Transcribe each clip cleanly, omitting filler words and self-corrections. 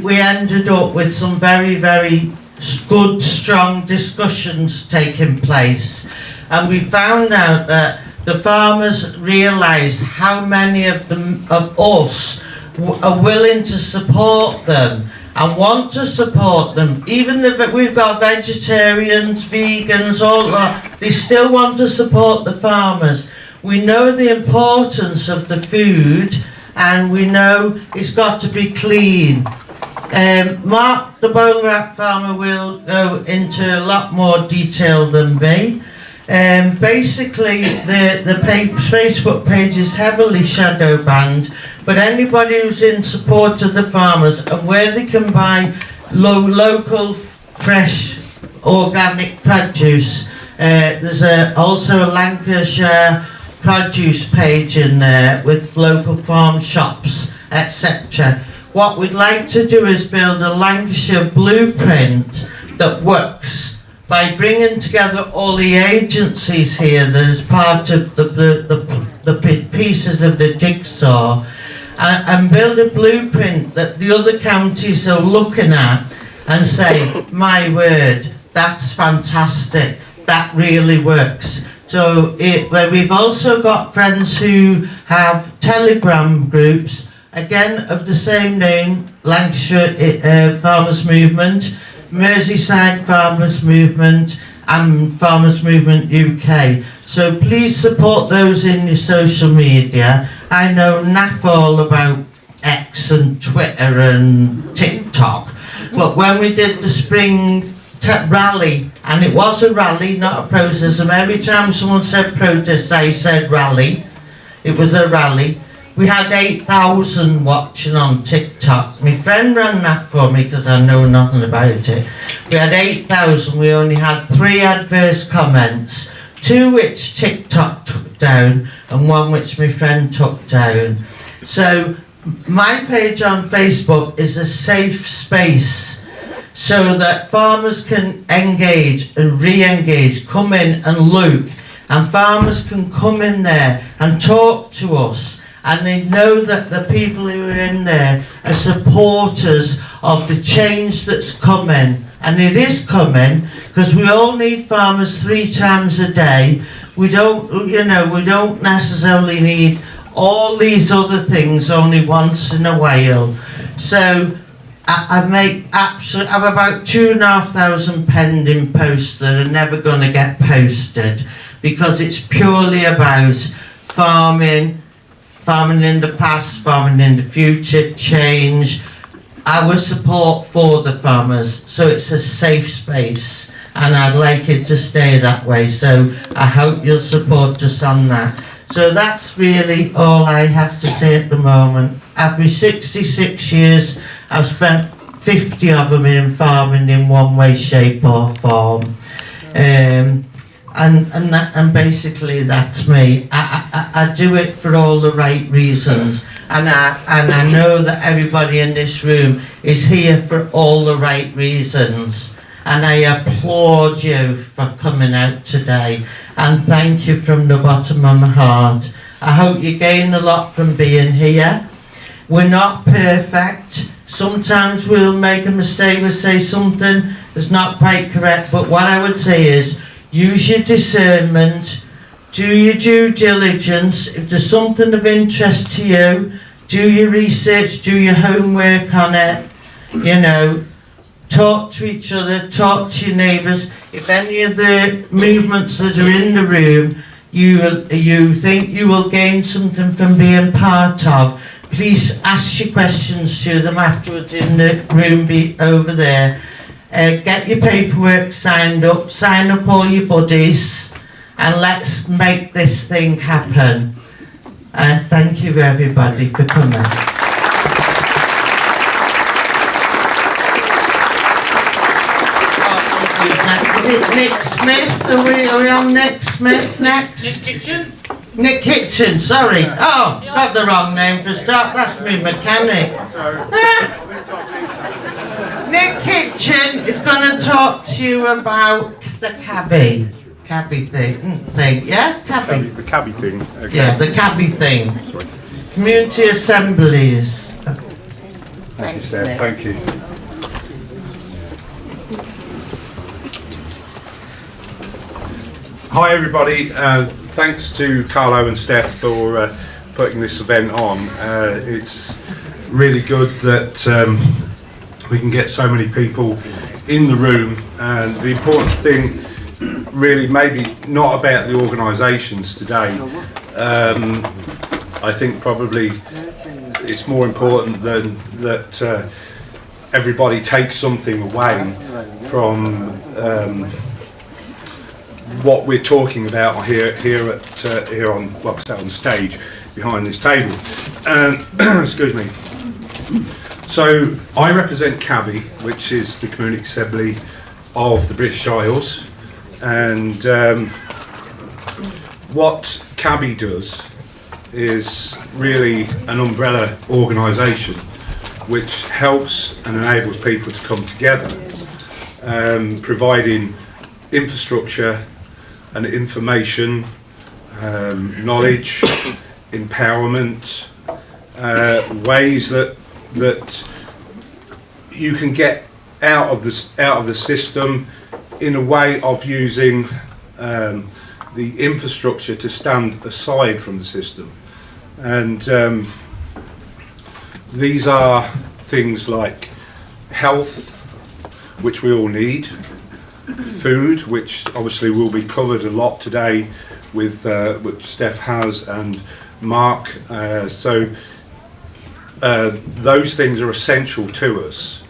we ended up with some very, very good, strong discussions taking place, and we found out that the farmers realised how many of us are willing to support them and want to support them. Even if we've got vegetarians, vegans, all that, they still want to support the farmers. We know the importance of the food, and we know it's got to be clean. Marc, the bone wrap farmer, will go into a lot more detail than me. Basically, the Facebook page is heavily shadow banned, but anybody who's in support of the farmers and where they can buy local, fresh, organic produce, there's also a Lancashire produce page in there with local farm shops, etc. What we'd like to do is build a Lancashire blueprint that works by bringing together all the agencies here that is part of the pieces of the jigsaw, and build a blueprint that the other counties are looking at and say, my word, that's fantastic, that really works. So we've also got friends who have Telegram groups, again of the same name, Lancashire Farmers Movement, Merseyside Farmers Movement, and Farmers Movement UK. So please support those in your social media. I know naff all about X and Twitter and TikTok, but when we did the spring rally, and it was a rally, not a protest, and every time someone said protest, I said rally. It was a rally. We had 8,000 watching on TikTok. My friend ran that for me because I know nothing about it. We had 8,000. We only had 3 adverse comments, 2 which TikTok took down and 1 which my friend took down. So my page on Facebook is a safe space so that farmers can engage and re-engage, come in and look, and farmers can come in there and talk to us. And they know that the people who are in there are supporters of the change that's coming. And it is coming, because we all need farmers 3 times a day. We don't, we don't necessarily need all these other things only once in a while. So I have about 2,500 pending posts that are never going to get posted, because it's purely about farming in the past, farming in the future, change, our support for the farmers. So it's a safe space, and I'd like it to stay that way. So I hope you'll support us on that. So that's really all I have to say at the moment. I've been 66 years, I've spent 50 of them in farming in one way, shape or form. And basically that's me. I do it for all the right reasons, and I know that everybody in this room is here for all the right reasons, and I applaud you for coming out today, and thank you from the bottom of my heart. I hope you gain a lot from being here. We're not perfect. Sometimes we'll make a mistake, we'll say something that's not quite correct, but what I would say is, use your discernment, do your due diligence. If there's something of interest to you, do your research, do your homework on it, talk to each other, talk to your neighbours. If any of the movements that are in the room, you think you will gain something from being part of, please ask your questions to them afterwards in the room over there. Get your paperwork signed up, sign up all your buddies, and let's make this thing happen. Thank you everybody for coming. Is it Nick Smith? Are we on Nick Smith next? Nick Kitchen? Nick Kitchen, sorry. Oh, got the wrong name for a start. That's me mechanic. Nick Kitchen is going to talk to you about the CABI thing, yeah? CABI. The CABI thing. Okay. Yeah, the CABI thing. Community assemblies. Thank you, Steff. Thank you. Hi everybody, thanks to Carlo and Steff for putting this event on. It's really good that we can get so many people in the room, and the important thing really maybe not about the organisations today. I think probably it's more important than that everybody takes something away from what we're talking about here on on stage behind this table. Excuse me. So I represent CABI, which is the Community Assembly of the British Isles, and what CABI does is really an umbrella organisation which helps and enables people to come together, providing infrastructure and information, knowledge, empowerment, ways that you can get out of the system in a way of using the infrastructure to stand aside from the system. And these are things like health, which we all need, food, which obviously will be covered a lot today with what Steff has and Marc. Those things are essential to us,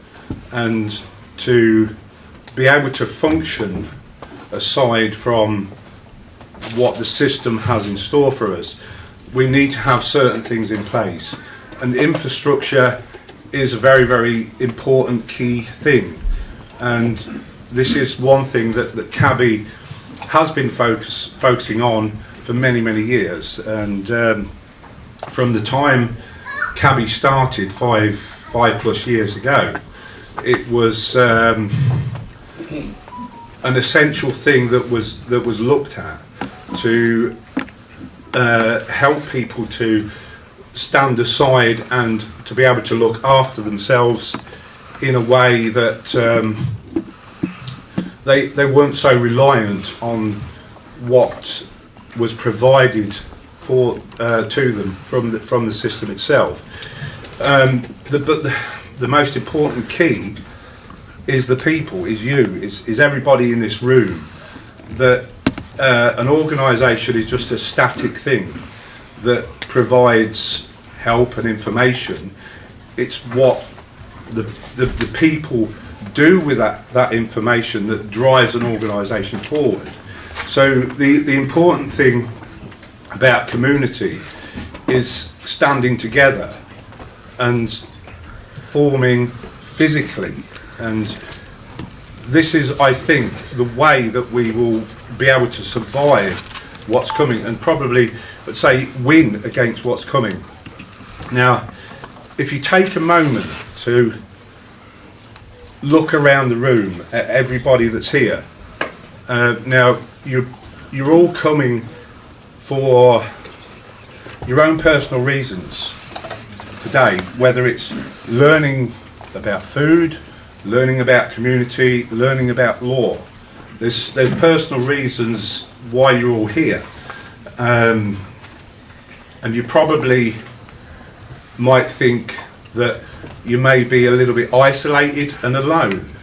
and to be able to function aside from what the system has in store for us, we need to have certain things in place, and infrastructure is a very, very important key thing. And this is one thing that CABI has been focusing on for many, many years. And from the time CABI started five plus years ago, it was an essential thing that was looked at to help people to stand aside and to be able to look after themselves in a way that they weren't so reliant on what was provided for to them from the system itself. But the most important key is the people, is everybody in this room. That an organisation is just a static thing that provides help and information. It's what the people do with that information that drives an organisation forward. So the important thing about community is standing together and forming physically, and this is, I think, the way that we will be able to survive what's coming, and probably, let's say, win against what's coming. Now, if you take a moment to look around the room at everybody that's here, now you're all coming for your own personal reasons today, whether it's learning about food, learning about community, learning about law. There's personal reasons why you're all here, and you probably might think that you may be a little bit isolated and alone,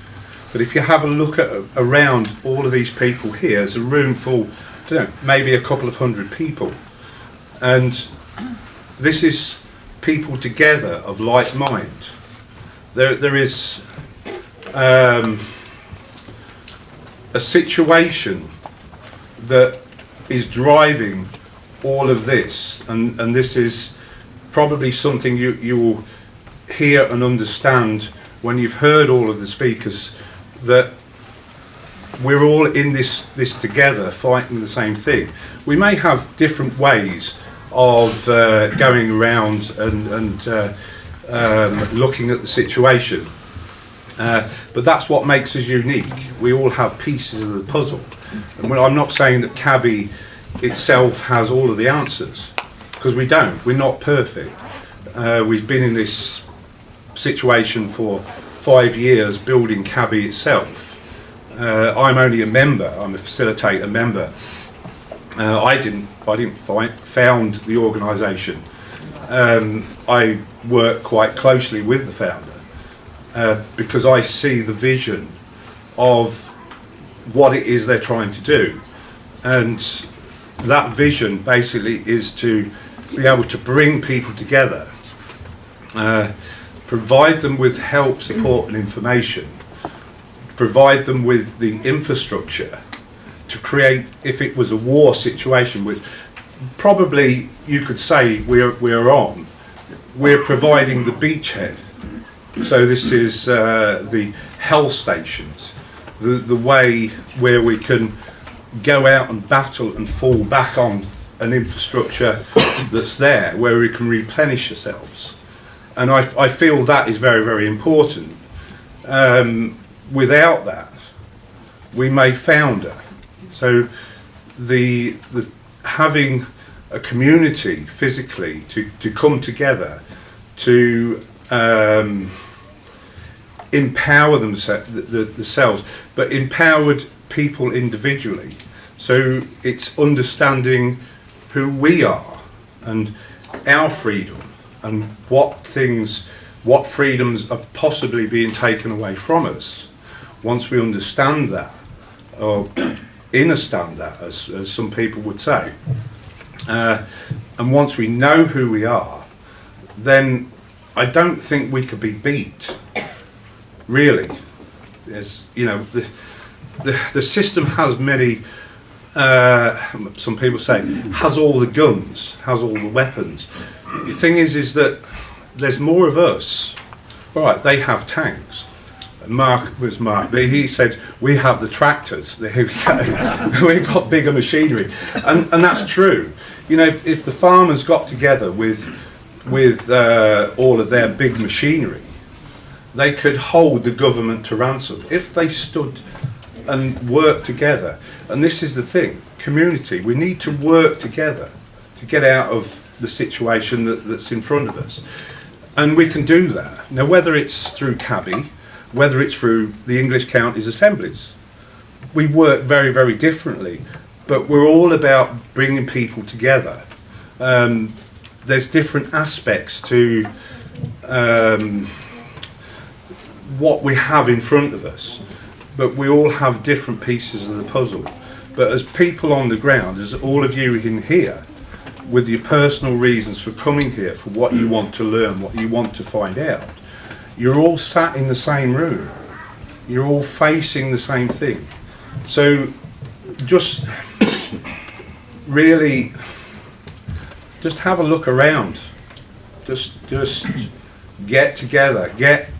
but if you have a look around all of these people here, there's a room full, I don't know, maybe a couple of hundred people, and this is people together of like mind. There is a situation that is driving all of this, and this is probably something you will hear and understand when you've heard all of the speakers, that we're all in this together, fighting the same thing. We may have different ways of going around and looking at the situation, but that's what makes us unique. We all have pieces of the puzzle, and I'm not saying that CABI itself has all of the answers, because we don't. We're not perfect. We've been in this situation for 5 years building CABI itself. I'm only a member. I'm a facilitator member. I didn't found the organisation. I work quite closely with the founder because I see the vision of what it is they're trying to do, and that vision basically is to be able to bring people together, provide them with help, support and information, provide them with the infrastructure to create, if it was a war situation, which probably you could say we're on, we're providing the beachhead. So this is the health stations, the way where we can go out and battle and fall back on an infrastructure that's there, where we can replenish ourselves. And I feel that is very, very important. Without that, we may founder. So the having a community physically to come together to empower themselves, but empowered people individually. So it's understanding who we are and our freedom and what freedoms are possibly being taken away from us. Once we understand that, or understand that, as some people would say, and once we know who we are, then I don't think we could be beat. Really, as you know, the system has many. Some people say has all the guns, has all the weapons. The thing is that there's more of us. Right, they have tanks. Marc, but he said we have the tractors. There we go. We've got bigger machinery, and that's true. You know, if the farmers got together with all of their big machinery, they could hold the government to ransom if they stood and worked together. And this is the thing, community. We need to work together to get out of the situation that's in front of us, and we can do that now. Whether it's through CABI, whether it's through the English counties assemblies, we work very, very differently, but we're all about bringing people together. There's different aspects to what we have in front of us, but we all have different pieces of the puzzle. But as people on the ground, as all of you in here, with your personal reasons for coming here, for what you want to learn, what you want to find out, you're all sat in the same room. You're all facing the same thing. So just really, just have a look around. Just get together, get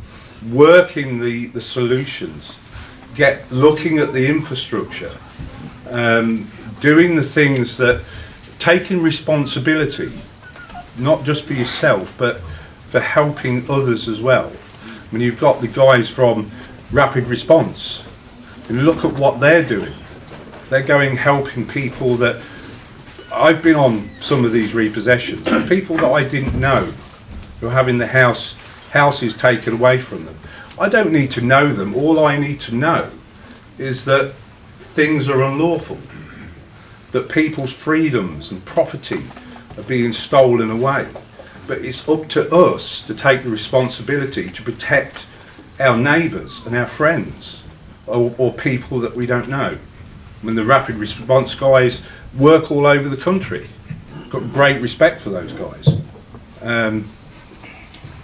working the solutions, get looking at the infrastructure, doing the things that, taking responsibility, not just for yourself, but for helping others as well. I mean, you've got the guys from Rapid Response, and look at what they're doing. They're going helping people that, I've been on some of these repossessions, people that I didn't know, who are having the houses taken away from them. I don't need to know them. All I need to know is that things are unlawful, that people's freedoms and property are being stolen away. But it's up to us to take the responsibility to protect our neighbours and our friends, or people that we don't know. I mean, the Rapid Response guys work all over the country. Got great respect for those guys.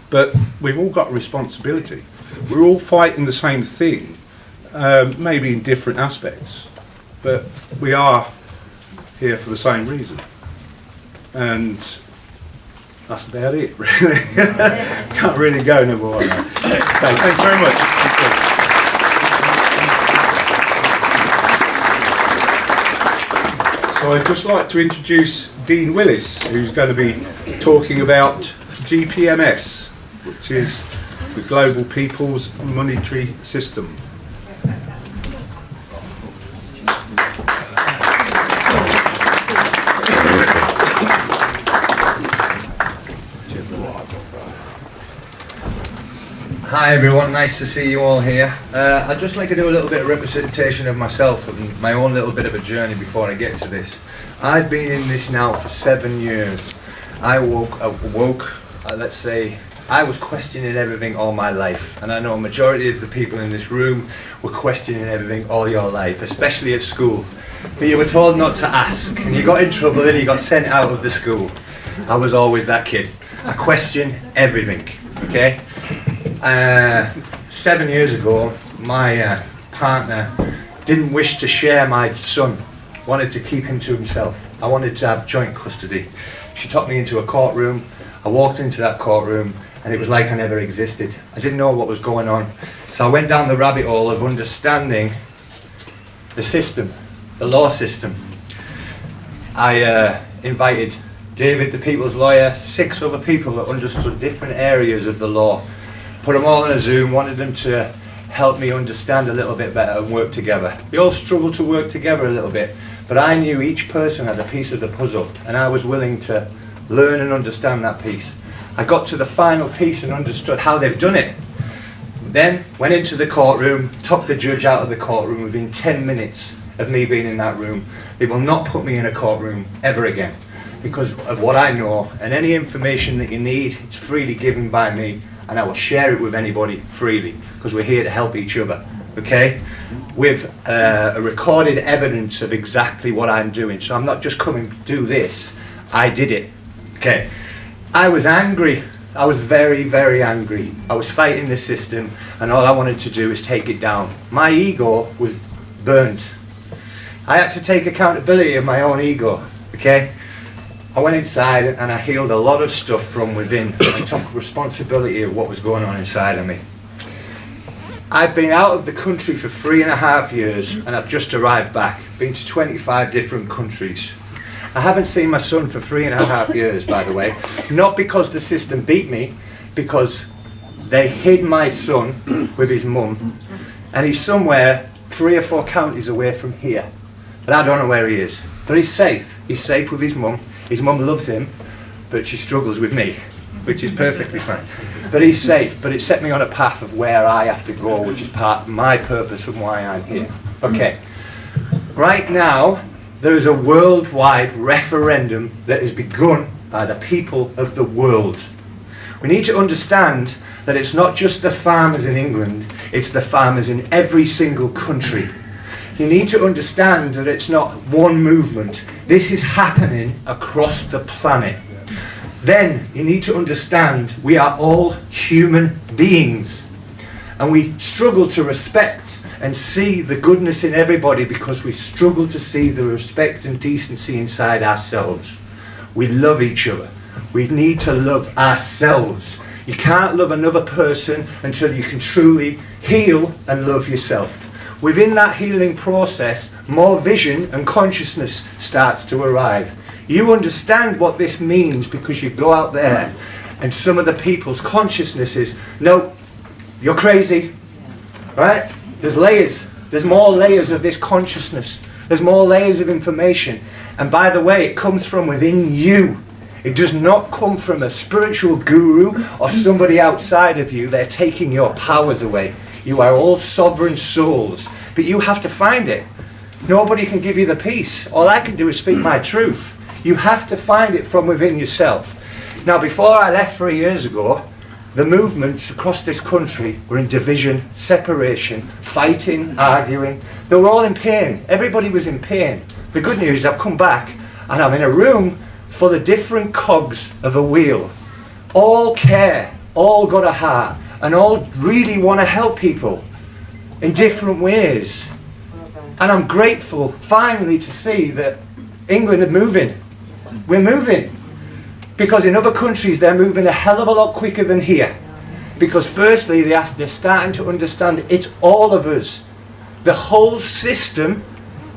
But we've all got responsibility. We're all fighting the same thing, maybe in different aspects, but we are here for the same reason. And that's about it, really. Can't really go no more on that. Okay, thank you very much. So I'd just like to introduce Dean Willis, who's going to be talking about GPMS, which is the Global People's Monetary System. Hi everyone, nice to see you all here. I'd just like to do a little bit of representation of myself and my own little bit of a journey before I get to this. I've been in this now for 7 years. I let's say, I was questioning everything all my life, and I know a majority of the people in this room were questioning everything all your life, especially at school. But you were told not to ask, and you got in trouble and you got sent out of the school. I was always that kid. I question everything, okay? 7 years ago, my partner didn't wish to share my son, wanted to keep him to himself. I wanted to have joint custody. She took me into a courtroom. I walked into that courtroom and it was like I never existed. I didn't know what was going on. So I went down the rabbit hole of understanding the system, the law system. I invited David, the people's lawyer, 6 other people that understood different areas of the law. Put them all on a Zoom, wanted them to help me understand a little bit better and work together. They all struggled to work together a little bit, but I knew each person had a piece of the puzzle and I was willing to learn and understand that piece. I got to the final piece and understood how they've done it. Then went into the courtroom, took the judge out of the courtroom within 10 minutes of me being in that room. They will not put me in a courtroom ever again because of what I know, and any information that you need, it's freely given by me, and I will share it with anybody freely because we're here to help each other, okay? With a recorded evidence of exactly what I'm doing. So I'm not just coming to do this, I did it, okay? I was angry. I was very, very angry. I was fighting the system and all I wanted to do is take it down. My ego was burned. I had to take accountability of my own ego, okay? I went inside and I healed a lot of stuff from within. I took responsibility of what was going on inside of me. I've been out of the country for 3.5 years and I've just arrived back. Been to 25 different countries. I haven't seen my son for 3.5 years, by the way. Not because the system beat me, because they hid my son with his mum. And he's somewhere 3 or 4 counties away from here. But I don't know where he is. But he's safe. He's safe with his mum. His mum loves him, but she struggles with me, which is perfectly fine. But he's safe, but it set me on a path of where I have to go, which is part of my purpose and why I'm here. Okay, right now, there is a worldwide referendum that has begun by the people of the world. We need to understand that it's not just the farmers in England, it's the farmers in every single country. You need to understand that it's not one movement. This is happening across the planet. Then you need to understand we are all human beings. And we struggle to respect and see the goodness in everybody because we struggle to see the respect and decency inside ourselves. We love each other. We need to love ourselves. You can't love another person until you can truly heal and love yourself. Within that healing process, more vision and consciousness starts to arrive. You understand what this means because you go out there and some of the people's consciousness is, no, you're crazy, right? There's layers. There's more layers of this consciousness. There's more layers of information. And by the way, it comes from within you. It does not come from a spiritual guru or somebody outside of you. They're taking your powers away. You are all sovereign souls, but you have to find it. Nobody can give you the peace. All I can do is speak my truth. You have to find it from within yourself. Now, before I left 3 years ago, the movements across this country were in division, separation, fighting, arguing. They were all in pain. Everybody was in pain. The good news is I've come back and I'm in a room full of different cogs of a wheel. All care, all got a heart, and all really want to help people in different ways. And I'm grateful finally to see that England are moving. We're moving. Because in other countries they're moving a hell of a lot quicker than here. Because firstly they're starting to understand it's all of us. The whole system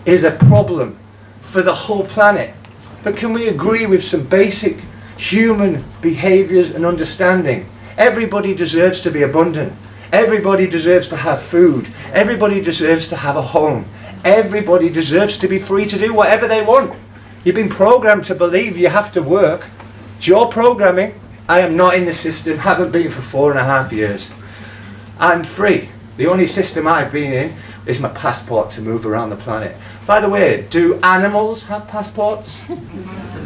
is a problem for the whole planet. But can we agree with some basic human behaviours and understanding? Everybody deserves to be abundant. Everybody deserves to have food. Everybody deserves to have a home. Everybody deserves to be free to do whatever they want. You've been programmed to believe you have to work. It's your programming. I am not in the system, haven't been for 4.5 years. and free. The only system I've been in is my passport to move around the planet. By the way, do animals have passports?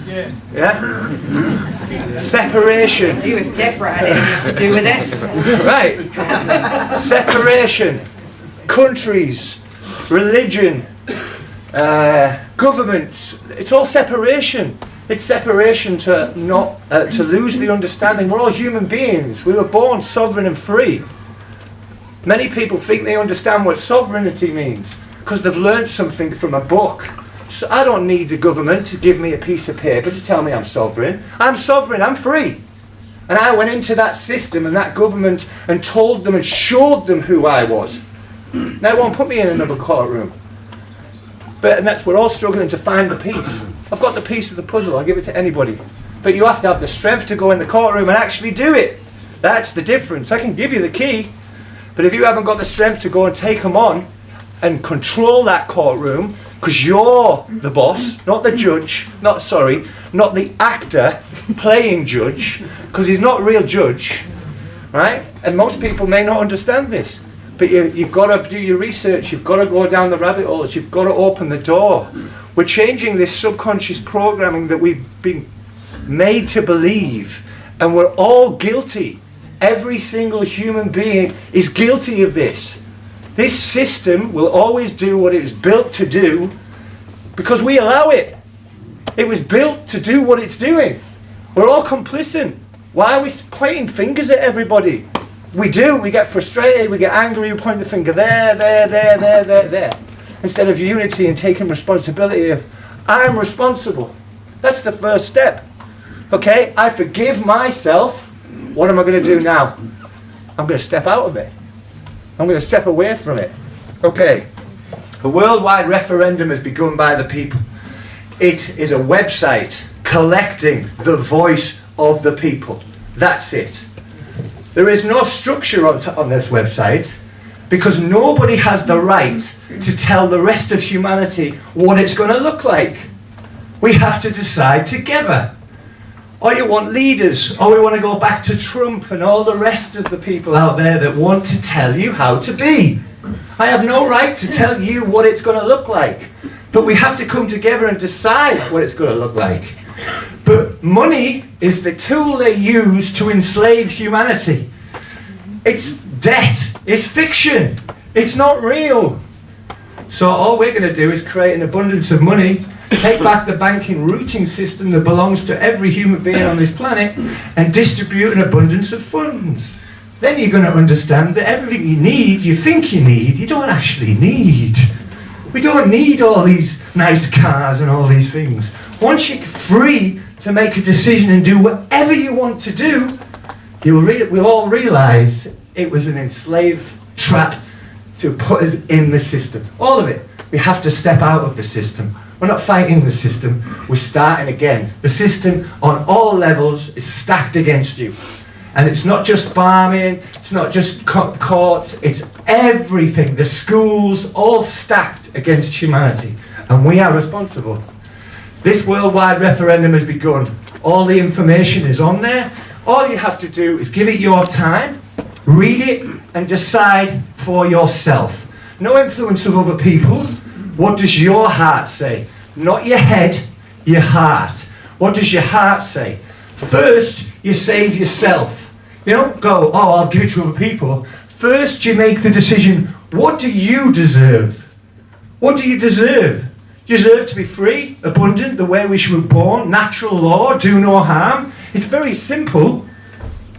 Yeah. Yeah? Separation. He was different, I didn't have to do with it. Right. Separation. Countries, religion, governments. It's all separation. It's separation to not to lose the understanding. We're all human beings. We were born sovereign and free. Many people think they understand what sovereignty means because they've learned something from a book. So I don't need the government to give me a piece of paper to tell me I'm sovereign. I'm sovereign, I'm free. And I went into that system and that government and told them and showed them who I was. Now, it won't put me in another courtroom. And we're all struggling to find the piece. I've got the piece of the puzzle, I'll give it to anybody. But you have to have the strength to go in the courtroom and actually do it. That's the difference. I can give you the key, but if you haven't got the strength to go and take them on and control that courtroom, because you're the boss, not the judge, not the actor playing judge, because he's not a real judge, right? And most people may not understand this. But you've got to do your research, you've got to go down the rabbit holes, you've got to open the door. We're changing this subconscious programming that we've been made to believe, and we're all guilty. Every single human being is guilty of this. This system will always do what it was built to do because we allow it. It was built to do what it's doing. We're all complicit. Why are we pointing fingers at everybody? We do, we get frustrated, we get angry, we point the finger there. Instead of unity and taking responsibility of, I'm responsible. That's the first step. Okay, I forgive myself. What am I going to do now? I'm going to step out of it. I'm going to step away from it. Okay, a worldwide referendum has begun by the people. It is a website collecting the voice of the people. That's it. There is no structure on this website because nobody has the right to tell the rest of humanity what it's going to look like. We have to decide together. Or you want leaders, or we want to go back to Trump and all the rest of the people out there that want to tell you how to be. I have no right to tell you what it's going to look like. But we have to come together and decide what it's going to look like. But money is the tool they use to enslave humanity. It's debt, it's fiction, it's not real. So all we're going to do is create an abundance of money, take back the banking routing system that belongs to every human being on this planet, and distribute an abundance of funds. Then you're going to understand that everything you need, you think you need, you don't actually need. We don't need all these nice cars and all these things. Once you're free to make a decision and do whatever you want to do, we'll all realise it was an enslaved trap to put us in the system. All of it. We have to step out of the system. We're not fighting the system, we're starting again. The system on all levels is stacked against you. And it's not just farming, it's not just courts, it's everything. The schools, all stacked against humanity. And we are responsible. This worldwide referendum has begun. All the information is on there. All you have to do is give it your time, read it, and decide for yourself. No influence of other people. What does your heart say? Not your head, your heart. What does your heart say? First, you save yourself. You don't go, oh, I'll give it to other people. First, you make the decision, what do you deserve? What do you deserve? You deserve to be free, abundant, the way we were born, natural law, do no harm. It's very simple,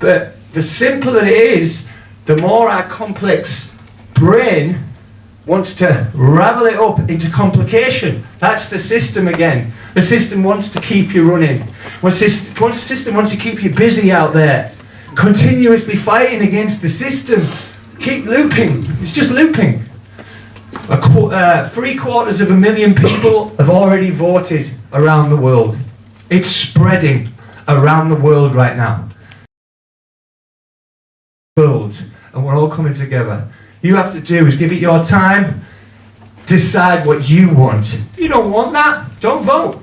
but the simpler it is, the more our complex brain wants to ravel it up into complication. That's the system again. The system wants to keep you running. The system wants to keep you busy out there, continuously fighting against the system. Keep looping. It's just looping. 750,000 people have already voted around the world. It's spreading around the world right now. And we're all coming together. You have to do is give it your time, decide what you want. If you don't want that, don't vote.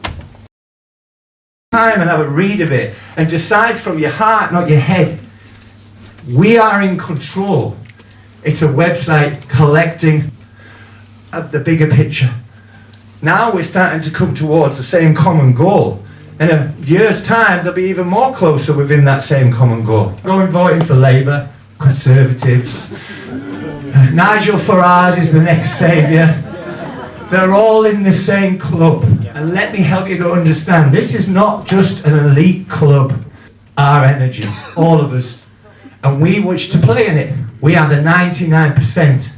Time and have a read of it and decide from your heart, not your head. We are in control. It's a website collecting of the bigger picture. Now we're starting to come towards the same common goal. In a year's time, they'll be even more closer within that same common goal. Going voting for Labour, Conservatives. Nigel Farage is the next saviour. They're all in the same club. And let me help you to understand, this is not just an elite club. Our energy, all of us. And we wish to play in it. We are the 99%.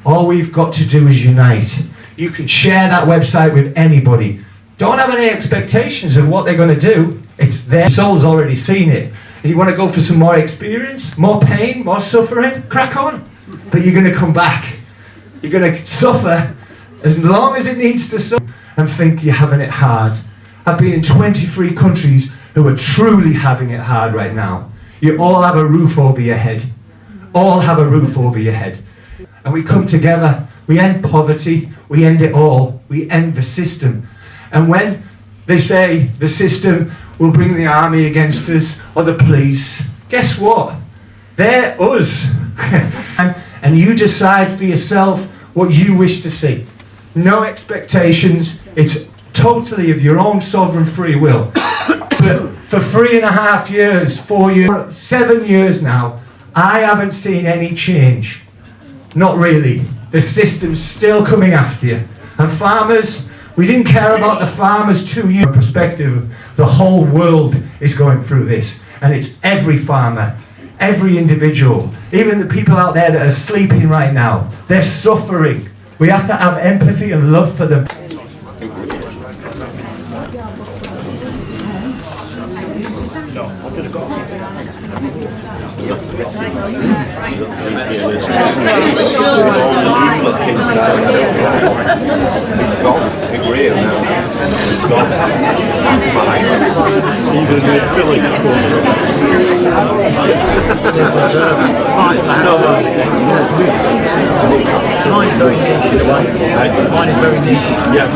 All we've got to do is unite. You can share that website with anybody. Don't have any expectations of what they're going to do. It's their soul's already seen it. And you want to go for some more experience, more pain, more suffering? Crack on. But you're going to come back. You're going to suffer as long as it needs to suffer and think you're having it hard. I've been in 23 countries who are truly having it hard right now. You all have a roof over your head. All have a roof over your head. And we come together. We end poverty. We end it all. We end the system. And when they say the system will bring the army against us or the police, guess what? They're us. And you decide for yourself what you wish to see. No expectations. It's totally of your own sovereign free will. But for 3.5 years, 4 years, 7 years now, I haven't seen any change. Not really. The system's still coming after you. And farmers, we didn't care about the farmers 2 years perspective. The whole world is going through this. And it's every farmer, every individual, even the people out there that are sleeping right now. They're suffering. We have to have empathy and love for them. Mine's very niche in a way. Mine is very niche. Yeah.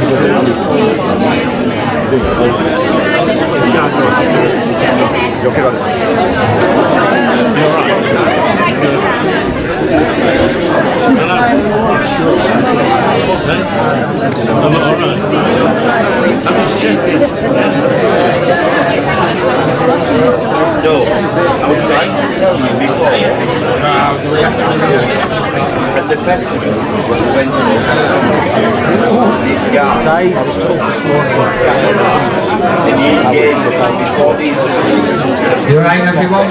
No, outside, before. At the festival, when this guy, and he gave before these. You alright, everyone?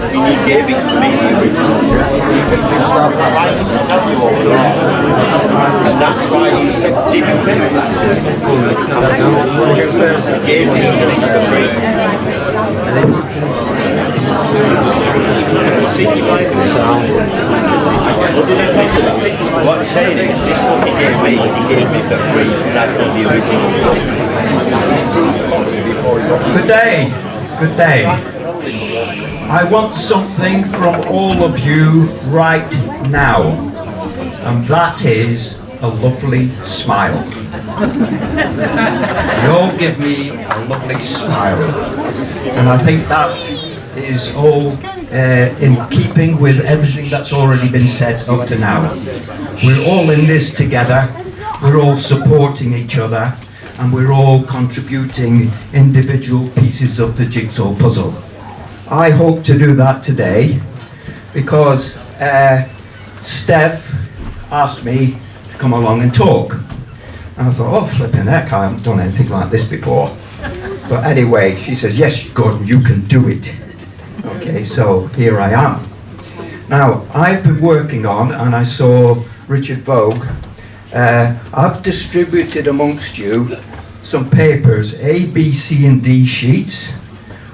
He gave it to me. And that's why he said, did you pay that? He gave me something for free. What I'm saying is, this one he gave me for free. That's not the original. Good day. Good day. I want something from all of you right now, and that is a lovely smile. You all give me a lovely smile, and I think that is all in keeping with everything that's already been said up to now. We're all in this together, we're all supporting each other, and we're all contributing individual pieces of the jigsaw puzzle. I hope to do that today because Steff asked me to come along and talk. And I thought, oh flipping heck, I haven't done anything like this before. But anyway, she says, yes Gordon, you can do it. Okay, so here I am. Now, I've been working on, and I saw Richard Vogue, I've distributed amongst you some papers, A, B, C and D sheets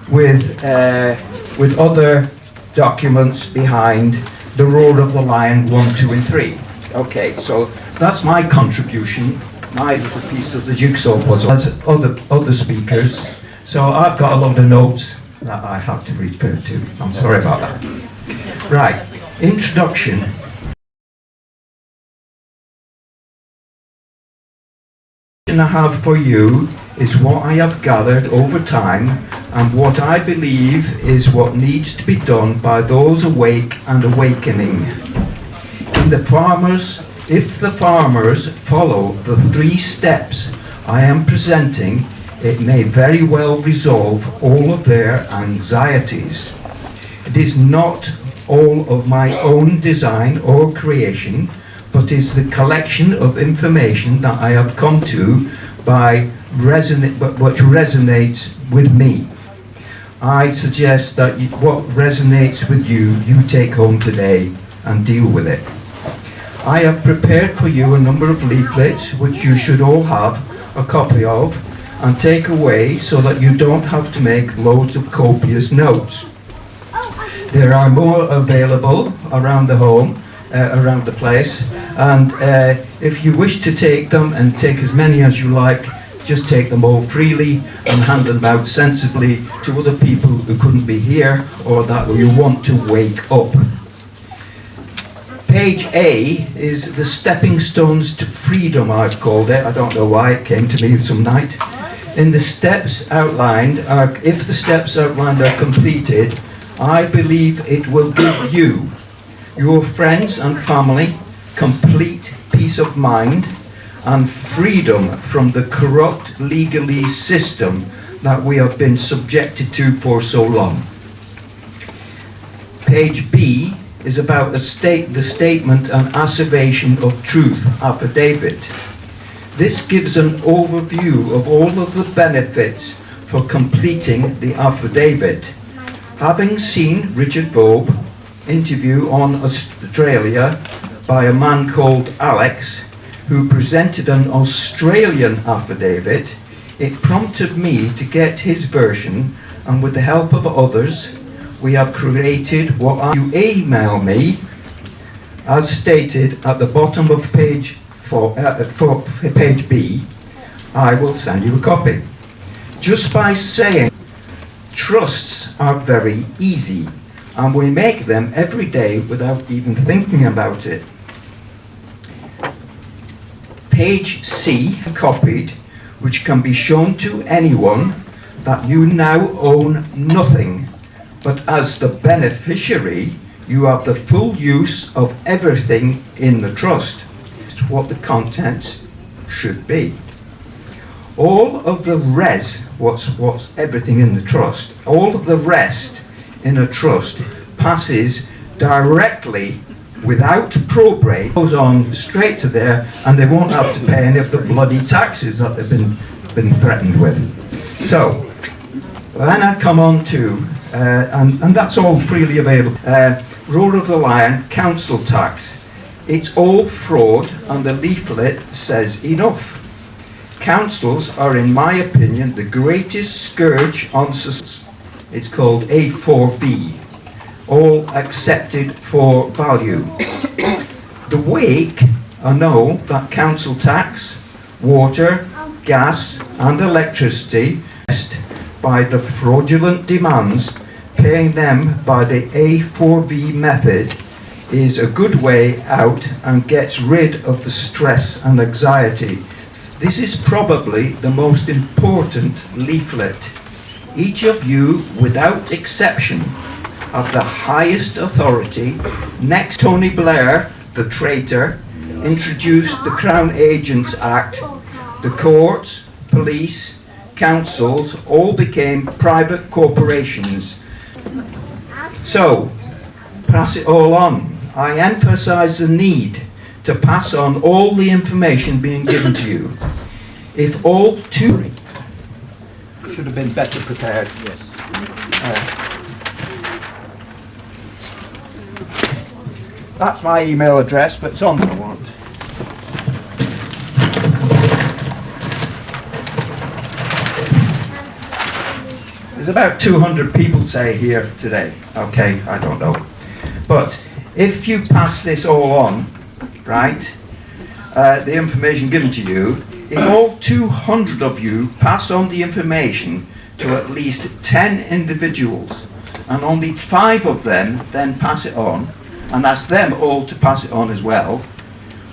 with other documents behind the Roar of the Lion 1, 2 and 3. Okay, so that's my contribution, my little piece of the jigsaw puzzle. As other speakers, so I've got a lot of notes that I have to refer to. I'm sorry about that. Right, introduction. I have for you is what I have gathered over time and what I believe is what needs to be done by those awake and awakening. If the farmers follow the 3 steps I am presenting, it may very well resolve all of their anxieties. It is not all of my own design or creation, but is the collection of information that I have come to which resonates with me. I suggest that what resonates with you, you take home today and deal with it. I have prepared for you a number of leaflets which you should all have a copy of and take away so that you don't have to make loads of copious notes. There are more available around the home, around the place, and if you wish to take them and take as many as you like, just take them all freely and hand them out sensibly to other people who couldn't be here or that you want to wake up. Page A is the stepping stones to freedom, I've called it. I don't know why, it came to me some night. In the steps outlined, if the steps outlined are completed, I believe it will give you, your friends and family, complete peace of mind and freedom from the corrupt legalese system that we have been subjected to for so long. Page B is about the statement and asseveration of truth affidavit. This gives an overview of all of the benefits for completing the affidavit. Having seen Richard Bobe interview on Australia by a man called Alex, who presented an Australian affidavit, it prompted me to get his version, and with the help of others, we have created what you email me, as stated at the bottom of page B. I will send you a copy. Just by saying, trusts are very easy, and we make them every day without even thinking about it. Page C, copied, which can be shown to anyone that you now own nothing, but as the beneficiary, you have the full use of everything in the trust. What the contents should be. All of the what's everything in the trust, all of the rest in a trust passes directly without probate, goes on straight to there, and they won't have to pay any of the bloody taxes that they've been threatened with. So then I come on to and that's all freely available. Roar of the Lion, council tax. It's all fraud, and the leaflet says enough. Councils are, in my opinion, the greatest scourge on society. It's called A4B, all accepted for value. The wake, I know that council tax, water, gas and electricity by the fraudulent demands, paying them by the A4B method is a good way out and gets rid of the stress and anxiety. This is probably the most important leaflet. Each of you, without exception, have the highest authority. Next, Tony Blair, the traitor, introduced the Crown Agents Act. The courts, police, councils all became private corporations. So, pass it all on. I emphasize the need to pass on all the information being given to you. If all too should have been better prepared. Yes. That's my email address, but it's on the warrant. There's about 200 people, say, here today. Okay, I don't know. But if you pass this all on, right, the information given to you, if all 200 of you pass on the information to at least 10 individuals, and only 5 of them then pass it on, and ask them all to pass it on as well,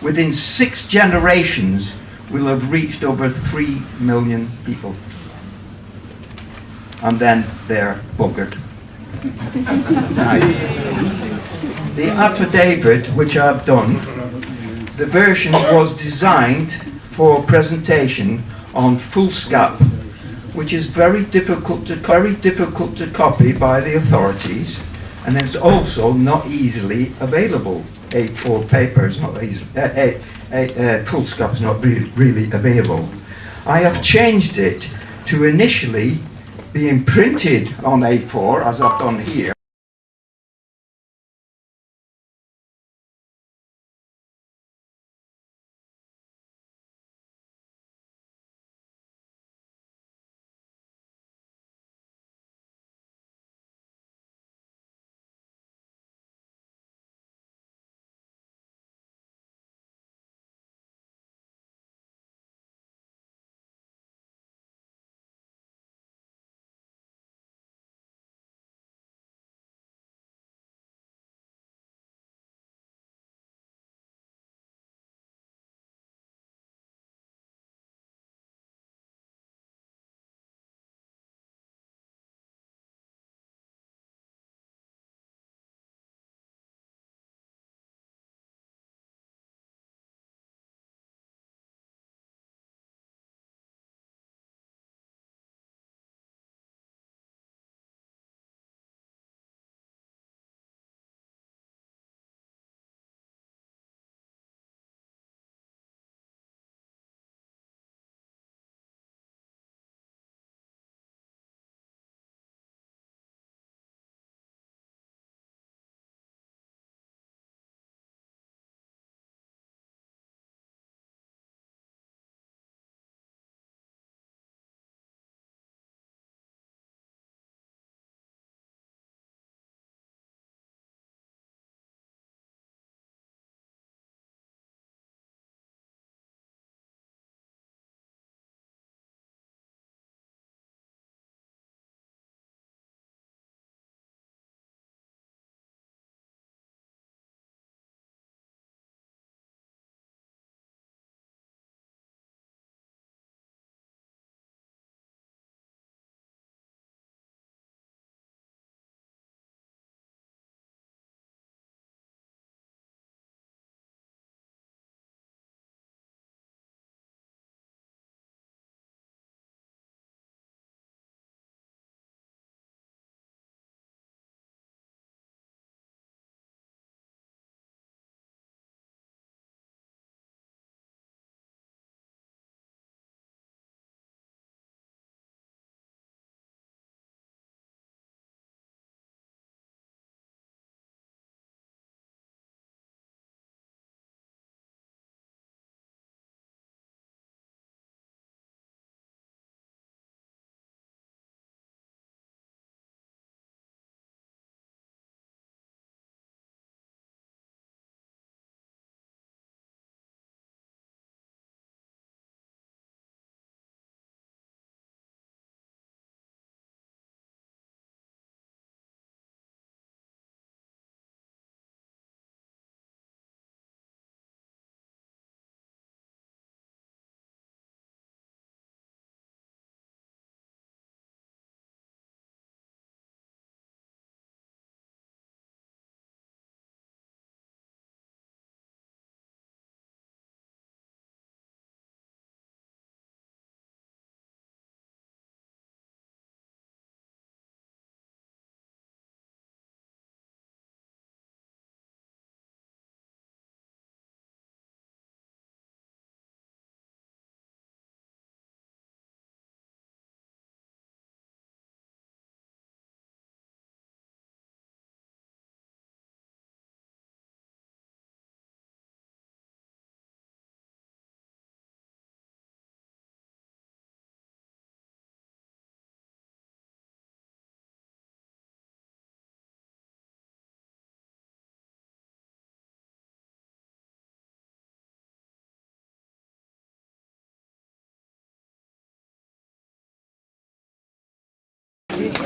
within 6 generations we'll have reached over 3 million people. and then they're buggered. Right. The affidavit which I've done, the version was designed for presentation on foolscap, which is very difficult to copy by the authorities, and it's also not easily available. A4 paper is not easy. Foolscap is not really available. I have changed it to initially being printed on A4, as I've done here.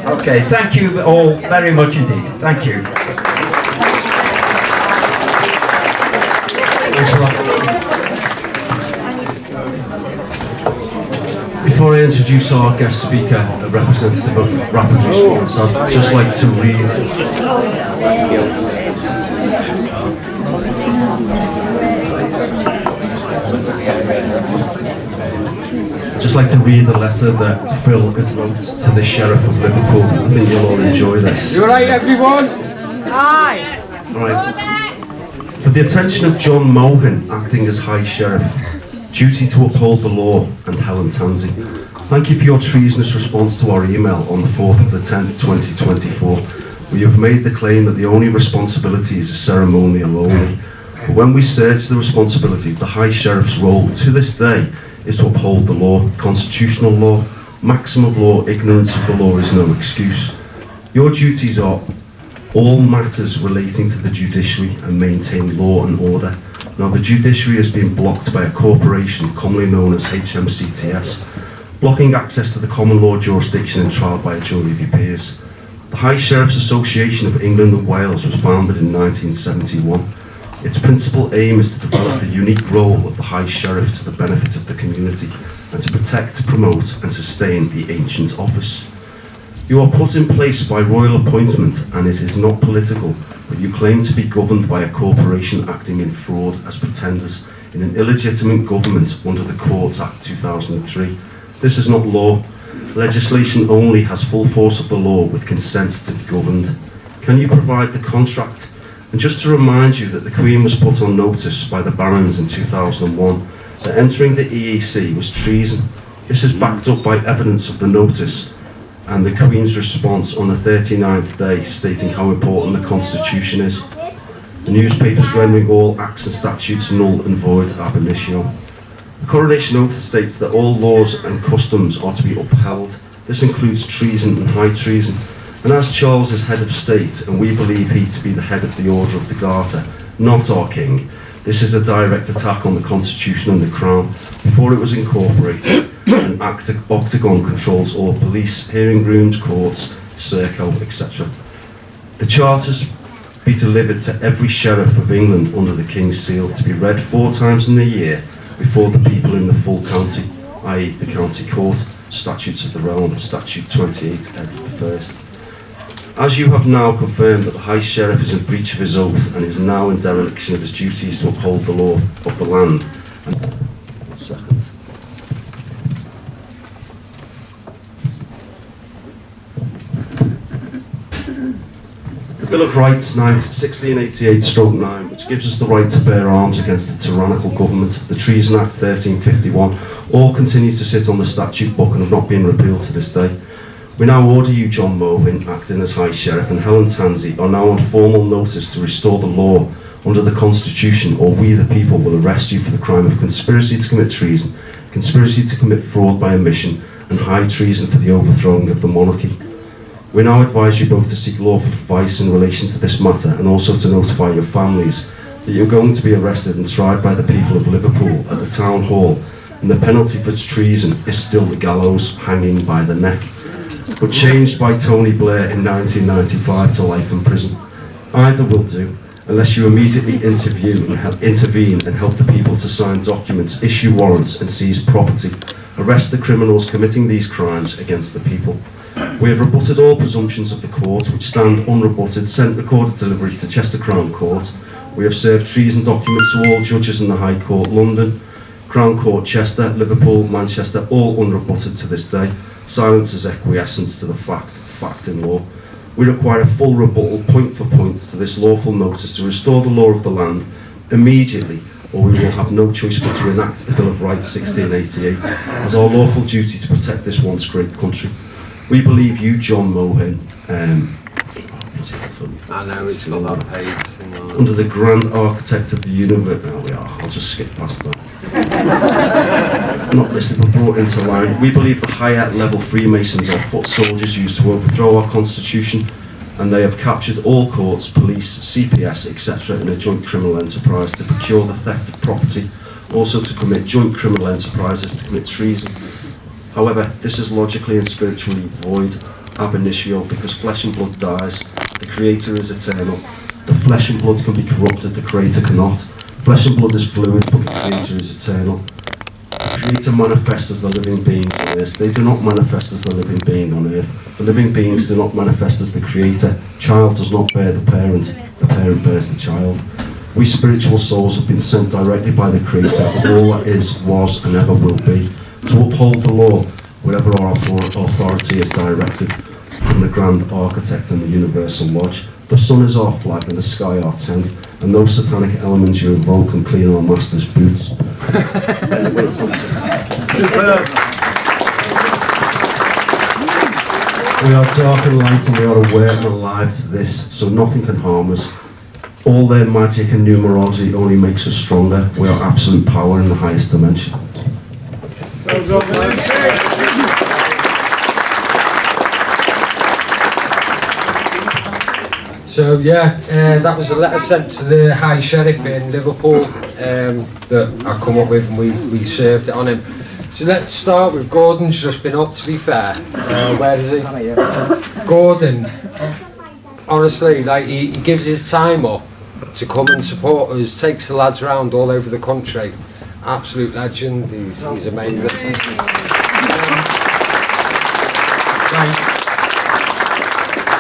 Okay, thank you all very much indeed. Thank you. Before I introduce our guest speaker, a representative of Rapid Response. I'd just like to read a letter that Phil had wrote to the Sheriff of Liverpool. I think you'll all enjoy this. You alright, everyone? Aye. Right. For the attention of John Mohan, acting as High Sheriff, duty to uphold the law, and Helen Tansey. Thank you for your treasonous response to our email on the 4th of the 10th, 2024. We have made the claim that the only responsibilities are ceremonial only. But when we search the responsibilities, the High Sheriff's role to this day is to uphold the law, constitutional law, maximum law. Ignorance of the law is no excuse. Your duties are all matters relating to the judiciary and maintain law and order. Now, the judiciary has been blocked by a corporation commonly known as HMCTS, blocking access to the common law jurisdiction and trial by a jury of your peers. The High Sheriff's Association of England and Wales was founded in 1971. Its principal aim is to develop the unique role of the High Sheriff to the benefit of the community and to protect, promote and sustain the ancient office. You are put in place by royal appointment and it is not political, but you claim to be governed by a corporation acting in fraud as pretenders in an illegitimate government under the Courts Act 2003. This is not law. Legislation only has full force of the law with consent to be governed. Can you provide the contract? And just to remind you that the Queen was put on notice by the Barons in 2001 that entering the EEC was treason. This is backed up by evidence of the notice and the Queen's response on the 39th day stating how important the Constitution is. The newspapers rendering all acts and statutes null and void ab initio. The Coronation Oath states that all laws and customs are to be upheld. This includes treason and high treason. And as Charles is head of state, and we believe he to be the head of the Order of the Garter, not our king, this is a direct attack on the Constitution and the Crown. Before it was incorporated, an octagon controls all police, hearing rooms, courts, Serco, etc. The charters be delivered to every Sheriff of England under the King's seal to be read 4 times in the year before the people in the full county, i.e. the county court, statutes of the realm, statute 28, Edward I. As you have now confirmed that the High Sheriff is in breach of his oath and is now in dereliction of his duties to uphold the law of the land. And 1 second. The Bill of Rights 1688/9, which gives us the right to bear arms against the tyrannical government, the Treason Act 1351, all continue to sit on the statute book and have not been repealed to this day. We now order you, John Mohan, acting as High Sheriff, and Helen Tansey are now on formal notice to restore the law under the Constitution, or we the people will arrest you for the crime of conspiracy to commit treason, conspiracy to commit fraud by omission, and high treason for the overthrowing of the monarchy. We now advise you both to seek lawful advice in relation to this matter and also to notify your families that you're going to be arrested and tried by the people of Liverpool at the Town Hall, and the penalty for treason is still the gallows hanging by the neck, but changed by Tony Blair in 1995 to life in prison. Either will do, unless you immediately intervene and help the people to sign documents, issue warrants and seize property, arrest the criminals committing these crimes against the people. We have rebutted all presumptions of the court which stand unrebutted, sent recorded delivery to Chester Crown Court. We have served treason documents to all judges in the High Court, London, Crown Court, Chester, Liverpool, Manchester, all unrebutted to this day. Silence is acquiescence to the fact in law. We require a full rebuttal, point for point, to this lawful notice to restore the law of the land immediately, or we will have no choice but to enact the Bill of Rights 1688 as our lawful duty to protect this once great country. We believe you, John Mohan, I know it's got that page thing on it. under the Grand Architect of the Universe. There we are, I'll just skip past that. Not listed but brought into line. We believe the higher level Freemasons are foot soldiers used to overthrow our Constitution, and they have captured all courts, police, CPS, etc. in a joint criminal enterprise to procure the theft of property, also to commit joint criminal enterprises to commit treason. However, this is logically and spiritually void ab initio, because flesh and blood dies, the Creator is eternal. The flesh and blood can be corrupted, the Creator cannot. Flesh and blood is fluid, but the Creator is eternal. The need to manifest as the living beings on earth. They do not manifest as the living being on earth. The living beings do not manifest as the creator. Child does not bear the parent bears the child. We spiritual souls have been sent directly by the creator of all that is, was and ever will be, to uphold the law wherever our authority is directed, from the grand architect and the universal lodge. The sun is our flag and the sky our tent, and those satanic elements you invoke and clean our master's boots. We are dark and light, and we are aware and alive to this, so nothing can harm us. All their magic and numerology only makes us stronger. We are absolute power in the highest dimension. So yeah, that was a letter sent to the High Sheriff in Liverpool that I come up with, and we served it on him. So let's start with Gordon's just been up, to be fair. Where is he? Gordon, honestly, like he gives his time up to come and support us, takes the lads around all over the country. Absolute legend, he's amazing.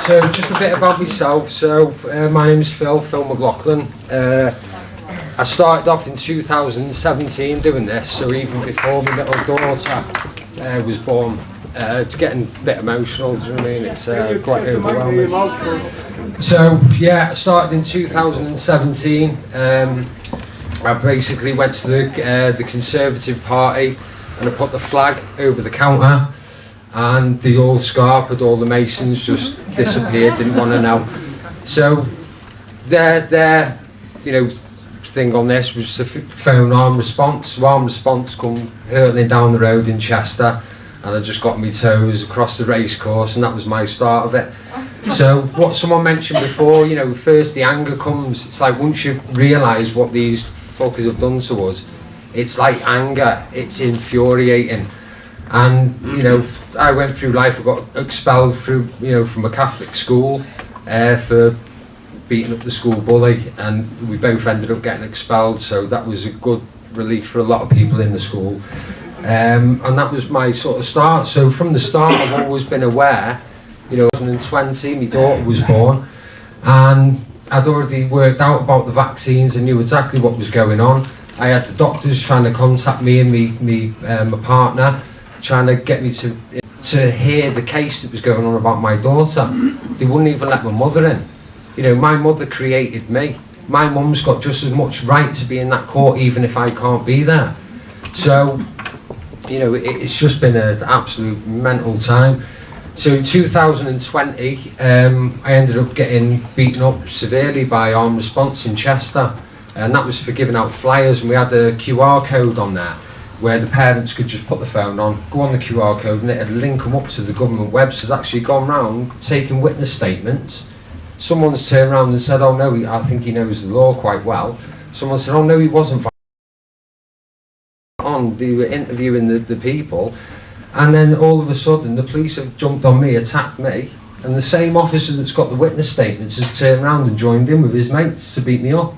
So just a bit about myself. So my name's Phil McLaughlin. I started off in 2017 doing this, so even before my little daughter was born. It's getting a bit emotional, do you know what I mean? It's quite overwhelming. So yeah, I started in 2017. I basically went to the Conservative Party and I put the flag over the counter, and the old scarp with all the Masons just disappeared, didn't want to know. So their thing on this was to phone armed response. So armed response come hurtling down the road in Chester, and I just got my toes across the race course, and that was my start of it. So what someone mentioned before, first the anger comes. It's like once you realise what these fuckers have done to us, it's like anger, it's infuriating. And I went through life, I got expelled from a Catholic school for beating up the school bully, and we both ended up getting expelled, so that was a good relief for a lot of people in the school. And that was my sort of start. So from the start I've always been aware. 2020 my daughter was born, and I'd already worked out about the vaccines and knew exactly what was going on. I had the doctors trying to contact me and my partner, trying to get me to hear the case that was going on about my daughter. They wouldn't even let my mother in. My mother created me. My mum's got just as much right to be in that court even if I can't be there. So it's just been an absolute mental time. So 2020, I ended up getting beaten up severely by armed response in Chester, and that was for giving out flyers, and we had a QR code on there where the parents could just put the phone on, go on the QR code, and it'd link them up to the government website. It's actually gone round taking witness statements. Someone's turned around and said, oh no, I think he knows the law quite well. Someone said, oh no, he wasn't on. They were interviewing the people. And then all of a sudden, the police have jumped on me, attacked me, and the same officer that's got the witness statements has turned around and joined in with his mates to beat me up.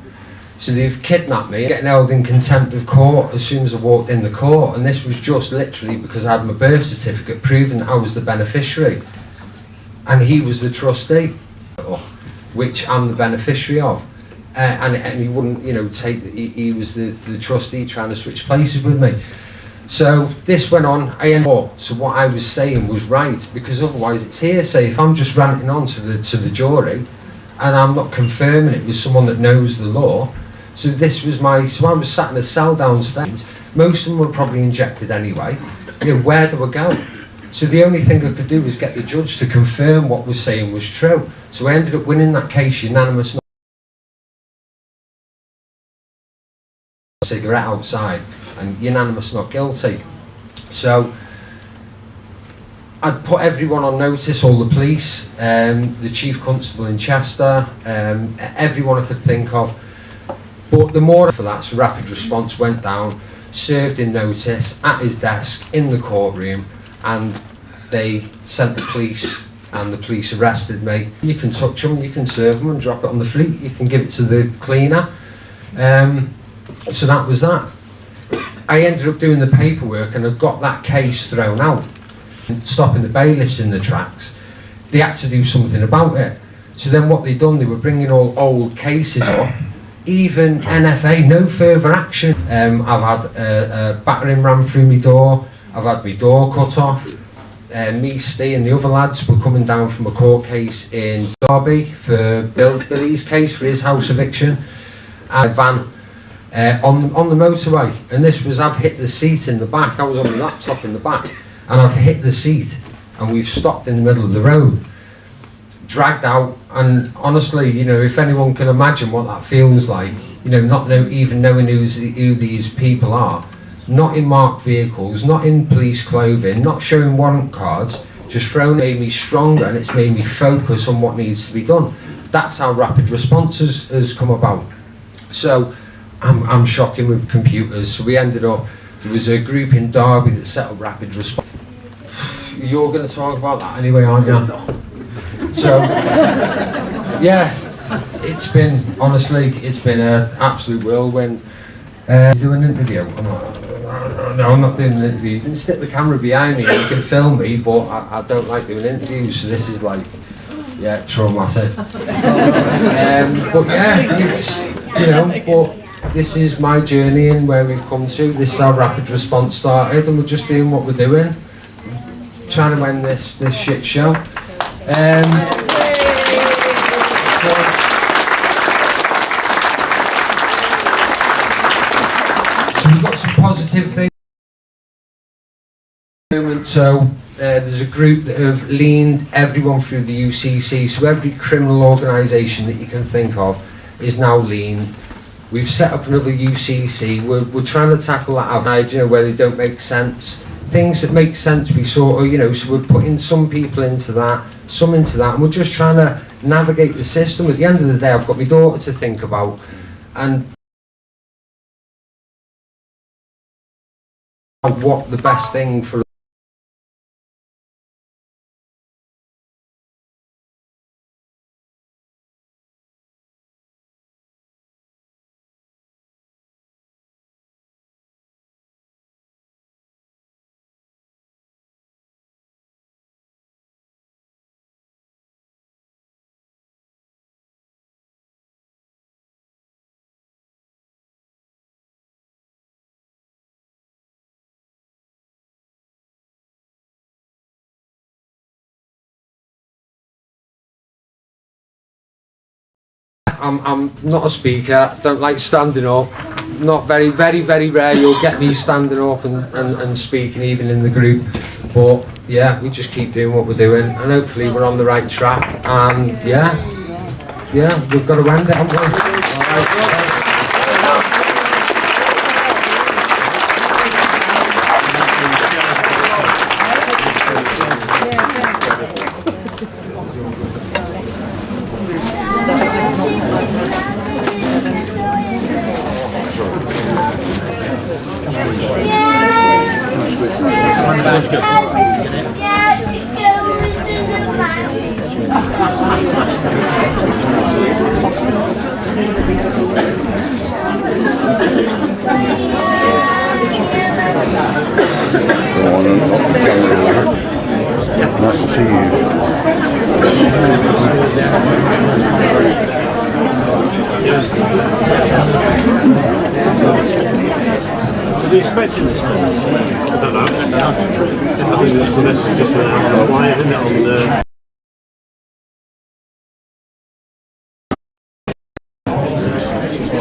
So they've kidnapped me, getting held in contempt of court as soon as I walked in the court, and this was just literally because I had my birth certificate proving I was the beneficiary, and he was the trustee, which I'm the beneficiary of. And he wouldn't, take. He was the trustee trying to switch places with me. So this went on. So what I was saying was right, because otherwise it's hearsay. If I'm just ranting on to the jury, and I'm not confirming it with someone that knows the law. So this was so I was sat in a cell downstairs. Most of them were probably injected anyway. Where do I go? So the only thing I could do was get the judge to confirm what was saying was true. So I ended up winning that case unanimous. Cigarette outside, and unanimous not guilty. So I'd put everyone on notice, all the police, the chief constable in Chester, everyone I could think of. But the more for that, so rapid response went down, served in notice at his desk in the courtroom, and they sent the police, and the police arrested me. You can touch them, you can serve them and drop it on the fleet, you can give it to the cleaner. So that was that. I ended up doing the paperwork and I got that case thrown out, stopping the bailiffs in the tracks. They had to do something about it. So then what they done, they were bringing all old cases up, even NFA, no further action. I've had a battering ram through my door, I've had my door cut off. Me, Steve and the other lads were coming down from a court case in Derby for Billy's case for his house eviction. A van on the motorway, and this was, I've hit the seat in the back, I was on the laptop in the back, and I've hit the seat, and we've stopped in the middle of the road, dragged out, and honestly, you know, if anyone can imagine what that feels like, you know, not even knowing who these people are, not in marked vehicles, not in police clothing, not showing warrant cards, just made me stronger, and it's made me focus on what needs to be done. That's how rapid response has come about. So I'm shocking with computers. So we ended up, there was a group in Derby that set up rapid response. You're going to talk about that anyway, aren't you? So yeah, it's been, honestly, it's been an absolute whirlwind. Do an interview? No, I'm not doing an interview. You can stick the camera behind me and you can film me, but I don't like doing interviews, so this is like, yeah, traumatic. But yeah, it's, you know, but this is my journey and where we've come to. This is how rapid response started, and we're just doing what we're doing, trying to end this shit show. So we've got some positive things. So there's a group that have leaned everyone through the UCC, so every criminal organisation that you can think of is now lean. We've set up another UCC. We're trying to tackle that average, you know, where they don't make sense. Things that make sense, we sort of, you know, so we're putting some people into that, some into that, and we're just trying to navigate the system. At the end of the day, I've got my daughter to think about, and what the best thing for I'm not a speaker, don't like standing up, not very rare you'll get me standing up and speaking even in the group, but yeah, we just keep doing what we're doing and hopefully we're on the right track, and yeah, we've got to end it, haven't we? Nice to see you. Was he expecting this? I don't know. I think the message just went out quiet, isn't it, on the...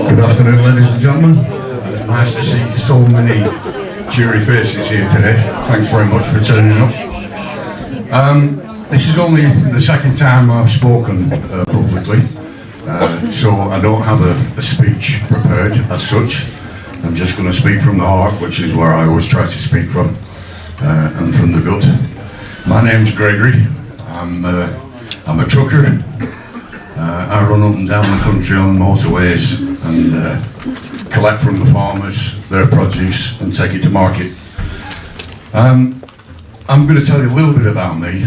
Good afternoon, ladies and gentlemen. Nice to see so many cheery faces here today. Thanks very much for turning up. This is only the second time I've spoken publicly, so I don't have a speech prepared as such. I'm just going to speak from the heart, which is where I always try to speak from, and from the gut. My name's Gregory. I'm a trucker. I run up and down the country on motorways and collect from the farmers their produce and take it to market. I'm going to tell you a little bit about me,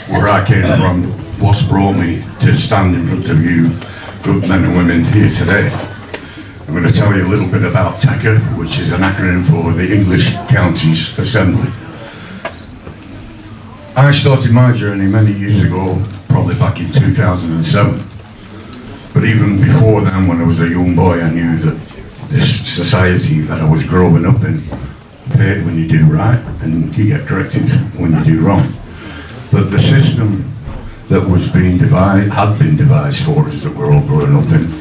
where I came from, what's brought me to stand in front of you good men and women here today. I'm going to tell you a little bit about TECA, which is an acronym for the English Counties Assembly. I started my journey many years ago, probably back in 2007. But even before then, when I was a young boy, I knew that this society that I was growing up in paid when you do right and you get corrected when you do wrong. But the system that was being devised, had been devised for us, that we're all growing up in,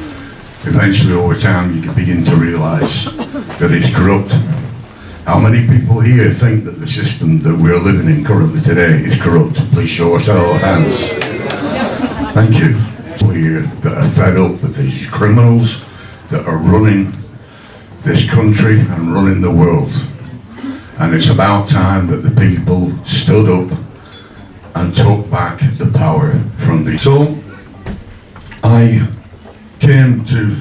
eventually over time you can begin to realise that it's corrupt. How many people here think that the system that we're living in currently today is corrupt? Please show us our hands. Thank you. People here that are fed up with these criminals that are running this country and running the world. And it's about time that the people stood up and took back the power from the... So, I came to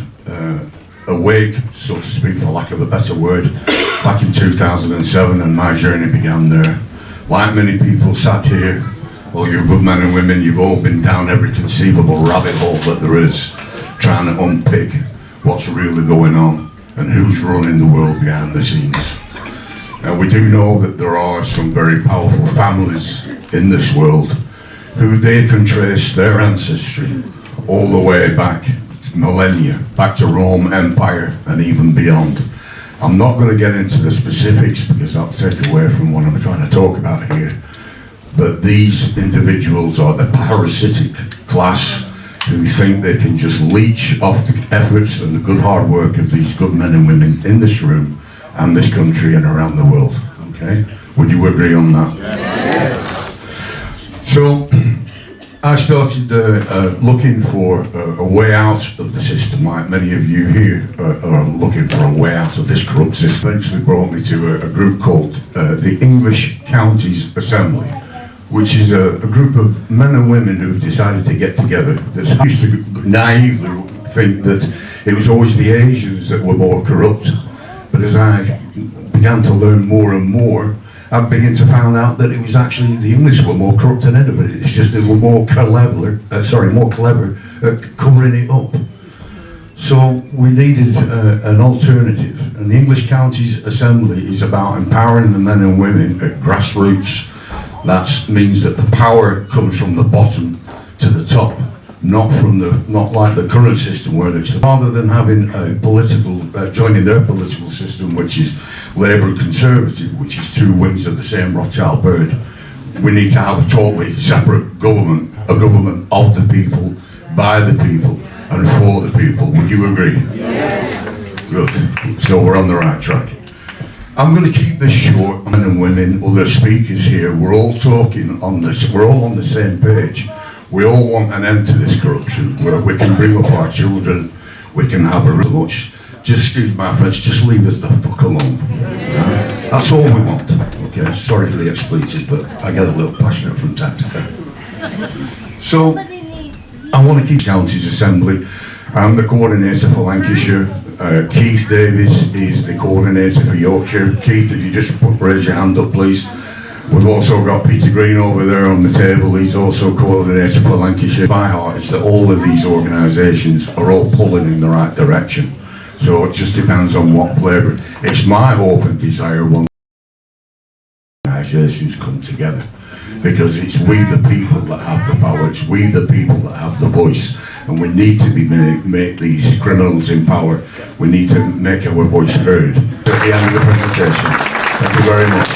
awake, so to speak, for lack of a better word, back in 2007, and my journey began there. Like many people sat here, all you good men and women, you've all been down every conceivable rabbit hole that there is, trying to unpick what's really going on and who's running the world behind the scenes. And we do know that there are some very powerful families in this world who they can trace their ancestry all the way back millennia, back to Rome Empire and even beyond. I'm not going to get into the specifics because that'll take away from what I'm trying to talk about here. But these individuals are the parasitic class who think they can just leech off the efforts and the good hard work of these good men and women in this room and this country and around the world. Okay? Would you agree on that? Yes. So I started looking for a way out of the system, like many of you here are looking for a way out of this corrupt system. Eventually brought me to a group called the English Counties Assembly, which is a group of men and women who've decided to get together. I used to naively think that it was always the Asians that were more corrupt, but as I began to learn more and more, I began to find out that it was actually the English were more corrupt than anybody. It's just they were more clever at covering it up. So we needed an alternative, and the English Counties Assembly is about empowering the men and women at grassroots. That means that the power comes from the bottom to the top, not like the current system where it's rather than having a political joining their political system, which is Labour and Conservative, which is two wings of the same Rothschild bird. We need to have a totally separate government, a government of the people, by the people, and for the people. Would you agree? Yes. Good. So we're on the right track. I'm going to keep this short. Men and women, other speakers here, we're all talking on this, we're all on the same page. We all want an end to this corruption, where we can bring up our children, we can have a real much. Just excuse my French, just leave us the fuck alone. That's all we want. Okay, sorry for the expletives, but I get a little passionate from time to time. So, I want to keep Counties Assembly. I'm the coordinator for Lancashire. Keith Davies is the coordinator for Yorkshire. Keith, if you just raise your hand up, please. We've also got Peter Green over there on the table. He's also coordinator for Lancashire. My heart is that all of these organisations are all pulling in the right direction. So it just depends on what flavour. It's my hope and desire when organisations come together, because it's we the people that have the power, it's we the people that have the voice, and we need to make these criminals in power. We need to make our voice heard. At the end of the presentation. Thank you very much.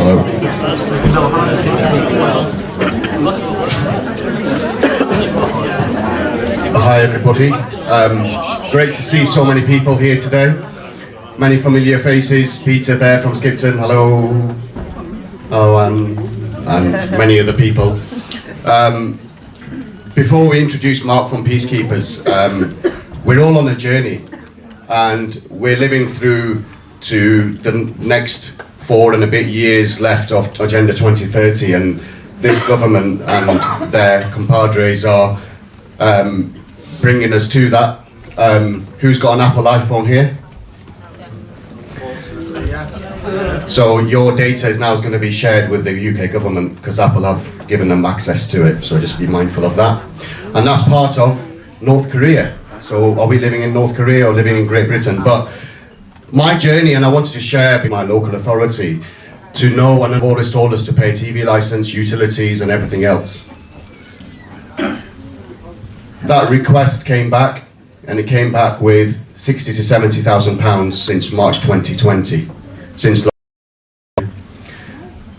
Hello. Hi everybody. Great to see so many people here today. Many familiar faces. Peter there from Skipton, hello. Hello, and many other people. Before we introduce Marc from Peacekeepers, we're all on a journey and we're living through to the next 4 and a bit years left of Agenda 2030, and this government and their compadres are bringing us to that. Who's got an Apple iPhone here? So your data is now going to be shared with the UK government because Apple have given them access to it, so just be mindful of that. And that's part of North Korea. So are we living in North Korea or living in Great Britain? But my journey, and I wanted to share with my local authority, to know, and they've always told us to pay TV license, utilities and everything else. That request came back, and it came back with £60,000 to £70,000 since March 2020.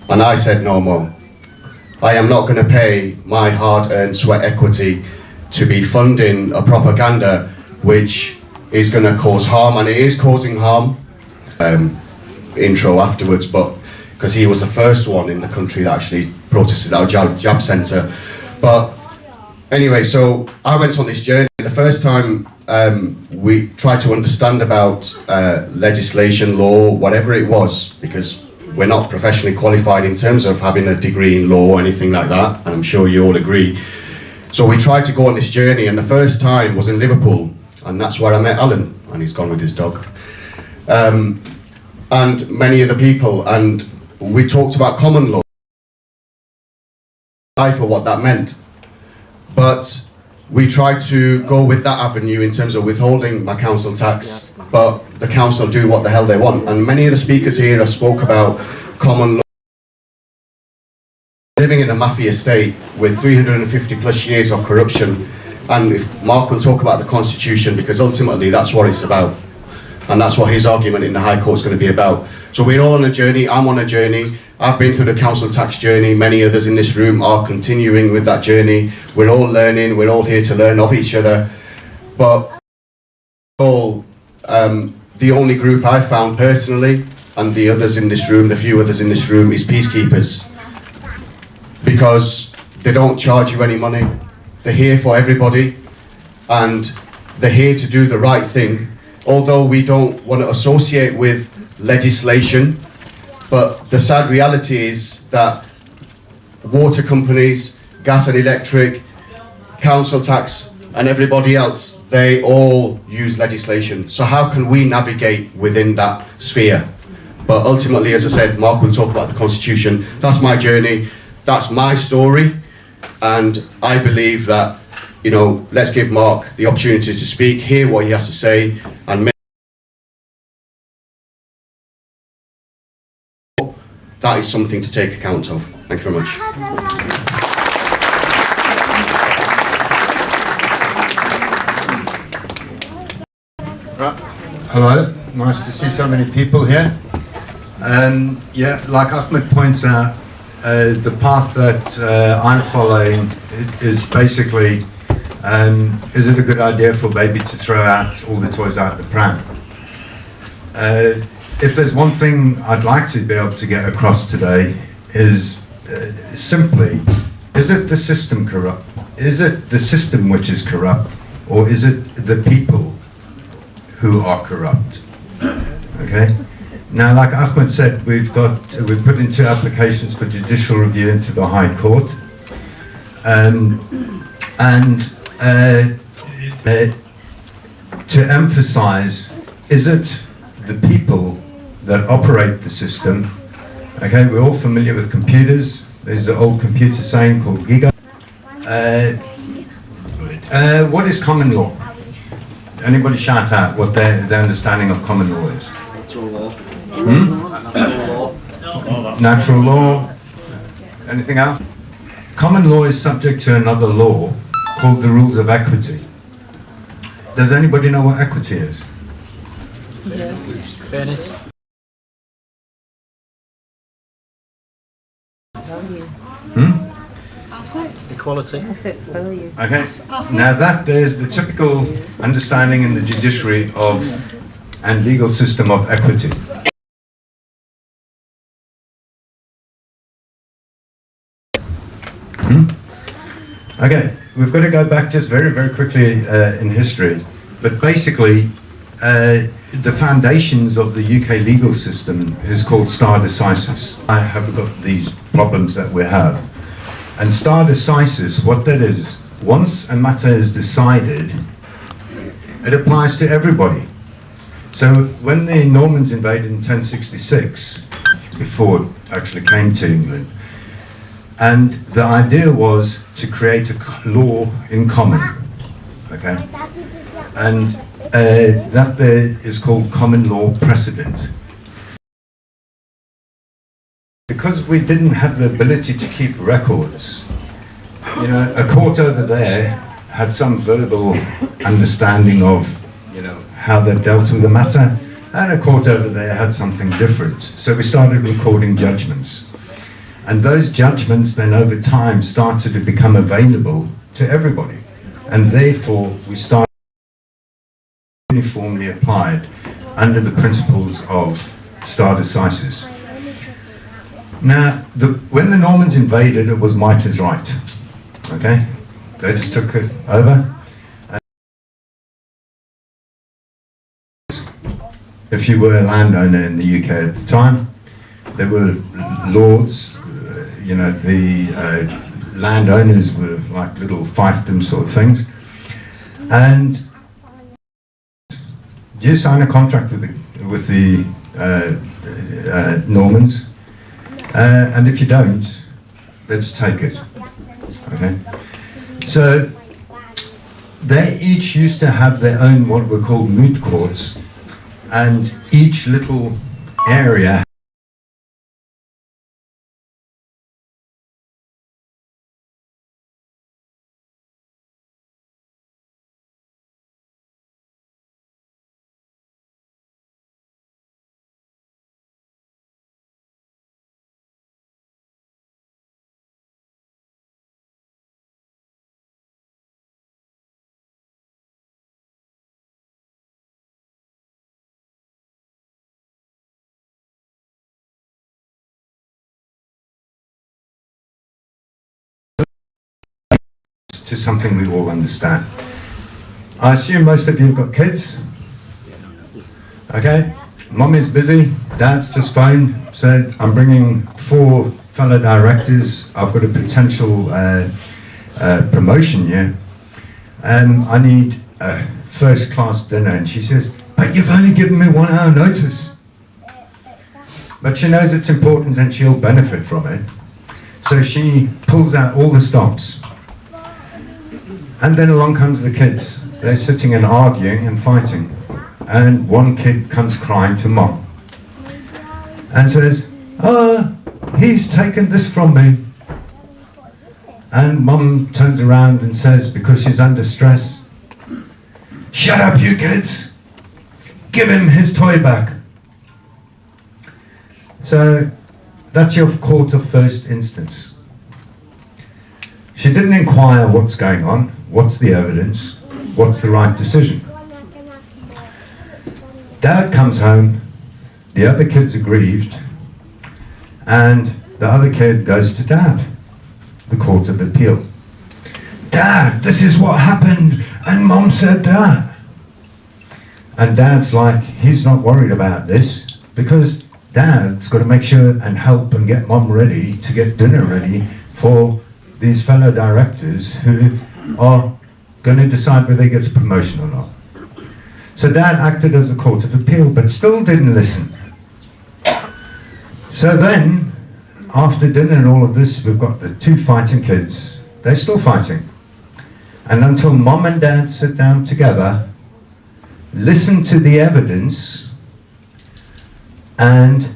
And I said no more. I am not going to pay my hard-earned sweat equity to be funding a propaganda which is going to cause harm, and it is causing harm. Intro afterwards, but because he was the first one in the country that actually protested at a jab centre. But anyway, so I went on this journey. The first time we tried to understand about legislation, law, whatever it was, because we're not professionally qualified in terms of having a degree in law or anything like that, and I'm sure you all agree. So we tried to go on this journey, and the first time was in Liverpool, and that's where I met Alan, and he's gone with his dog, and many other people, and we talked about common law, for what that meant. But we tried to go with that avenue in terms of withholding my council tax, but the council do what the hell they want. And many of the speakers here have spoke about common law. Living in a mafia state with 350 plus years of corruption, and if Marc will talk about the Constitution, because ultimately that's what it's about, and that's what his argument in the High Court is going to be about. So we're all on a journey. I'm on a journey. I've been through the council tax journey. Many others in this room are continuing with that journey. We're all learning. We're all here to learn of each other. But the only group I've found personally, and the others in this room, the few others in this room, is Peacekeepers. Because they don't charge you any money. They're here for everybody, and they're here to do the right thing. Although we don't want to associate with legislation, but the sad reality is that water companies, gas and electric, council tax, and everybody else, they all use legislation. So how can we navigate within that sphere? But ultimately, as I said, Marc will talk about the Constitution. That's my journey, that's my story, and I believe that, you know, let's give Marc the opportunity to speak, hear what he has to say, and that is something to take account of. Thank you very much. Right. Hello, nice to see so many people here. Yeah, like Ahmed points out, the path that I'm following is basically, is it a good idea for baby to throw out all the toys out the pram? If there's one thing I'd like to be able to get across today is simply, is it the system corrupt? Is it the system which is corrupt, or is it the people who are corrupt? Okay. Now, like Ahmed said, we've put in 2 applications for judicial review into the High Court, to emphasise, is it the people that operate the system? Okay, we're all familiar with computers. There's an old computer saying called Giga. What is common law? Anybody shout out what their understanding of common law is? Natural law. Natural law. Anything else? Common law is subject to another law called the rules of equity. Does anybody know what equity is? Yes. Fairness. Equality. Okay, now that there's the typical understanding in the judiciary of and legal system of equity. Okay, we've got to go back just very, very quickly in history, but basically the foundations of the UK legal system is called stare decisis. I have got these problems that we have. And stare decisis, what that is, once a matter is decided, it applies to everybody. So when the Normans invaded in 1066, before it actually came to England, and the idea was to create a law in common, okay? And that there is called common law precedent. Because we didn't have the ability to keep records, you know, a court over there had some verbal understanding of, you know, how they dealt with the matter, and a court over there had something different. So we started recording judgments. And those judgments then over time started to become available to everybody. And therefore we started uniformly applied under the principles of stare decisis. Now, when the Normans invaded, it was might is right, okay? They just took it over. If you were a landowner in the UK at the time, there were lords, you know, the landowners were like little fiefdom sort of things. And you sign a contract with the Normans, and if you don't, they just take it. Okay. So they each used to have their own what were called moot courts, and each little area to something we all understand. I assume most of you have got kids. Okay, Mum is busy, Dad just phoned, said I'm bringing 4 fellow directors, I've got a potential promotion here, and I need a first class dinner. And she says, but you've only given me 1 hour notice. But she knows it's important and she'll benefit from it. So she pulls out all the stops. And then along comes the kids. They're sitting and arguing and fighting. And one kid comes crying to Mum and says, he's taken this from me. And Mum turns around and says, because she's under stress, shut up you kids, give him his toy back. So that's your court of first instance. She didn't inquire what's going on, what's the evidence, what's the right decision. Dad comes home, the other kids are grieved, and the other kid goes to Dad, the Court of Appeal. Dad, this is what happened, and Mum said that. And Dad's like, he's not worried about this, because Dad's got to make sure and help and get Mum ready to get dinner ready for these fellow directors who are going to decide whether he gets a promotion or not. So Dad acted as the Court of Appeal, but still didn't listen. So then, after dinner and all of this, we've got the 2 fighting kids. They're still fighting. And until Mum and Dad sit down together, listen to the evidence, and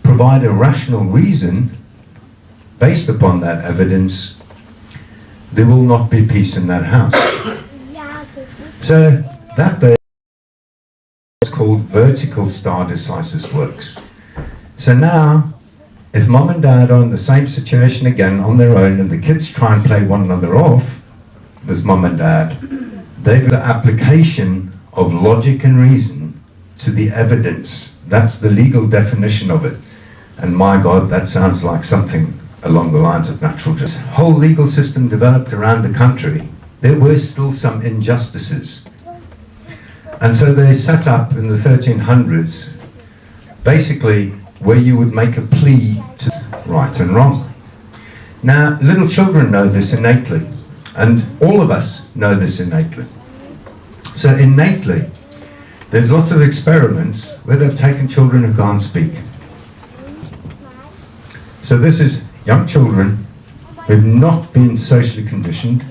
provide a rational reason based upon that evidence, there will not be peace in that house. So that there is called vertical stare decisis works. So now if mum and dad are in the same situation again on their own and the kids try and play one another off with mum and dad, they've got the application of logic and reason to the evidence. That's the legal definition of it. And my God, that sounds like something along the lines of natural justice. The whole legal system developed around the country, there were still some injustices. And so they set up in the 1300s, basically where you would make a plea to right and wrong. Now, little children know this innately, and all of us know this innately. So innately, there's lots of experiments where they've taken children who can't speak. So this is young children who've not been socially conditioned.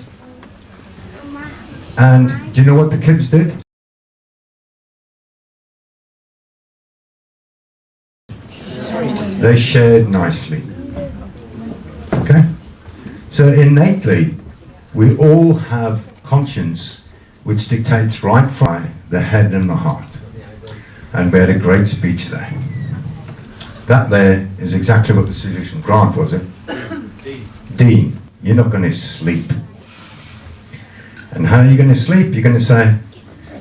And do you know what the kids did? They shared nicely. Okay? So innately, we all have conscience which dictates right from the head and the heart. And we had a great speech there. That there is exactly what the solution. Grant, was it? Dean, you're not going to sleep. And how are you going to sleep? You're going to say,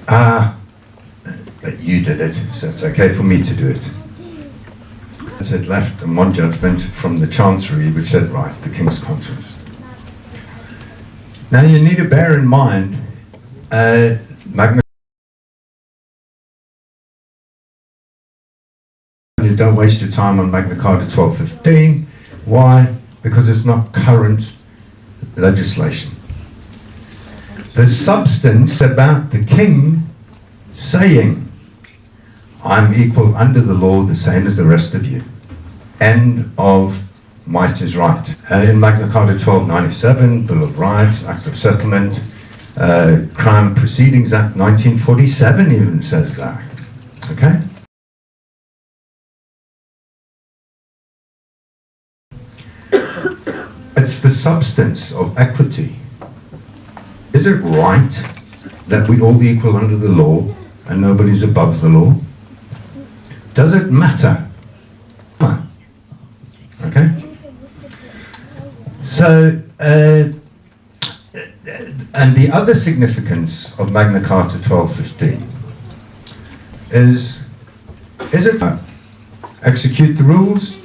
but you did it, so it's okay for me to do it. As it left and one judgment from the Chancery which said, right, the King's conscience. Now you need to bear in mind, Magna You don't waste your time on Magna Carta 1215. Why? Because it's not current legislation. The substance about the king saying, I'm equal under the law, the same as the rest of you. End of might is right. In Magna Carta 1297, Bill of Rights, Act of Settlement, Crown Proceedings Act 1947 even says that. Okay? It's the substance of equity. Is it right that we all equal under the law and nobody's above the law? Does it matter? Okay? So, and the other significance of Magna Carta 1215 is it execute the rules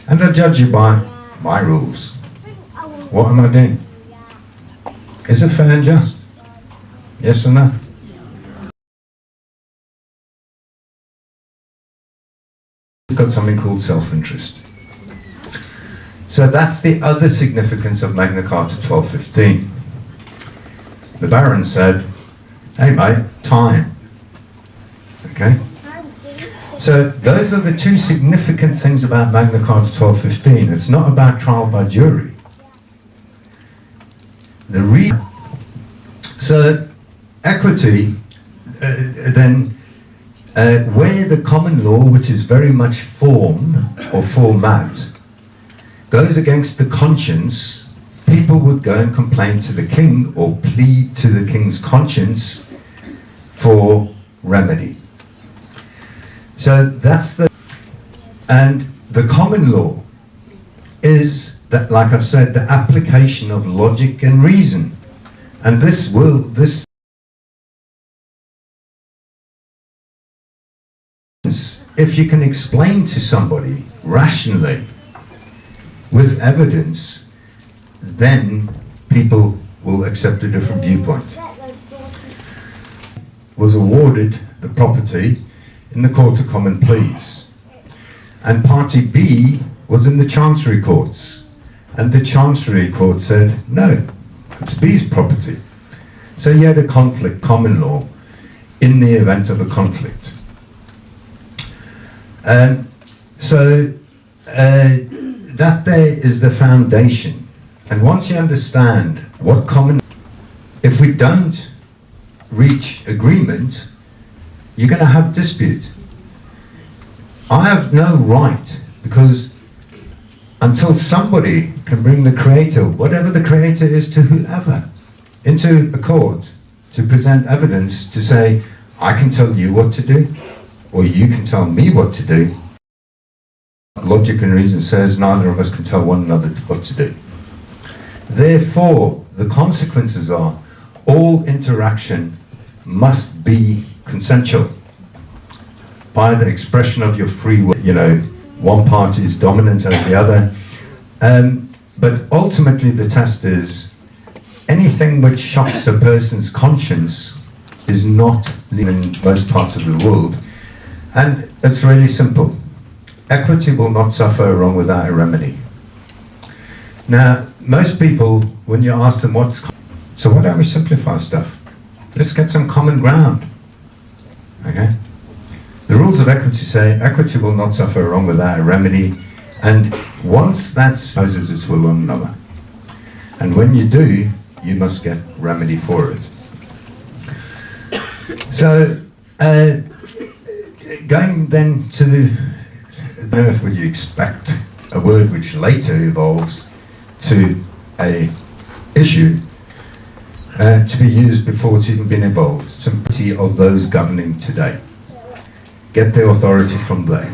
and I judge you by my rules? What am I doing? Is it fair and just? Yes or no? We've got something called self-interest. So that's the other significance of Magna Carta 1215. The Baron said, hey mate, time. Okay? So those are the two significant things about Magna Carta 1215. It's not about trial by jury. So equity, then where the common law, which is very much form or format, goes against the conscience, people would go and complain to the king or plead to the king's conscience for remedy. So that's and the common law is that, like I've said, the application of logic and reason. And if you can explain to somebody rationally with evidence, then people will accept a different viewpoint. Was awarded the property in the Court of Common Pleas. And Party B was in the Chancery Courts. And the Chancery Court said, no, it's B's property. So you had a conflict, common law, in the event of a conflict. So that there is the foundation. And once you understand what common, if we don't reach agreement, you're going to have dispute. I have no right, because until somebody can bring the creator, whatever the creator is to whoever, into a court to present evidence to say, I can tell you what to do, or you can tell me what to do, Logic and reason says neither of us can tell one another what to do. Therefore, the consequences are all interaction must be consensual by the expression of your free will. You know, one party is dominant over the other. But ultimately the test is anything which shocks a person's conscience is not legal in most parts of the world. And it's really simple. Equity will not suffer wrong without a remedy. Now, most people, when you ask them so why don't we simplify stuff? Let's get some common ground. Okay? The rules of equity say equity will not suffer wrong without a remedy, and once that supposes it will one another. And when you do, you must get remedy for it. So, going then to the earth, would you expect a word which later evolves to a issue to be used before it's even been evolved? Sympathy of those governing today. Get their authority from there.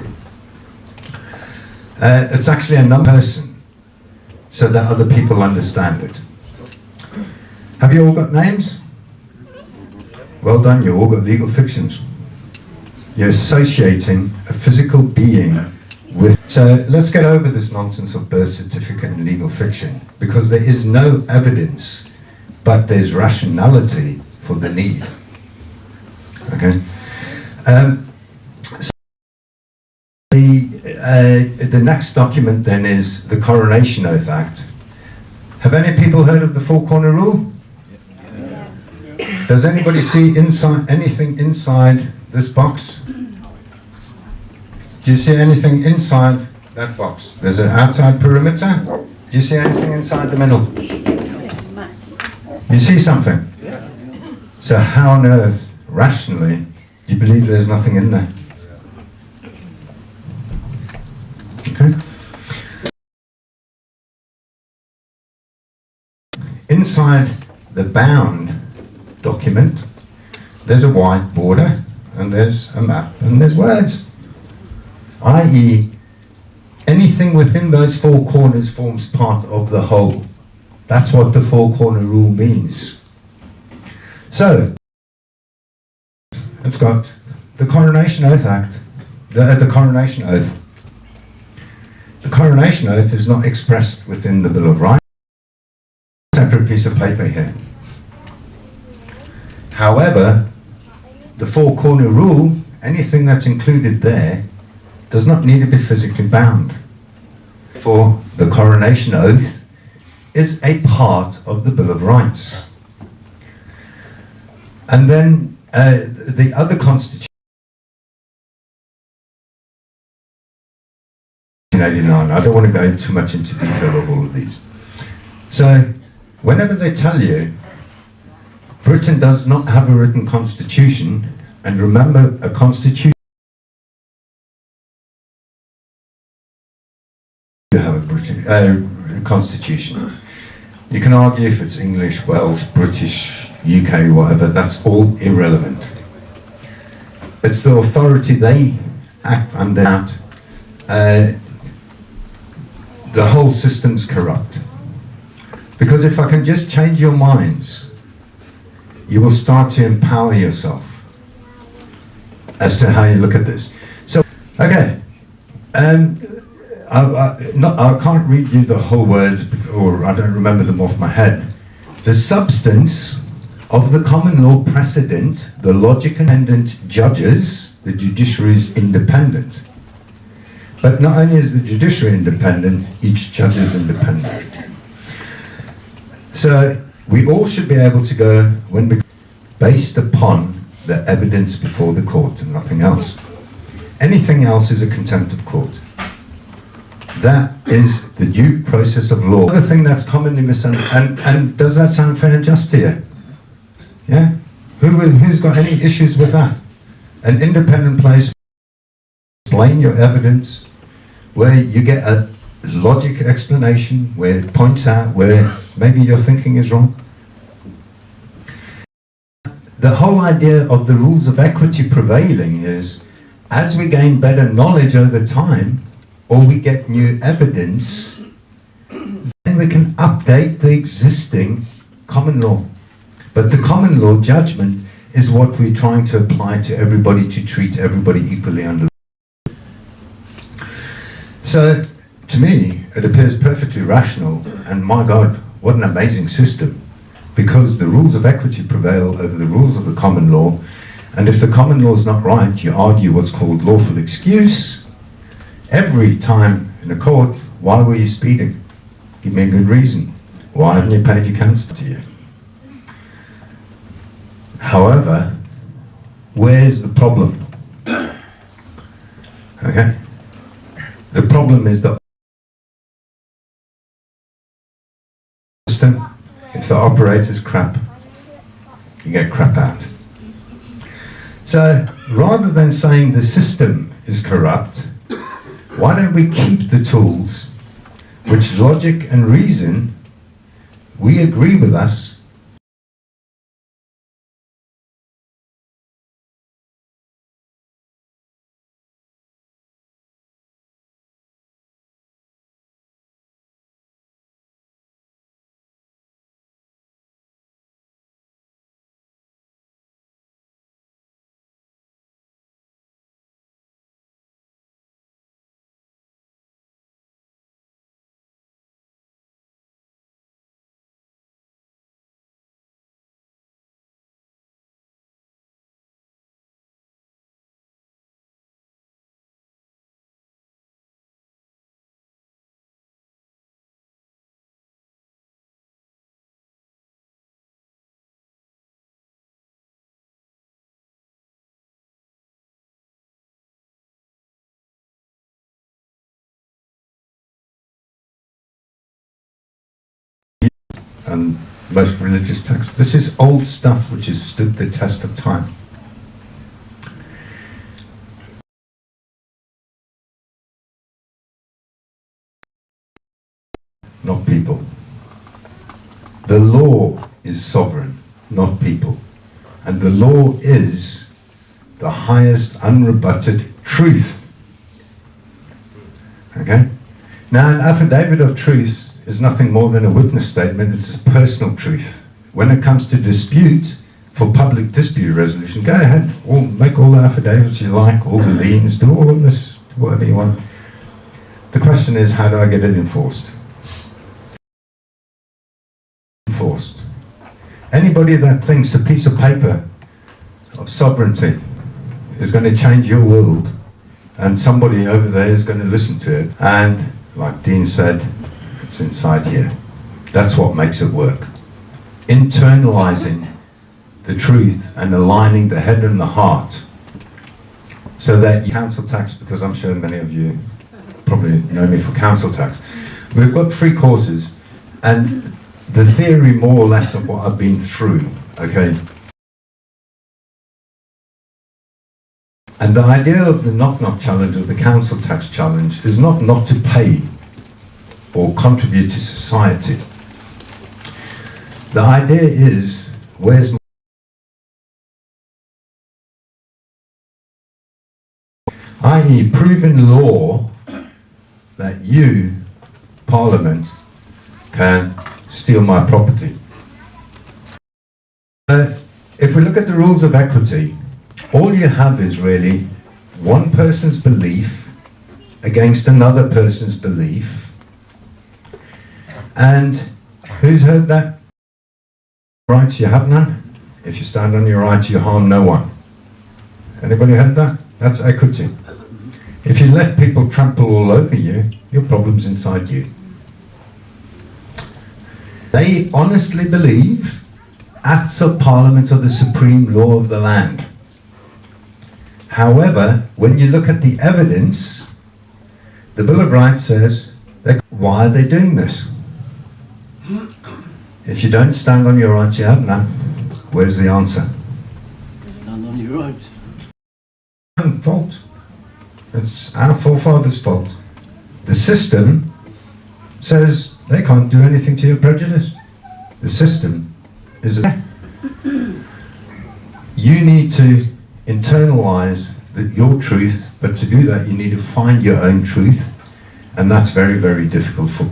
It's actually a person, so that other people understand it. Have you all got names? Well done, you all got legal fictions. You're associating a physical being with... So let's get over this nonsense of birth certificate and legal fiction, because there is no evidence, but there's rationality for the need. Okay? The next document then is the Coronation Oath Act. Have any people heard of the four-corner rule? Does anybody see anything inside this box? Do you see anything inside that box? There's an outside perimeter. Do you see anything inside the middle? You see something? So how on earth, rationally, do you believe there's nothing in there? Okay. Inside the bound document, there's a white border, and there's a map, and there's words. I.e., anything within those four corners forms part of the whole. That's what the four-corner rule means. So, it's got the Coronation Oath Act, the Coronation Oath. The Coronation Oath is not expressed within the Bill of Rights. Separate piece of paper here. However, the four-corner rule, anything that's included there, does not need to be physically bound. For the Coronation Oath is a part of the Bill of Rights. And then the other constitution, 1989. I don't want to go too much into detail of all of these. So, whenever they tell you Britain does not have a written constitution, and remember, a constitution, you have a British constitution. You can argue if it's English, Welsh, British, UK, whatever, that's all irrelevant. It's the authority they act under that. The whole system's corrupt. Because if I can just change your minds, you will start to empower yourself as to how you look at this. So, okay, I can't read you the whole words, or I don't remember them off my head. The substance of the common law precedent, the logic independent judges, the judiciary is independent. But not only is the judiciary independent, each judge is independent. So we all should be able to go based upon the evidence before the court and nothing else. Anything else is a contempt of court. That is the due process of law. Another thing that's commonly misunderstood, and does that sound fair and just to you? Yeah? Who's got any issues with that? An independent place, explain your evidence, where you get a logic explanation, where it points out where maybe your thinking is wrong. The whole idea of the rules of equity prevailing is, as we gain better knowledge over time, or we get new evidence, then we can update the existing common law. But the common law judgment is what we're trying to apply to everybody, to treat everybody equally under. So, to me, it appears perfectly rational, and my God, what an amazing system, because the rules of equity prevail over the rules of the common law, and if the common law is not right, you argue what's called lawful excuse. Every time in a court, why were you speeding? Give me a good reason. Why haven't you paid your counsel to you? However, where's the problem? Okay? The problem is that if the operator's crap, you get crap out. So rather than saying the system is corrupt, why don't we keep the tools which logic and reason, we agree with us, and most religious texts. This is old stuff which has stood the test of time. Not people. The law is sovereign, not people. And the law is the highest unrebutted truth. Okay? Now, an affidavit of truth is nothing more than a witness statement. It's a personal truth. When it comes to dispute, for public dispute resolution, go ahead, make all the affidavits you like, all the liens, do all of this, whatever you want. The question is, how do I get it enforced? Enforced. Anybody that thinks a piece of paper of sovereignty is going to change your world, and somebody over there is going to listen to it, and like Dean said, it's inside here. That's what makes it work. Internalizing the truth and aligning the head and the heart so that you council tax, because I'm sure many of you probably know me for council tax. We've got 3 courses, and the theory more or less of what I've been through, okay? And the idea of the knock-knock challenge or the council tax challenge is not to pay or contribute to society. The idea is, where's my... i.e. proven law that you, Parliament, can steal my property. If we look at the rules of equity, all you have is really one person's belief against another person's belief. And who's heard that? Rights, you have none. If you stand on your rights, you harm no one. Anybody heard that? That's equity. If you let people trample all over you, your problem's inside you. They honestly believe acts of Parliament are the supreme law of the land. However, when you look at the evidence, the Bill of Rights says, why are they doing this? If you don't stand on your rights, you have none. Where's the answer? Stand on your rights. Fault. It's our forefathers' fault. The system says they can't do anything to your prejudice. The system is you need to internalize your truth, but to do that you need to find your own truth And that's very, very difficult for.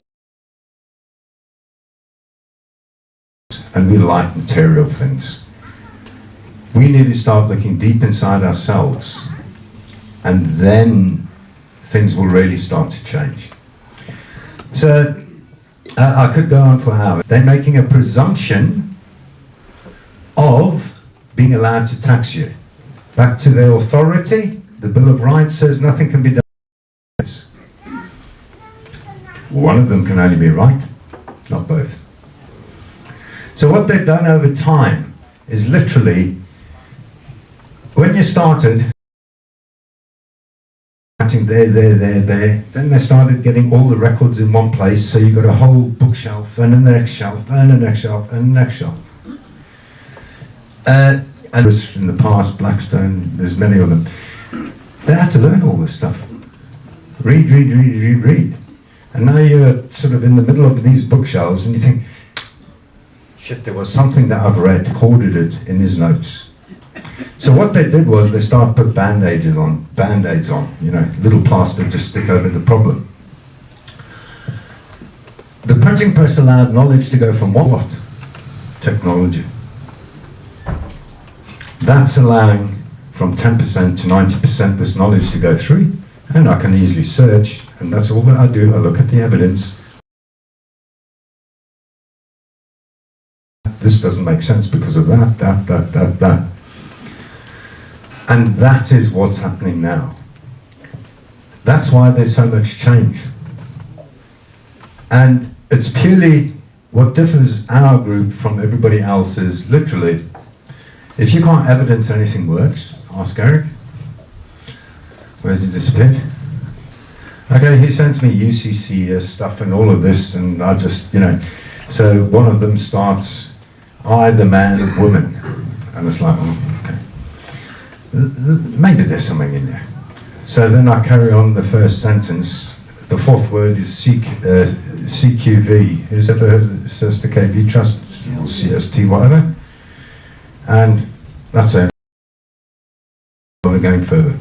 And we like material things. We need to start looking deep inside ourselves, and then things will really start to change. So I could go on for hours. They're making a presumption of being allowed to tax you. Back to their authority, the Bill of Rights says nothing can be done. One of them can only be right, not both. So what they've done over time is literally, when you started, there, then they started getting all the records in one place, so you got a whole bookshelf, and the next shelf, and the next shelf, and the next shelf. And in the past, Blackstone, there's many of them, they had to learn all this stuff. Read. And now you're sort of in the middle of these bookshelves, and you think, shit, there was something that I've read, coded it in his notes. So what they did was they started put band-aids on, you know, little plaster to stick over the problem. The printing press allowed knowledge to go from what? Technology. That's allowing from 10% to 90% this knowledge to go through, and I can easily search, and that's all that I do. I look at the evidence. This doesn't make sense because of that. And that is what's happening now. That's why there's so much change. And it's purely what differs our group from everybody else is literally, if you can't evidence anything works, ask Eric. Where's he disappeared? Okay, he sends me UCC stuff and all of this, and I just, you know, so one of them starts, I, the man, woman. And it's like, oh, okay. Maybe there's something in there. So then I carry on the first sentence. The fourth word is CQV. Who's ever heard of the Sister KV Trust? Or CST, whatever. And that's it. They're going further.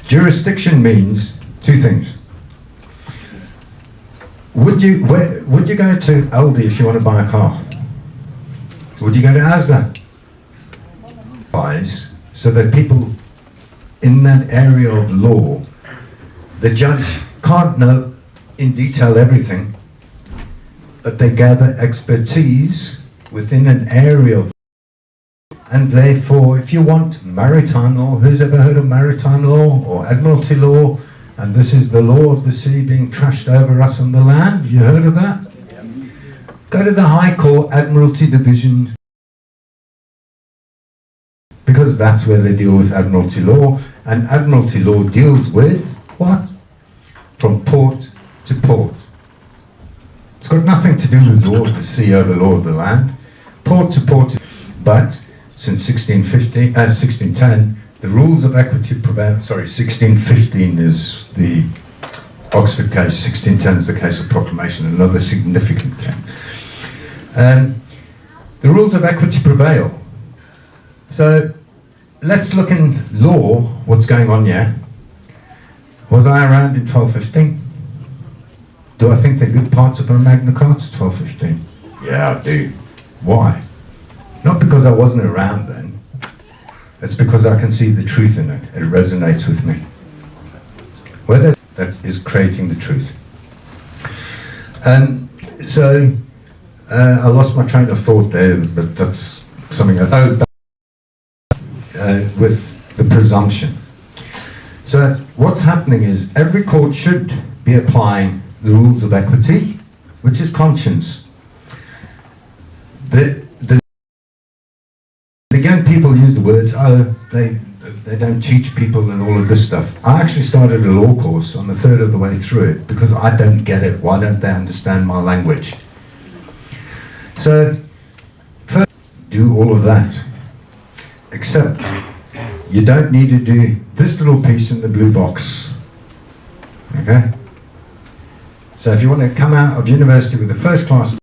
Jurisdiction means two things. Would you go to Aldi if you want to buy a car? Would you go to Asda? So that people in that area of law, the judge can't know in detail everything, but they gather expertise within an area of, and therefore if you want maritime law, who's ever heard of maritime law or admiralty law, and this is the law of the sea being trashed over us on the land, you heard of that? Go to the High Court Admiralty Division, because that's where they deal with admiralty law, and admiralty law deals with what? From port to port. It's got nothing to do with law of the sea over law of the land. Port to port. But since 1610, the rules of equity prevail. 1615 is the Oxford case, 1610 is the case of proclamation, another significant case. The rules of equity prevail. So let's look in law, what's going on here. Was I around in 1215? Do I think they're good parts of our Magna Carta 1215? Yeah, I do. Why? Not because I wasn't around then. It's because I can see the truth in it. It resonates with me. Whether that is creating the truth. So I lost my train of thought there, but that's something else. With the presumption. So what's happening is every court should be applying the rules of equity, which is conscience. Again, people use the words, oh, they don't teach people and all of this stuff. I actually started a law course on a third of the way through it because I don't get it. Why don't they understand my language? So first, do all of that. Except you don't need to do this little piece in the blue box. Okay? So if you want to come out of university with a first class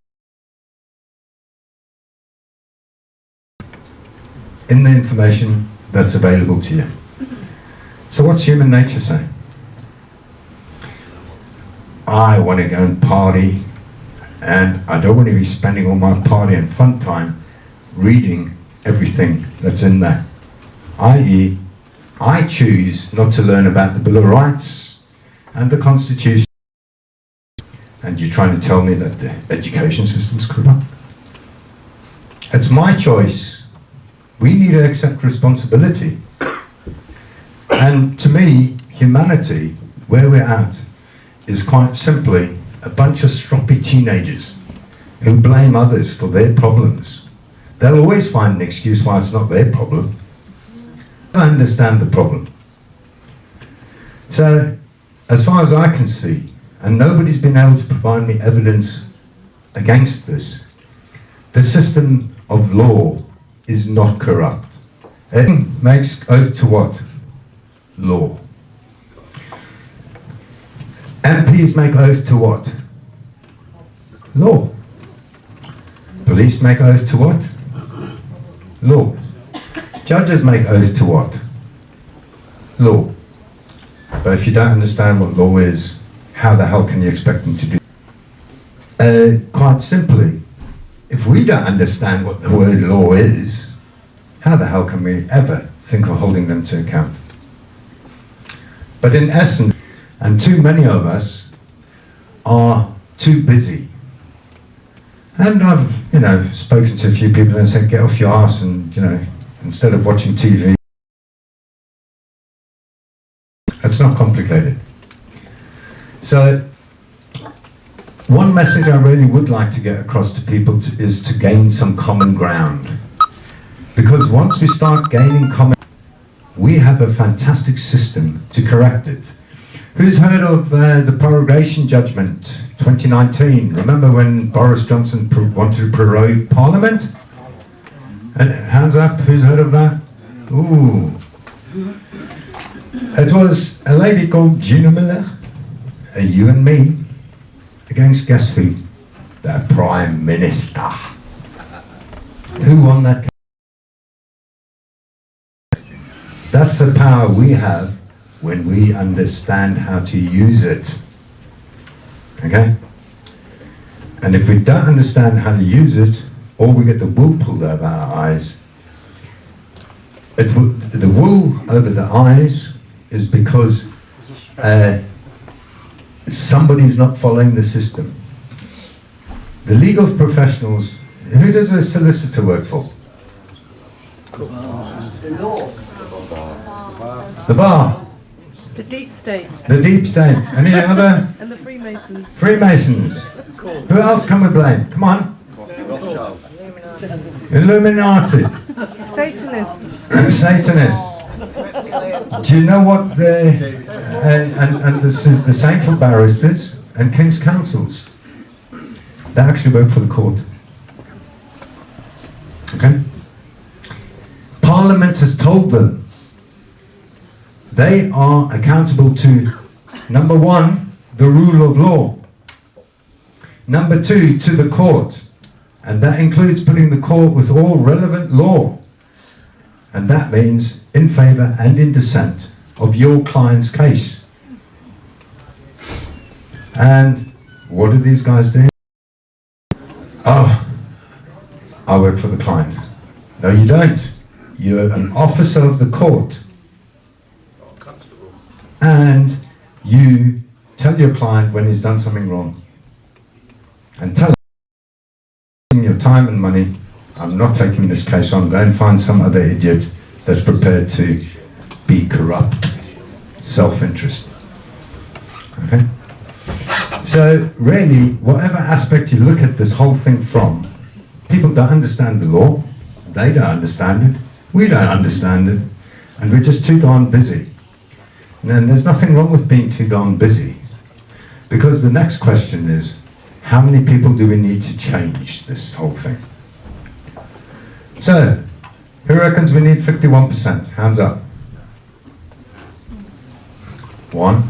in the information that's available to you. So what's human nature say? I want to go and party, and I don't want to be spending all my party and fun time reading everything that's in there. I.e., I choose not to learn about the Bill of Rights and the Constitution, and you're trying to tell me that the education system's corrupt. It's my choice. We need to accept responsibility. And to me, humanity, where we're at, is quite simply a bunch of stroppy teenagers who blame others for their problems. They'll always find an excuse why it's not their problem. I understand the problem. So, as far as I can see, and nobody's been able to provide me evidence against this, the system of law is not corrupt. It makes oath to what? Law. MPs make oath to what? Law. Police make oath to what? Law. Judges make oath to what? Law. But if you don't understand what law is, how the hell can you expect them to do? Quite simply, if we don't understand what the word law is, how the hell can we ever think of holding them to account? But in essence, and too many of us are too busy. And I've, spoken to a few people and said, get off your arse and, instead of watching TV. It's not complicated. So, one message I really would like to get across to people is to gain some common ground. Because once we start gaining common, we have a fantastic system to correct it. Who's heard of the prorogation judgment 2019? Remember when Boris Johnson wanted to prorogue Parliament? And hands up, who's heard of that? Ooh. It was a lady called Gina Miller, you and me, against guess who? The Prime Minister. Who won that case? That's the power we have when we understand how to use it. Okay? And if we don't understand how to use it, or we get the wool pulled over our eyes, the wool over the eyes is because somebody's not following the system. The League of Professionals, who does a solicitor work for? The bar. The deep state. The deep state. Any other? And the Freemasons. Freemasons. Who else can we blame? Come on. Illuminati. Satanists. Satanists. Do you know what and this is the same for barristers and king's counsels. They actually work for the court. Okay? Parliament has told them they are accountable to, number one, the rule of law. Number two, to the court. And that includes putting the court with all relevant law. And that means in favour and in dissent of your client's case. And what are these guys doing? Oh, I work for the client. No, you don't. You're an officer of the court. And you tell your client when he's done something wrong. And tell him your time and money, I'm not taking this case on, go and find some other idiot that's prepared to be corrupt. Self-interest. Okay? So really, whatever aspect you look at this whole thing from, people don't understand the law, they don't understand it, we don't understand it, and we're just too darn busy. And there's nothing wrong with being too darn busy, because the next question is, how many people do we need to change this whole thing? So, who reckons we need 51%? Hands up. One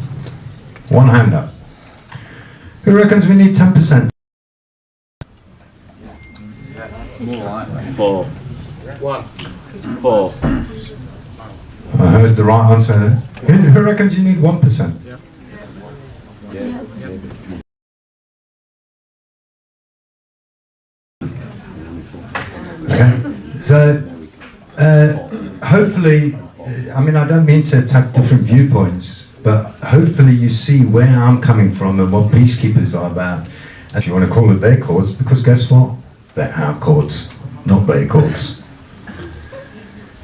hand up. Who reckons we need 10%? More like 4. 1. 4. I heard the right answer. Who reckons you need 1%? So, hopefully, I mean, I don't mean to attack different viewpoints, but hopefully you see where I'm coming from and what peacekeepers are about. If you want to call it their courts, because guess what? They're our courts, not their courts.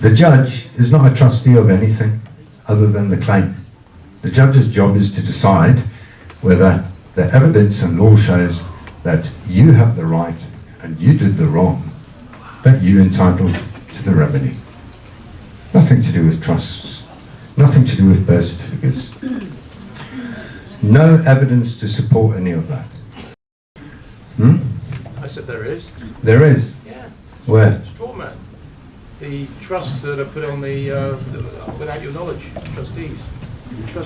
The judge is not a trustee of anything other than the claim. The judge's job is to decide whether the evidence and law shows that you have the right and you did the wrong, that you're entitled to the remedy. Nothing to do with trusts, nothing to do with birth certificates. No evidence to support any of that. I said there is. There is? Yeah. Where? Straw man. The trusts that are put on the, without your knowledge, trustees.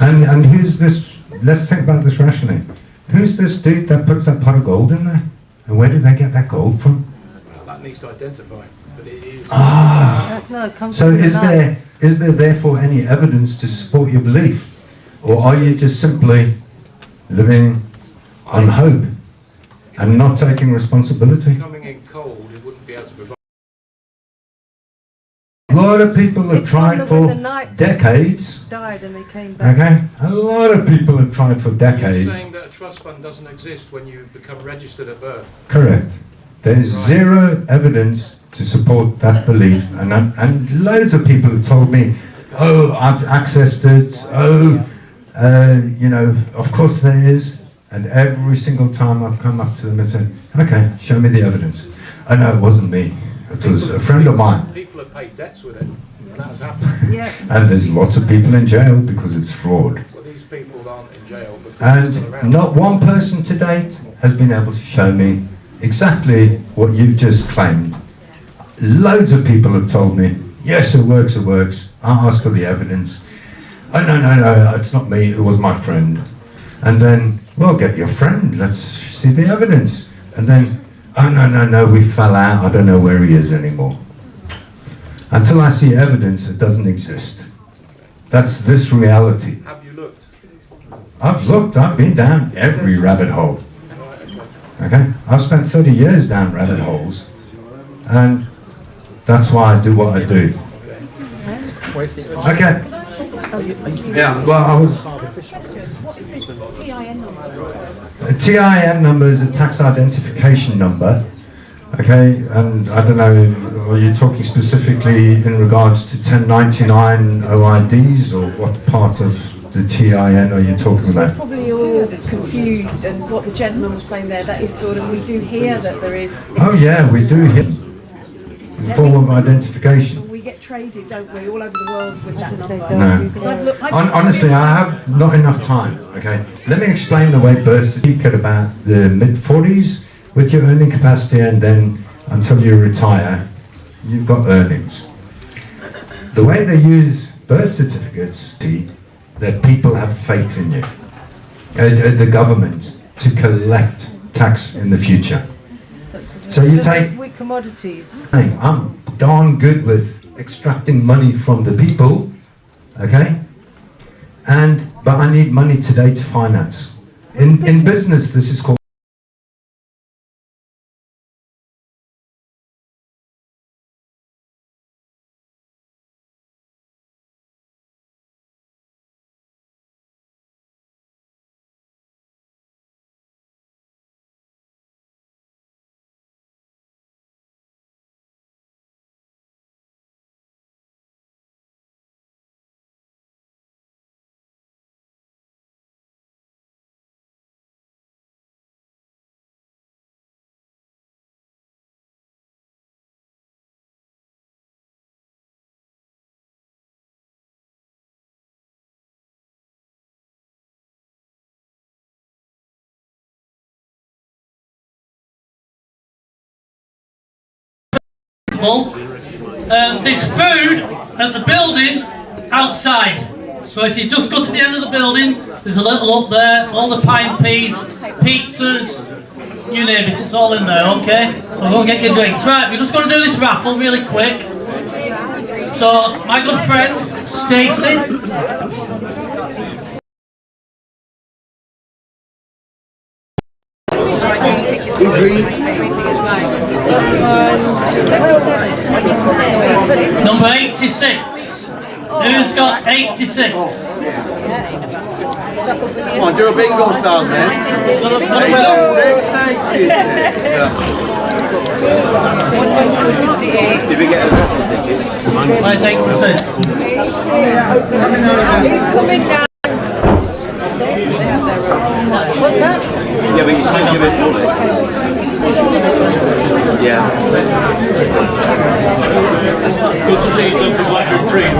And who's this, let's think about this rationally. Who's this dude that puts that pot of gold in there? And where did they get that gold from? Well, that needs to identify, but it is... No, it comes So from the is there therefore any evidence to support your belief? Or are you just simply living on hope and not taking responsibility? Coming in cold, it wouldn't be able to provide... A lot of people have tried for decades. Died and they came back. Okay? A lot of people have tried for decades. You're saying that a trust fund doesn't exist when you become registered at birth? Correct. There's zero evidence to support that belief, and loads of people have told me, oh, I've accessed it, you know, of course there is, and every single time I've come up to them and said, okay, show me the evidence. Oh no, it wasn't me, it was a friend of mine. People have paid debts with it, and that has happened. Yeah. And there's lots of people in jail because it's fraud. Well, these people aren't in jail, but And not one person to date has been able to show me exactly what you've just claimed. Loads of people have told me, yes, it works, I'll ask for the evidence. Oh, no, it's not me, it was my friend. And then, well, get your friend, let's see the evidence. And then, oh, no, we fell out, I don't know where he is anymore. Until I see evidence, it doesn't exist. That's this reality. have you looked? I've looked, I've been down every rabbit hole. Okay, I've spent 30 years down rabbit holes, and that's why I do what I do. Okay. Yeah, well, I was... What is the TIN number? A TIN number is a tax identification number. Okay, and I don't know, are you talking specifically in regards to 1099 OIDs, or what part of the TIN are you talking about? Probably all confused, and what the gentleman was saying there, that is sort of, we do hear that there is... Oh yeah, we do here. Form of identification. We get traded, don't we, all over the world with that number? No. Because I've looked... Honestly, I have not enough time, okay? Let me explain the way birth certificate about the mid-40s with your earning capacity, and then until you retire, you've got earnings. The way they use birth certificates, that people have faith in you, the government, to collect tax in the future. So you take... With commodities. I'm darn good with extracting money from the people, okay? But I need money today to finance. In business, this is called... There's food at the building outside. So if you just go to the end of the building, there's a little up there, all the pie and peas, pizzas, you name it, it's all in there, okay? So go get your drinks. Right, we're just going to do this raffle really quick. So, my good friend, Stacey. Green. 86? Who's got 86? Come on, do a bingo style then. 86, 86. Did we get a ticket? Where's 86? He's coming down. What's that? Yeah, but you should give it full. Yeah. Good to see you looking like you're free.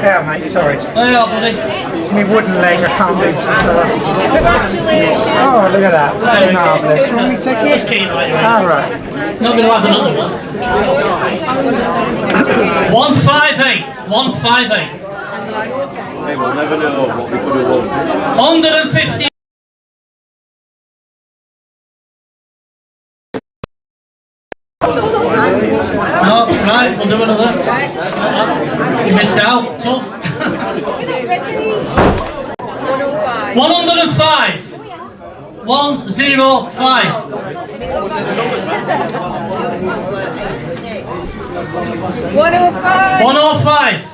Yeah, mate, sorry. There you are, buddy. It's my wooden leg, I can't reach it. Congratulations. Oh, look at that. Bloody marvellous. You want me to take Just it? keep it right. All right. It's not going to have another one. 158. 158. Hey, we'll never know what we could have won. 150. No, right, we'll do another. You missed out, tough. 105. 105. 105. 105.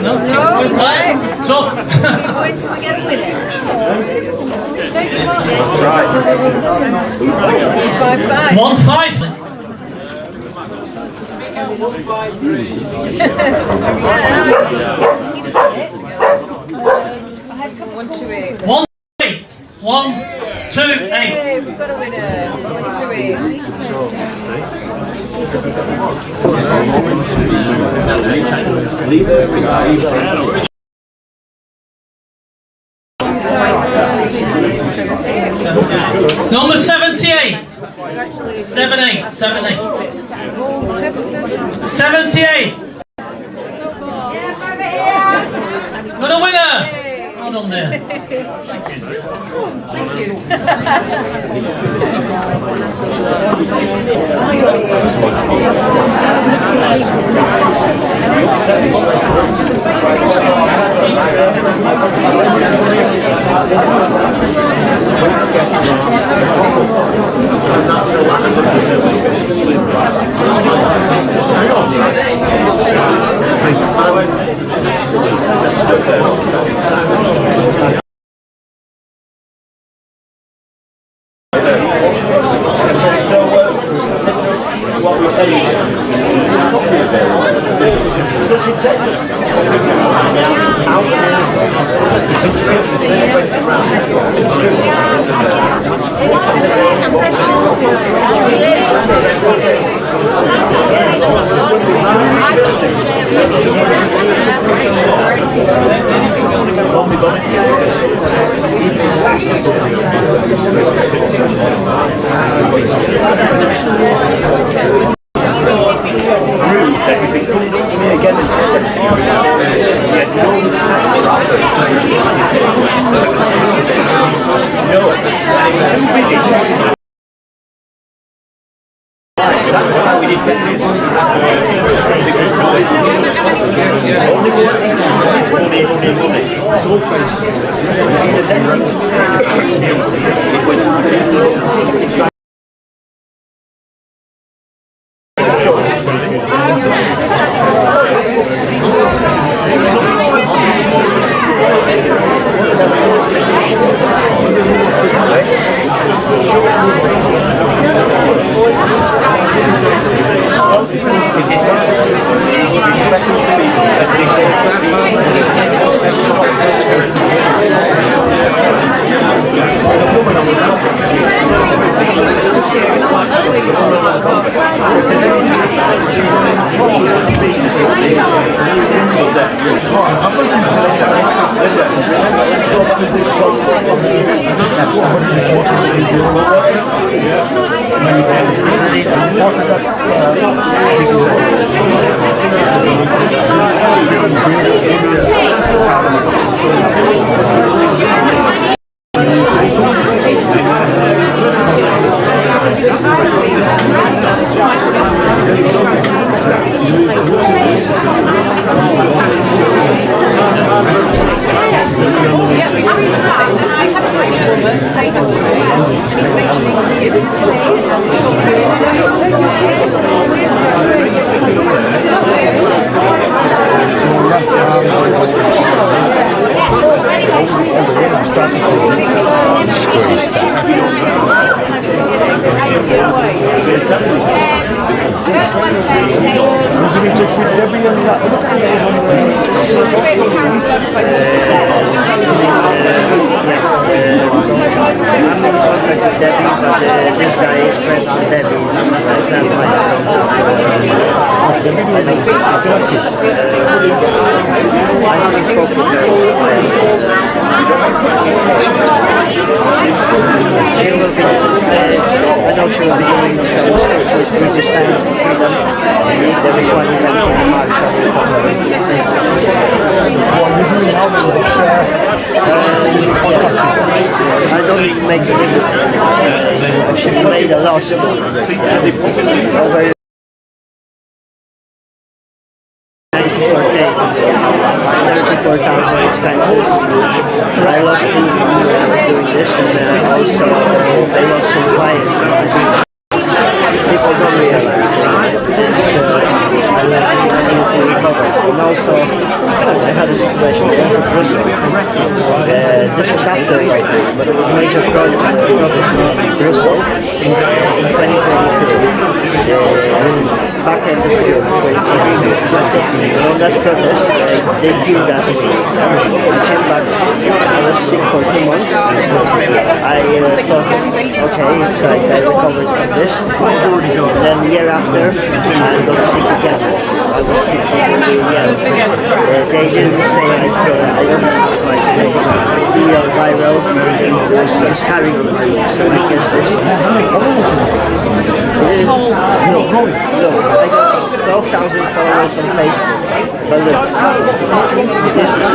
No, right, tough. Keep going till we get a winner. Right. 155. One, two, eight. 128. 128. Hey, we've got a winner. 128. Number 78. 78. 78. 78. Got a winner. Hold on there. Thank you. This guy is friends with Debbie. I know she will be doing some stuff with British time. There is one event in March. I don't make a living. She made a loss over 34,000 expenses. I lost two when I was doing this, and also I lost some clients. People don't realize that I need to recover. And also, I had a situation in Brussels. This was after Byford, but it was a major protest in Brussels in 2022. Back in the field, and on that protest, they killed us. I came back, I was sick for 2 months. I thought, okay, it's like I recovered from this. And then the year after, I got sick again. I was sick again. They didn't say I don't have like real viral. There's some scarring on my knee, so I guess this one. No. I got 12,000 followers on Facebook. But look, this is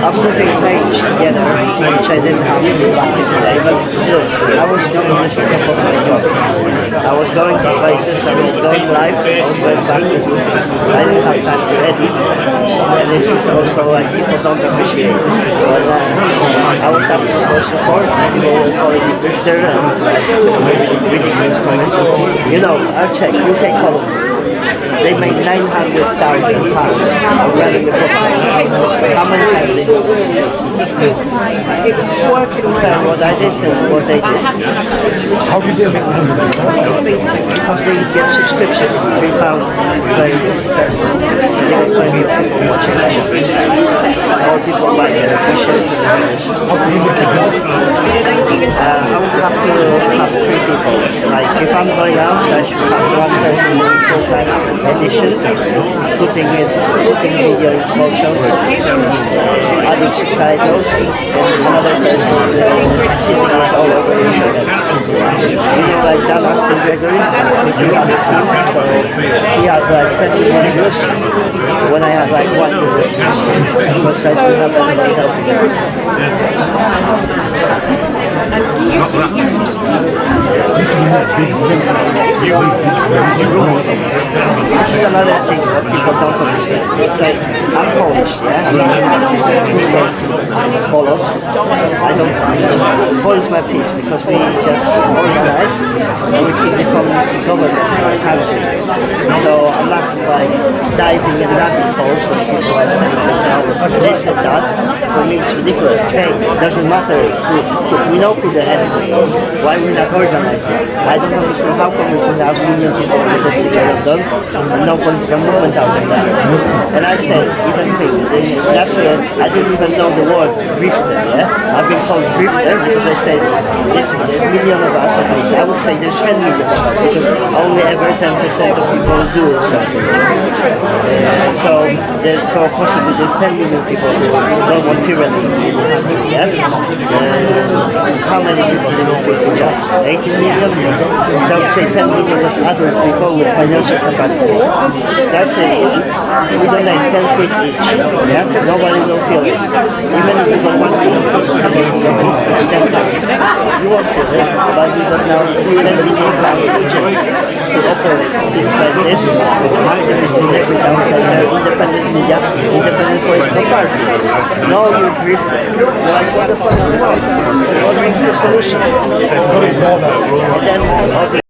I'm putting page together, which I didn't have to do back today, but look, I was doing this on top of my job. I was going to places, I was going live, I was going back to do this. I didn't have time to edit, and this is also like people don't appreciate it. But I was asking for support, people were calling me Victor, and ridiculous comments. You know, I checked, UK column. They made £900,000 on running the book. How many times they do this? What I did and what they did. How do you do it? Because they get subscriptions, £3 per person. They get plenty of people watching it. All people buy their t-shirts and this. I would have to have 3 people. Like if I'm going out, I should have 1 person doing full-time edition, putting video in small chunks, adding subtitles, and another person sitting it all over the internet. Like that last in Gregory, he had a team, so he had like 10 million views when I had like 1 million views, because I didn't have anyone helping me. This is another thing that people don't understand. It's like, I'm Polish, yeah? I'm not Polos. I don't Polish my peace because we just organize and we keep the communist government in our country. So I'm not like diving in rabbit holes when people are saying this and that. For me it's ridiculous. Okay, it doesn't matter. We know who the enemy is. Why we not organizing? I don't understand how come we could have million people in the city of London and no political movement out of that. And I said, even think, last year I didn't even know the word drifter, yeah? I've been called drifter because I said, listen, there's a million of us at least. I would say there's 10 million of us because only ever 10% of people do something. So there's possibly there's 10 million people who don't want tyranny in the country, yeah? How many people live in the job? 18 million? So I would say 10 million is adult people with financial capacity. So I say, we donate 10 quid each, yeah? Nobody will feel it. Even if you don't want to, you want to, but we got now plenty of time to operate things like this. This is the next downside, independent media, independent political party. No, you agree. Like what the fuck is what is the solution? And then okay.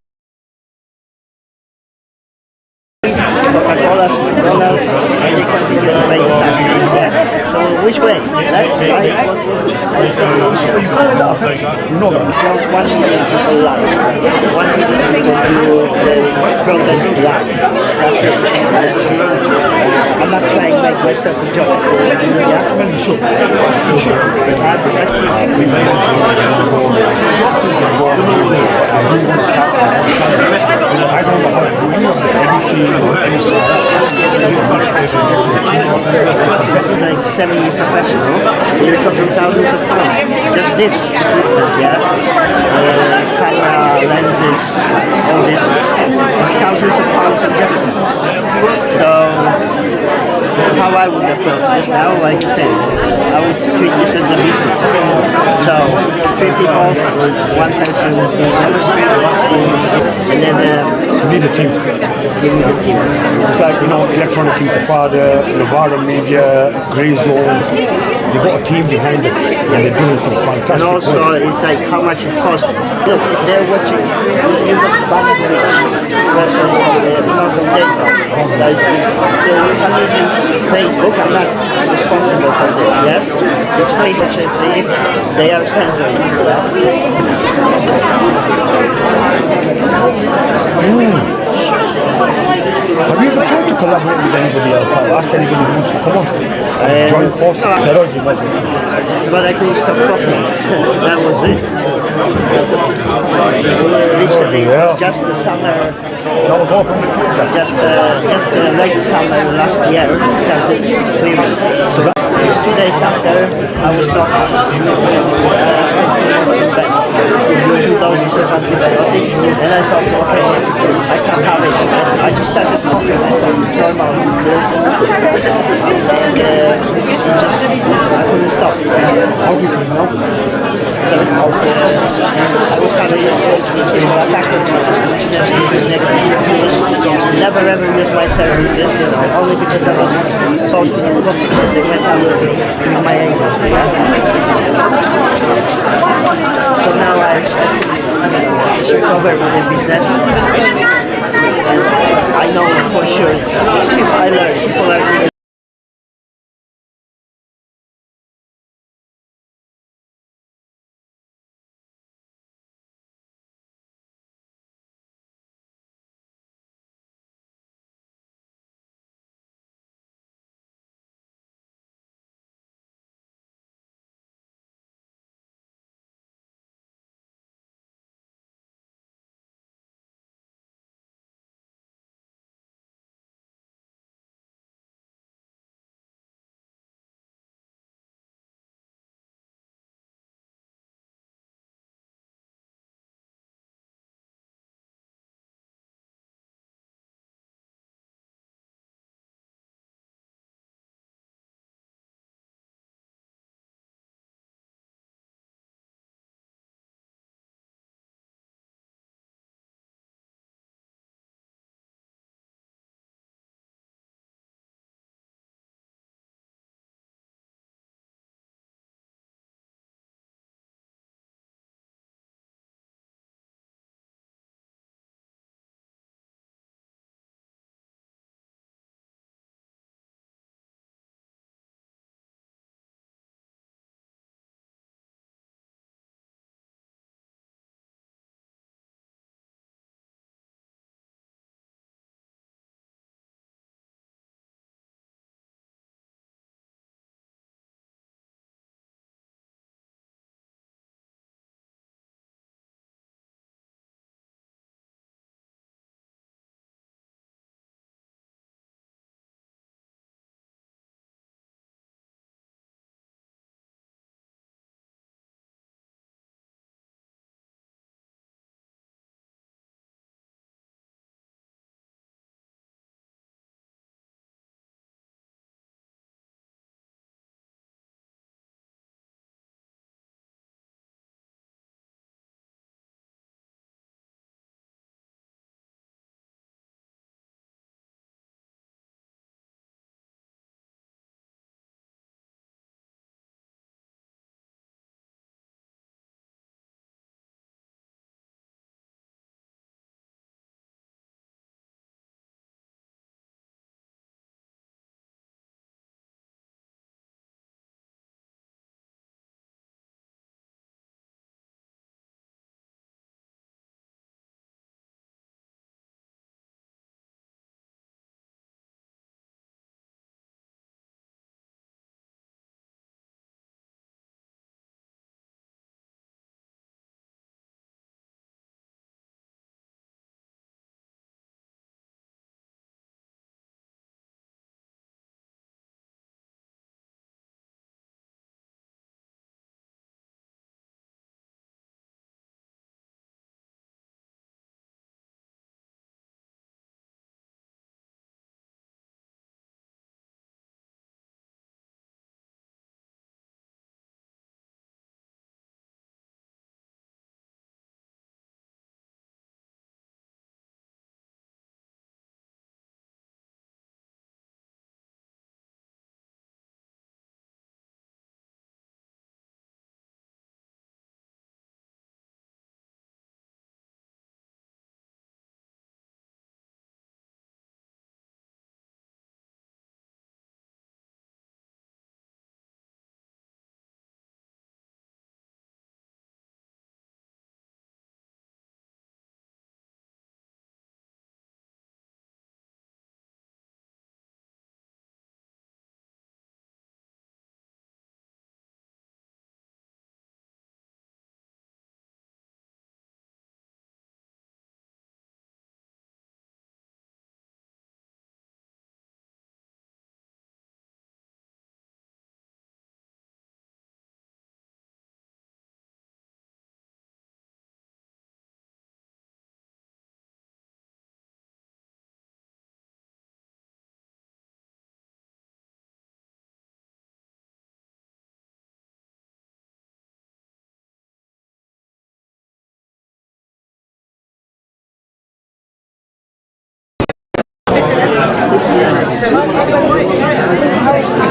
Coca-Cola, McDonald's, and they continue to pay taxes there. So which way? Left, right? What's the solution? So 1 million people live. 1 million people do protest live. That's it. I'm not trying to make myself a joke. Like semi-professional, you're talking thousands of pounds. Just this equipment, yeah. Camera, lenses, all this. It's thousands of pounds investment. So how I would approach this now, like I said, I would treat this as a business. So 3 people, 1 person on the street, and then you need a team. It's like, you know, electronic father, Nevada media, Grey Zone. You've got a team behind it, and they're doing some fantastic and also work. it's like how much it costs. Look, if they're watching, you got Banner Bridge, that's what not the same. So you can even Facebook, I'm not responsible for this, yeah? It's Facebook, they are censoring, Have you ever tried to collaborate with anybody else? Have asked anybody who wants to come on? Join forces? But I couldn't stop coughing. That was it. Just the summer. Just the late summer last year started clearing. So 2 days after, I was not doses of antibiotics, and I thought, okay, I can't have it. I just started coughing. I thought it's normal. I couldn't stop. How did you know? I was having an attack with never ever used my services, you know, only because I was posting in coffee and they went out with my agency. Yeah? So now I recovered with the business. I know for sure. I learned people are really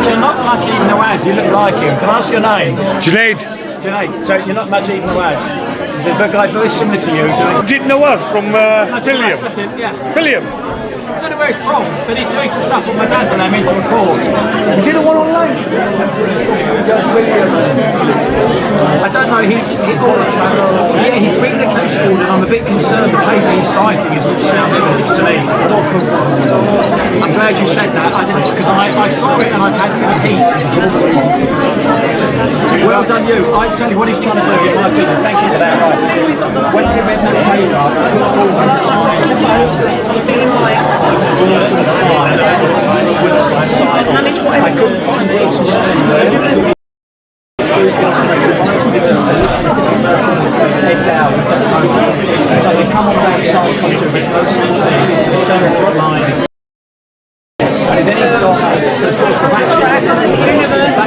you're not much even Nawaz, you look like him. Can I ask your name? Junaid. Junaid. So you're not much even Nawaz. Is the guy very similar to you? Didn't know us from William. Yeah. William. I don't know where he's from, but he's doing some stuff on my dad's and I'm into a court. Is he the one on loan? I don't know, he's bringing the case forward and I'm a bit concerned the paper he's citing is all sound evidence to me. I'm glad you said that, because I saw it and I've had good heat. Well done you. I tell you what he's trying to do in my opinion. Thank you for that. Right. When he read that paper, I'm feeling biased. Manage what I couldn't find it. And then he's got the sort of the universe,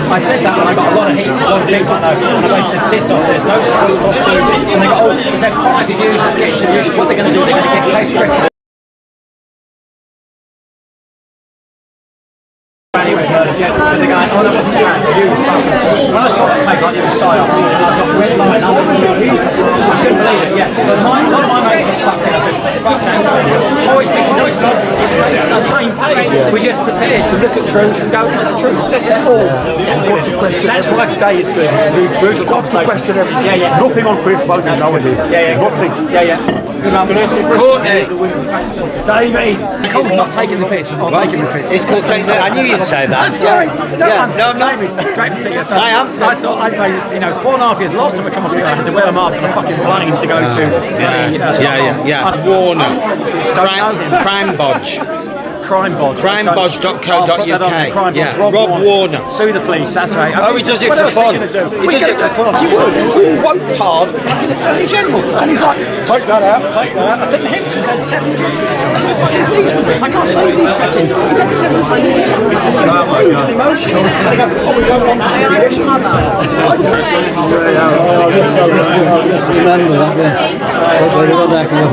I said that and I got a lot of heat, a lot of people I know, and I said pissed off, there's no scope to do this, and they go, oh, there's 5 reviews, let's get to the issue, what they're going to do, they're going to get case precedent. And they're going, oh, that wasn't true, you was fucking. When I saw that paper, I knew it was style, and I got red line, I couldn't believe it, yeah. But one of my mates got stuck in, I said, fuck that, always thinking, no, it's not, we're just prepared to look at truth and go, it's not true, that's all. That's why today is good, it's brutal. Got to question everything. Yeah, yeah. Nothing on Facebook nowadays. Yeah, yeah. Nothing. Yeah, yeah. Courtney. David. I'm not taking the piss. I'm taking the piss. It's called taking the... I knew you'd say that. No, David. Great to see you. I am. So I thought I'd made, 4.5 years. Last time I come up here, I had to wear a mask on a fucking plane to go to... Warner. Crime Bodge. Crimebodge.co.uk. Yeah, Rob Warner. Sue the police, that's right. Oh, he does it for fun. He does it for fun. He would. All woke hard. He's Attorney General. And he's like, take that out, take that out. I said to him, he's had 7 drinks. I can't say these better. He's had 7 drinks. Oh my God. Emotional. They go, oh, we don't want that. Here's mother. Remember that, yeah. Very well, thank you.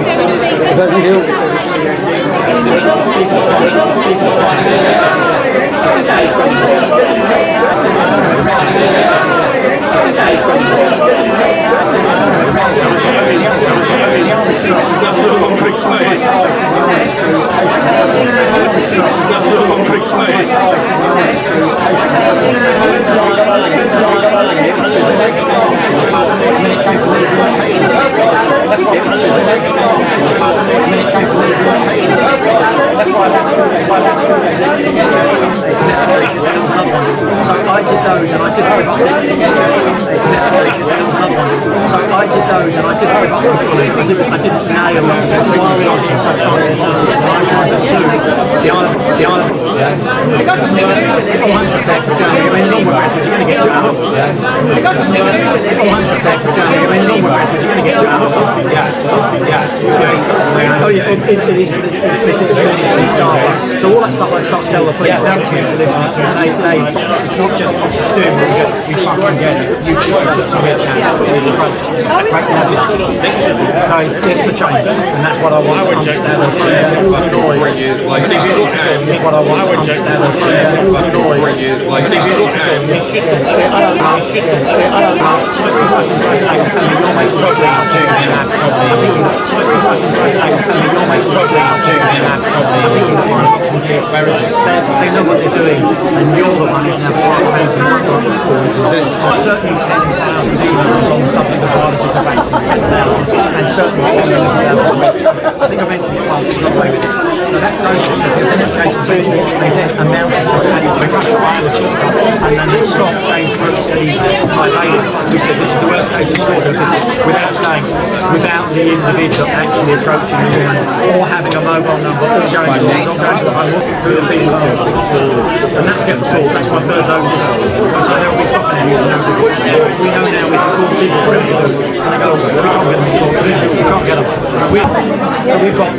So all that stuff I start to tell the police, it's not just doing what we fucking get it. You put something else out. So it's for change, and that's what I want to understand. What I want to understand. It's just a they know what they're doing, and you're the one who's now certainly 10,000 emails on something the violence of the banks and certainly 10,000. I think I mentioned it once, got away with it. So that process of identification, they then amount to a and then it stops saying to by bailiffs who said this is the worst case of sport, without saying, without the individual actually approaching the woman or having a mobile number or going to the home, who the people are. And that gets called, that's my third notice. So there will be stopping it. We know now we can call people and they go, we can't get them, we can't get them. So we've got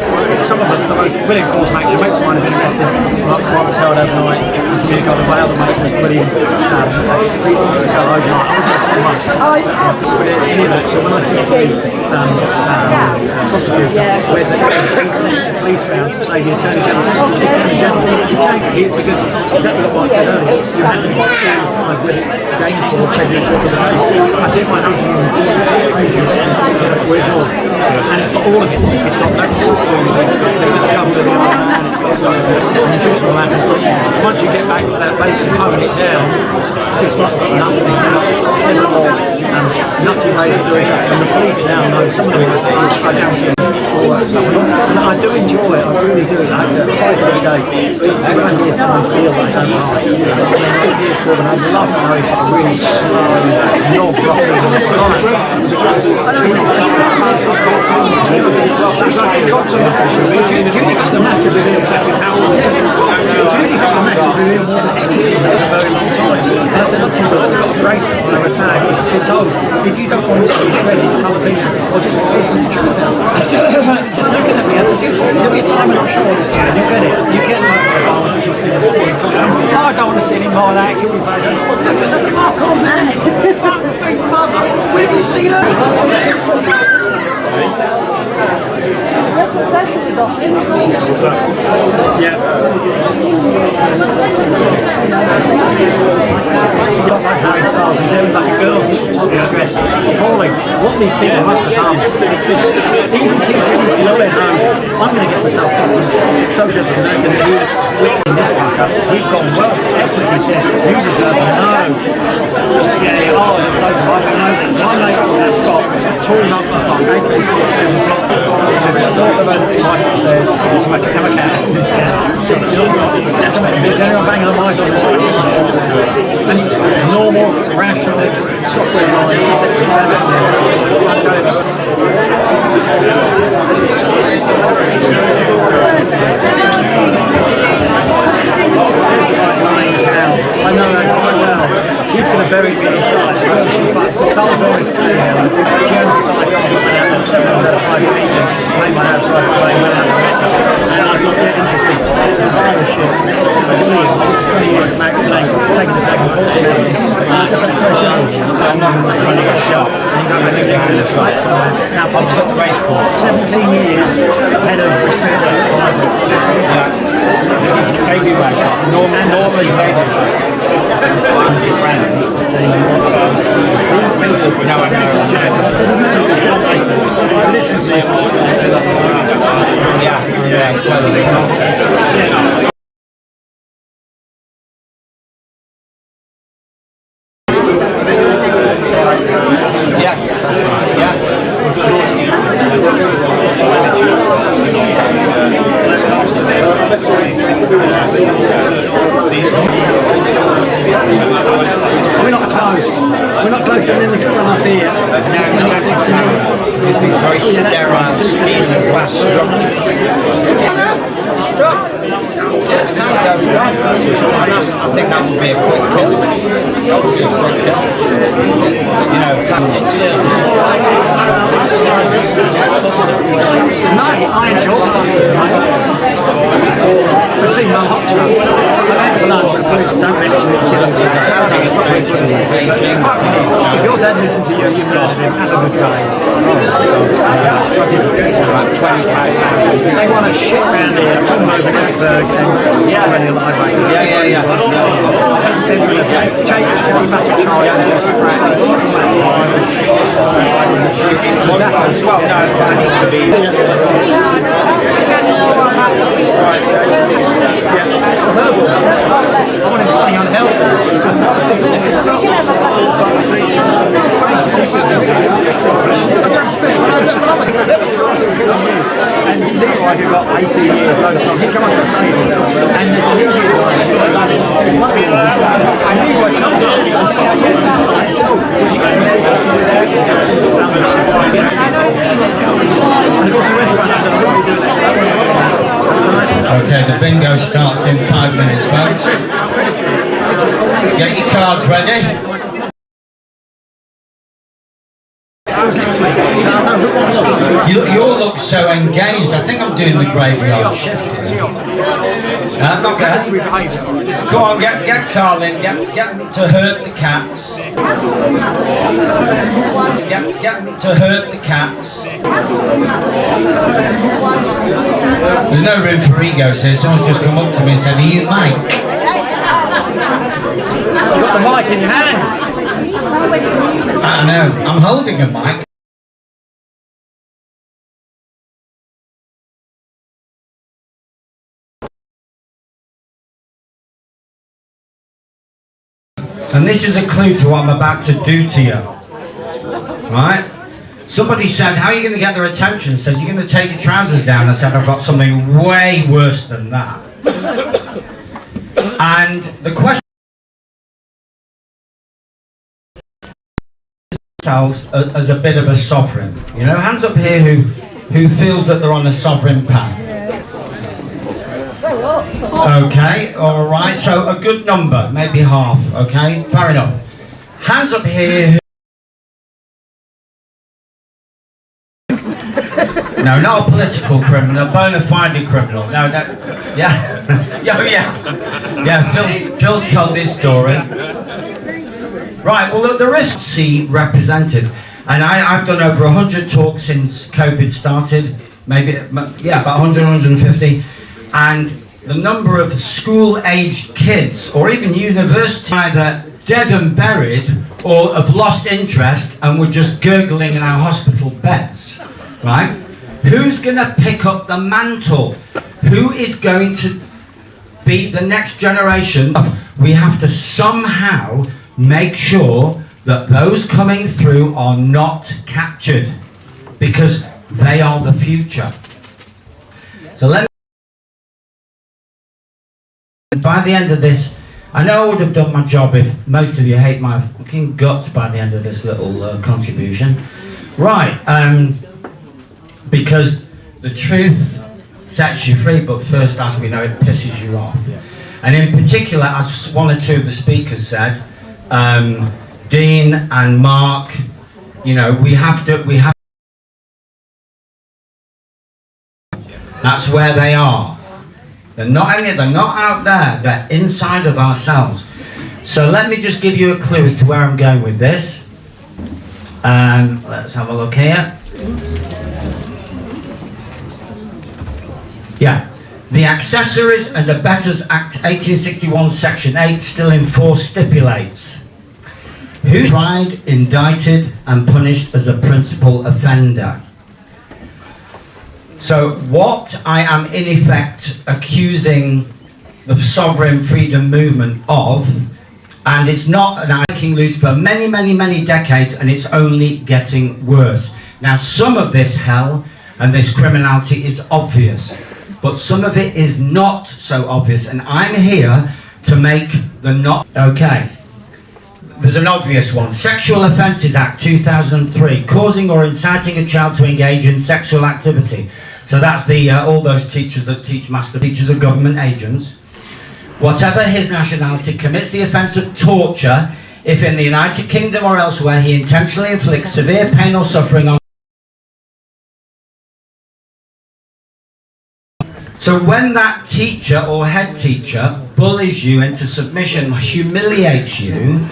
some of us, the most brilliant course mates, your mates might have been arrested, like one was held overnight, you got away, other mate was brilliant, so overnight, any of that, so when I speak to prosecutor, where's the police round, say the Attorney General, because exactly what I said earlier, you have to decide whether it's gainful or prejudicial to the case. I think my husband where's yours? And it's got all of it. It's got no system, there's a cover of the island, and it's got nutritional matters. Once you get back to that basic honing it down, it's got nothing anymore. Nutty ways of doing it. And the police now know some of the ways I don't do all that stuff. And I do enjoy it, I really do. I have to fight every day. When I hear someone's deal, I don't like it. And I love how it's got a really slow, non-proper Judy got the massive reveal second how long Judy got the massive reveal more than anything for a very long time. And I said, look, you've got a bracelet on her tag. It's told, if you don't want to be shredded, come and clean it, or just put the truth out. Just look at me, I said, you'll get time and I'm sure this guy, you get it. You get like the bar, you see the sport. No, I don't want to see any more of that. Can we play that? Look at the cock on that. Where have you seen her? That's what social is offering. Yeah. You've got like Harry Styles, he's in like a girl dress. Appalling. What these people must have done is even kids in their home, I'm going to get myself social and they're going to do this fucker. We've gone well. Excellent, he says, you deserve a no. Yeah, oh, there's loads of I know this. My mate has got torn up the fuck, AK-47 block. To make a chemical scan. Is anyone banging on my door? And normal, rational, software I know that quite well. She's going to bury me inside. Salvador is clear. Guernsey I can't put my out 7 out of 5 regions. Make my house right away when I have a mentor. And I thought, yeah, interesting. It's a shit. So 20 years max playing, taking the back and forth to me. That's very simple. I'm not running a shop. And you don't have anything in this right. Now, I've got the race course. 17 years head of respect. CABI race shop. Normally race shop. Friends. No, I yeah, totally. We're not close. We're not close, and then the couple up here. It's these very sterile skin and glass structures. Stop! Yeah, I think that would be a quick kill. That would be a quick kill. You know, no, I enjoy it. I've seen no hot tub. I've had blood, but please don't mention it. If your dad listened to you, you murdered him. Have a good day. About 25,000. They want to shit around here, come over Gettysburg and really live right now. Yeah. Then we'll change back to Charlie and well, no, I need to be. I want him to stay unhealthy. And Leroy, who got 18 years old, he come up to the stadium, and there's an Indian guy who's got 11. And Leroy comes up and starts getting this guy. Okay, the bingo starts in 5 minutes, folks. Get your cards ready. You all look so engaged. I think I'm doing the graveyard shift. Not bad. Go on, get Carlin, get them to hurt the cats. Get them to hurt the cats. There's no room for egos here. Someone's just come up to me and said, "Are you Mike?" You've got the mic in your hand. I know, I'm holding a mic. And this is a clue to what I'm about to do to you. Right? Somebody said, "How are you going to get their attention?" Said, "You're going to take your trousers down." I said, "I've got something way worse than that." And the question themselves as a bit of a sovereign. You know, hands up here who feels that they're on a sovereign path. Okay, all right, so a good number, maybe half, okay, fair enough. Hands up here. No, not a political criminal, a bona fide criminal. No, that, yeah, yeah, Phil's told this story. Right, well, the risk C represented, and I've done over 100 talks since COVID started, maybe, yeah, about 100, 150, and the number of school-aged kids, or even university, either dead and buried, or have lost interest and were just gurgling in our hospital beds, right? Who's going to pick up the mantle? Who is going to be the next generation? We have to somehow make sure that those coming through are not captured, because they are the future. So let me, by the end of this, I know I would have done my job if most of you hate my fucking guts by the end of this little contribution. Right, because the truth sets you free, but first, as we know, it pisses you off. And in particular, as one or two of the speakers said, Dean and Marc, you know, we have, that's where they are. They're not out there, they're inside of ourselves. So let me just give you a clue as to where I'm going with this. Let's have a look here. Yeah, the Accessories and Abettors Act 1861 Section 8 still in force stipulates who's tried, indicted and punished as a principal offender. So what I am in effect accusing the sovereign freedom movement of, and it's not an breaking loose for many, many, many decades, and it's only getting worse. Now some of this hell and this criminality is obvious, but some of it is not so obvious, and I'm here to make the not okay. There's an obvious one. Sexual Offences Act 2003, causing or inciting a child to engage in sexual activity. So that's the all those teachers that teach master teachers are government agents. Whatever his nationality, commits the offence of torture if in the United Kingdom or elsewhere he intentionally inflicts severe pain or suffering on. So when that teacher or head teacher bullies you into submission, humiliates you,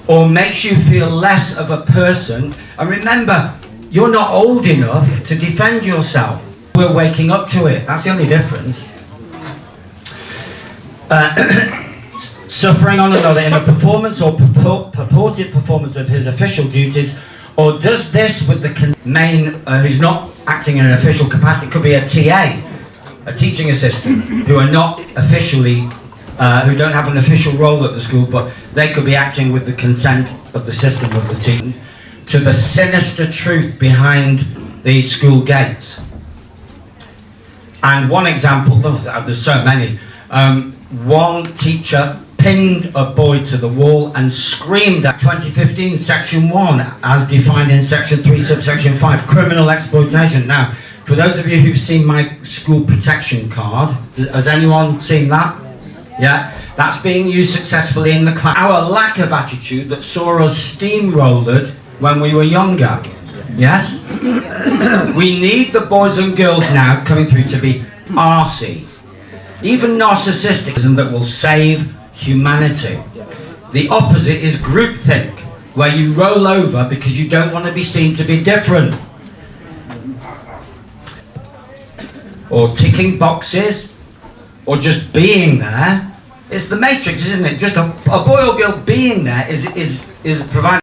or makes you feel less of a person, and remember, you're not old enough to defend yourself. We're waking up to it. That's the only difference. Suffering on another in a performance or purported performance of his official duties, or does this with the main, who's not acting in an official capacity, could be a TA, a teaching assistant, who are not officially, who don't have an official role at the school, but they could be acting with the consent of the system of the team, to the sinister truth behind the school gates. And one example, there's so many, one teacher pinned a boy to the wall and screamed at 2015 section 1 as defined in section 3 subsection 5, criminal exploitation. Now, for those of you who've seen my school protection card, has anyone seen that? Yeah, that's being used successfully in the class. Our lack of attitude that saw us steamrolled when we were younger. Yes? We need the boys and girls now coming through to be arsey, even narcissistic, that will save humanity. The opposite is groupthink, where you roll over because you don't want to be seen to be different. Or ticking boxes, or just being there. It's the matrix, isn't it? Just a boy or girl being there is providing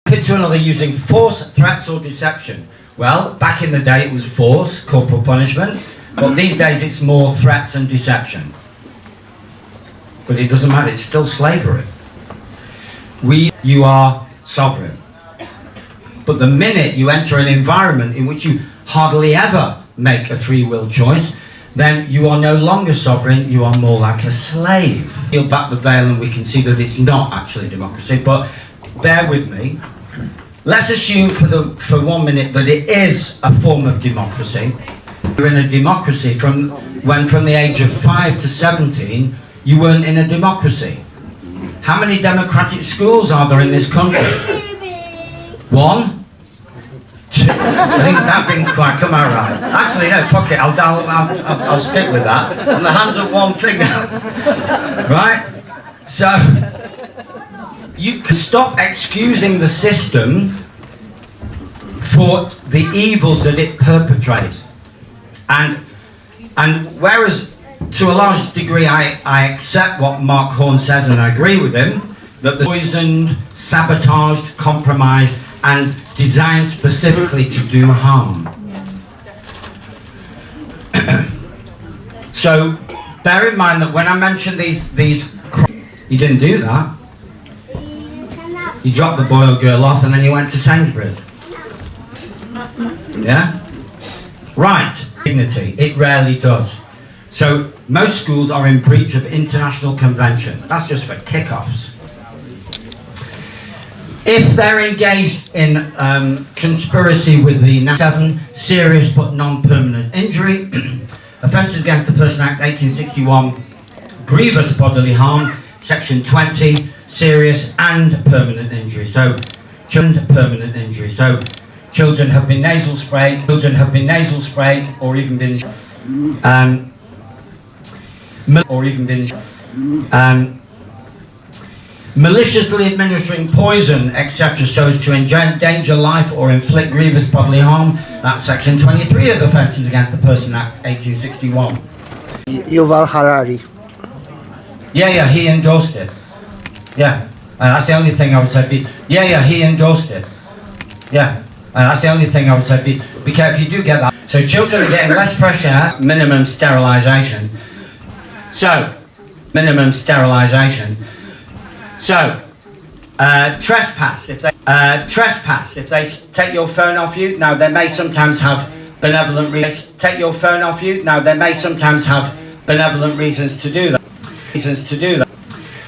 to another using force, threats or deception. Well, back in the day it was force, corporal punishment, but these days it's more threats and deception. But it doesn't matter, it's still slavery. You are sovereign. But the minute you enter an environment in which you hardly ever make a free will choice, then you are no longer sovereign, you are more like a slave. Peel back the veil and we can see that it's not actually democracy, but bear with me. Let's assume for 1 minute that it is a form of democracy. You're in a democracy from the age of 5 to 17, you weren't in a democracy. How many democratic schools are there in this country? 1? 2? I think that didn't quite come out right. Actually, no, fuck it, I'll stick with that. On the hands of one finger. Right? So, you can stop excusing the system for the evils that it perpetrates. And whereas to a large degree I accept what Marc Horn says and I agree with him, that the poisoned, sabotaged, compromised and designed specifically to do harm. So bear in mind that when I mention these you didn't do that. You dropped the boy or girl off and then you went to Sainsbury's. Yeah? Right. Dignity. It rarely does. So most schools are in breach of international convention. That's just for kickoffs. If they're engaged in conspiracy with the 7 serious but non-permanent injury, Offences Against the Person Act 1861, grievous bodily harm, Section 20, serious and permanent injury. So, permanent injury. So, children have been nasal sprayed, or even been maliciously administering poison, etc., so as to endanger life or inflict grievous bodily harm. That's Section 23 of Offences Against the Person Act 1861. Yuval Harari. Yeah, he endorsed it. Yeah, that's the only thing I would say. He endorsed it. Yeah, that's the only thing I would say. Be careful, you do get that. So children are getting less fresh air, minimum sterilisation. So, minimum sterilisation. So, trespass. If they take your phone off you, now they may sometimes have benevolent reasons. Take your phone off you. Now they may sometimes have benevolent reasons to do that.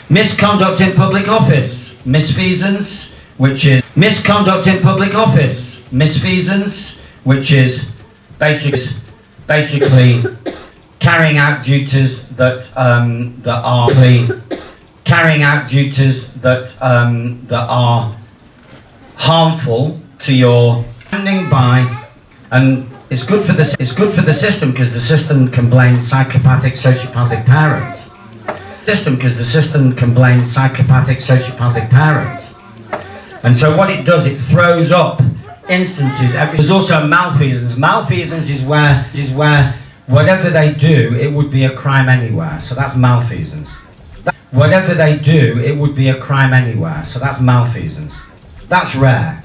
Misconduct in public office, misfeasance, which is misconduct in public office, misfeasance, which is basically carrying out duties that are harmful to your standing by, and it's good for the system because the system can blame psychopathic, sociopathic parents. And so what it does, it throws up instances. There's also malfeasance. Malfeasance is where whatever they do, it would be a crime anywhere. So that's malfeasance. Whatever they do, it would be a crime anywhere. So that's malfeasance. That's rare.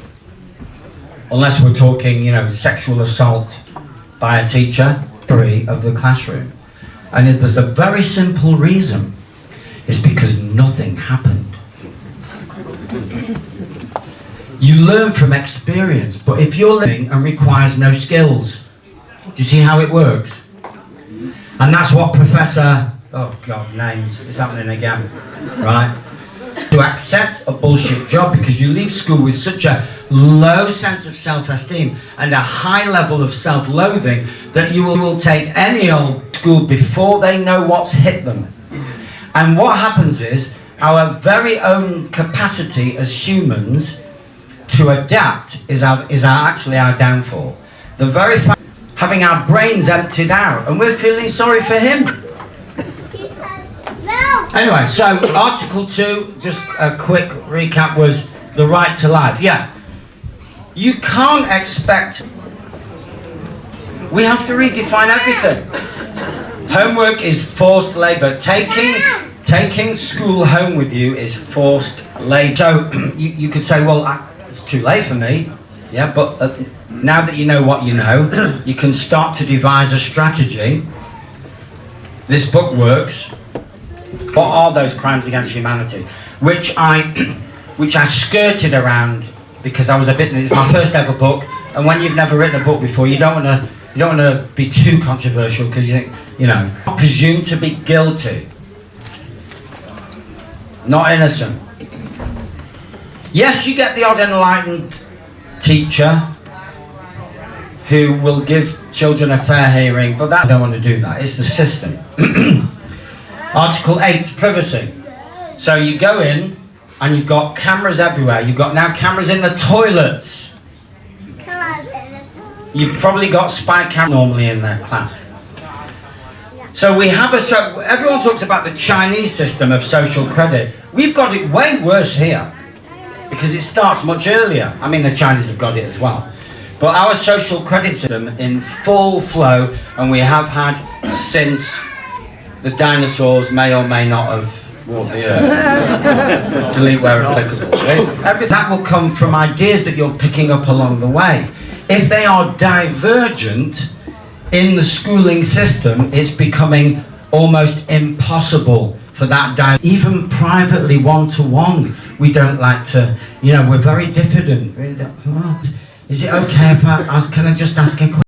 Unless we're talking, sexual assault by a teacher of the classroom. And there's a very simple reason. It's because nothing happened. You learn from experience, but if you're learning and requires no skills, do you see how it works? And that's what Professor, oh God, names, it's happening again, right? To accept a bullshit job because you leave school with such a low sense of self-esteem and a high level of self-loathing that you will take any old school before they know what's hit them. And what happens is our very own capacity as humans to adapt is actually our downfall. The very fact having our brains emptied out and we're feeling sorry for him. Anyway, so Article 2, just a quick recap, was the right to life. Yeah, you can't expect, we have to redefine everything. Homework is forced labour. Taking school home with you is forced labour. So you could say, well, it's too late for me. Yeah, but now that you know what you know, you can start to devise a strategy. This book works. What are those crimes against humanity? Which I skirted around because I was a bit. It's my first ever book, and when you've never written a book before, you don't want to be too controversial because you think, you know, presume to be guilty, not innocent. Yes, you get the odd enlightened teacher who will give children a fair hearing, but I don't want to do that. It's the system. Article 8, privacy. So you go in and you've got cameras everywhere. You've got now cameras in the toilets. You've probably got spy cameras normally in their class. So we have everyone talks about the Chinese system of social credit. We've got it way worse here because it starts much earlier. I mean, the Chinese have got it as well. But our social credit system in full flow, and we have had since the dinosaurs may or may not have walked the earth. Delete where applicable. That will come from ideas that you're picking up along the way. If they are divergent in the schooling system, it's becoming almost impossible for that even privately, one-to-one, we don't like to, you know, we're very diffident. Is it okay if can I just ask a question?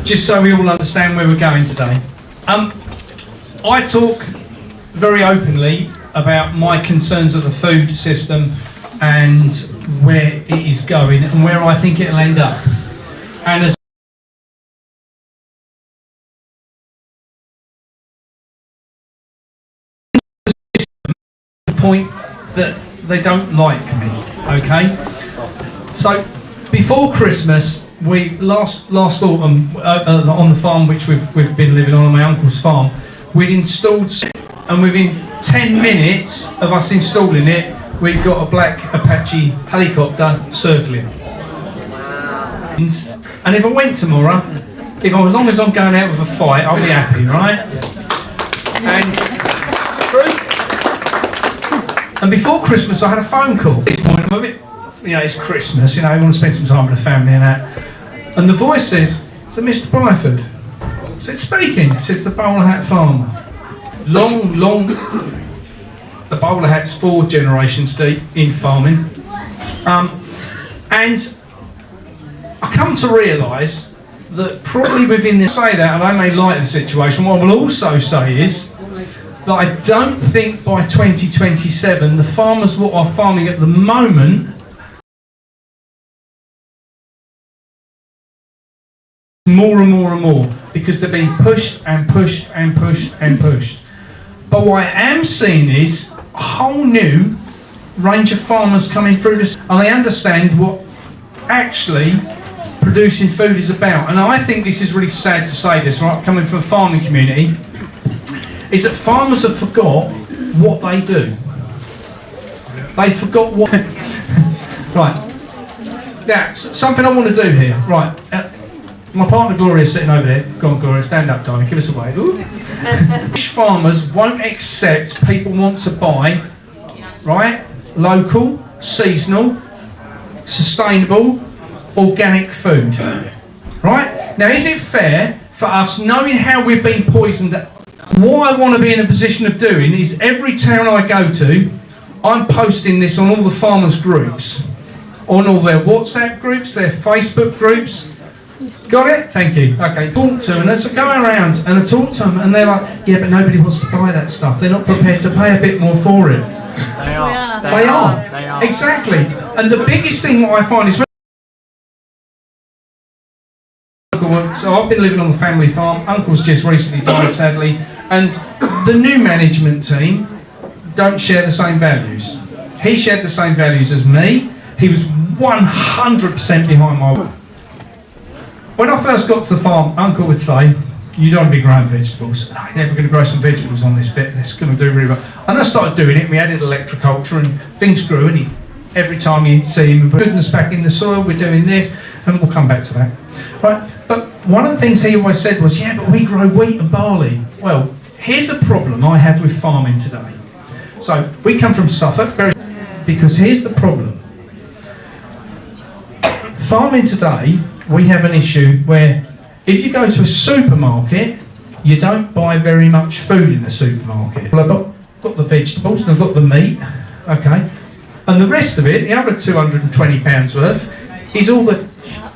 just so we all understand where we're going today. I talk very openly about my concerns of the food system and where it is going and where I think it'll end up. And as the point that they don't like me, okay? So before Christmas, we last autumn on the farm which we've been living on my uncle's farm, we'd installed, and within 10 minutes of us installing it, we've got a black Apache helicopter circling. And if I went tomorrow, as long as I'm going out with a fight, I'll be happy, right? And before Christmas, I had a phone call. This morning, I'm a bit, it's Christmas, I want to spend some time with the family and that. And the voice says, "So Mr. Byford?" I said, "Speaking." It says, "The bowler hat farmer." Long, the bowler hat's 4 generations deep in farming. And I come to realise that probably within this, say that, and I may like the situation, what I will also say is that I don't think by 2027 the farmers what are farming at the moment more and more and more, because they're being pushed and pushed and pushed and pushed. But what I am seeing is a whole new range of farmers coming through this, and they understand what actually producing food is about. And I think this is really sad to say this, right, coming from a farming community, is that farmers have forgot what they do. They forgot what... Right, that's something I want to do here. Right, my partner Gloria is sitting over there. Go on, Gloria, stand up, darling, give us a wave. Farmers won't accept people want to buy, right, local, seasonal, sustainable, organic food. Right? Now, is it fair for us, knowing how we've been poisoned, what I want to be in a position of doing is every town I go to, I'm posting this on all the farmers' groups, on all their WhatsApp groups, their Facebook groups. Got it? Thank you. Okay, talk to them. And as I go around and I talk to them, and they're like, yeah, but nobody wants to buy that stuff. They're not prepared to pay a bit more for it. They are. They are. Exactly. And the biggest thing what I find is, so I've been living on the family farm. Uncle's just recently died, sadly, and the new management team don't share the same values. He shared the same values as me. He was 100% behind my work. When I first got to the farm, Uncle would say, "You don't want to be growing vegetables." "Oh, yeah, we're going to grow some vegetables on this bit, and it's going to do really well." And I started doing it, we added electroculture, and things grew, and every time you see him, we're putting us back in the soil, we're doing this, and we'll come back to that. Right? But one of the things he always said was, "Yeah, but we grow wheat and barley." Well, here's a problem I have with farming today. So, we come from Suffolk, because here's the problem. Farming today, we have an issue where if you go to a supermarket, you don't buy very much food in the supermarket. Well, I've got the vegetables and I've got the meat, okay, and the rest of it, the other £220 worth, is all that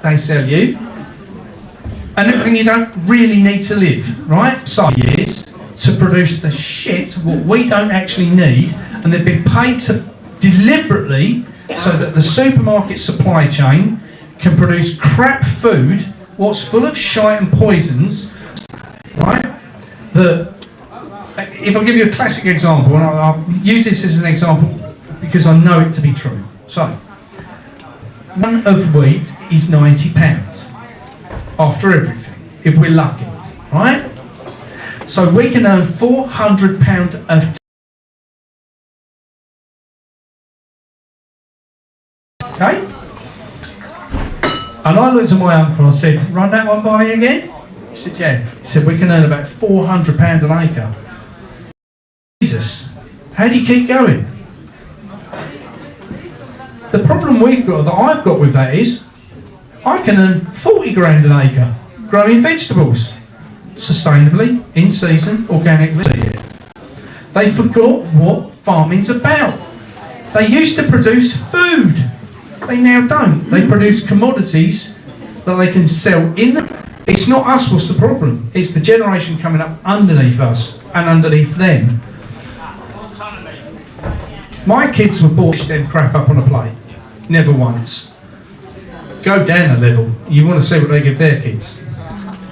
they sell you, and everything you don't really need to live, right? So years to produce the shit what we don't actually need, and they've been paid to deliberately so that the supermarket supply chain can produce crap food, what's full of shite and poisons, right? If I give you a classic example, and I'll use this as an example because I know it to be true. So, one of wheat is £90 after everything, if we're lucky, right? So we can earn £400 of okay? And I looked at my uncle and I said, "Run that one by me again?" He said, "Yeah." He said, "We can earn about £400 an acre." Jesus, how do you keep going? The problem that I've got with that is, I can earn 40 grand an acre growing vegetables, sustainably, in season, organically. They forgot what farming's about. They used to produce food. They now don't. They produce commodities that they can sell in the... It's not us what's the problem, it's the generation coming up underneath us and underneath them. My kids were bought them crap up on a plate, never once. Go down a level, you want to see what they give their kids.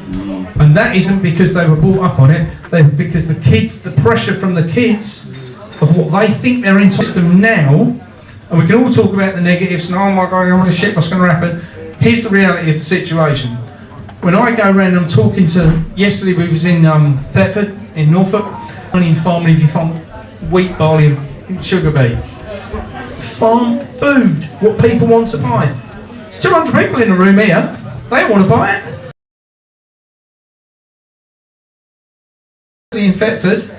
And that isn't because they were brought up on it, because the kids, the pressure from the kids of what they think they're in the system now, and we can all talk about the negatives and oh my God, I want to shit, what's going to happen? Here's the reality of the situation. When I go around, I'm talking to, yesterday we was in Thetford, in Norfolk, in farming, if you farm wheat, barley and sugar beet. Farm food, what people want to buy. There's 200 people in the room here, they don't want to buy it. In Thetford,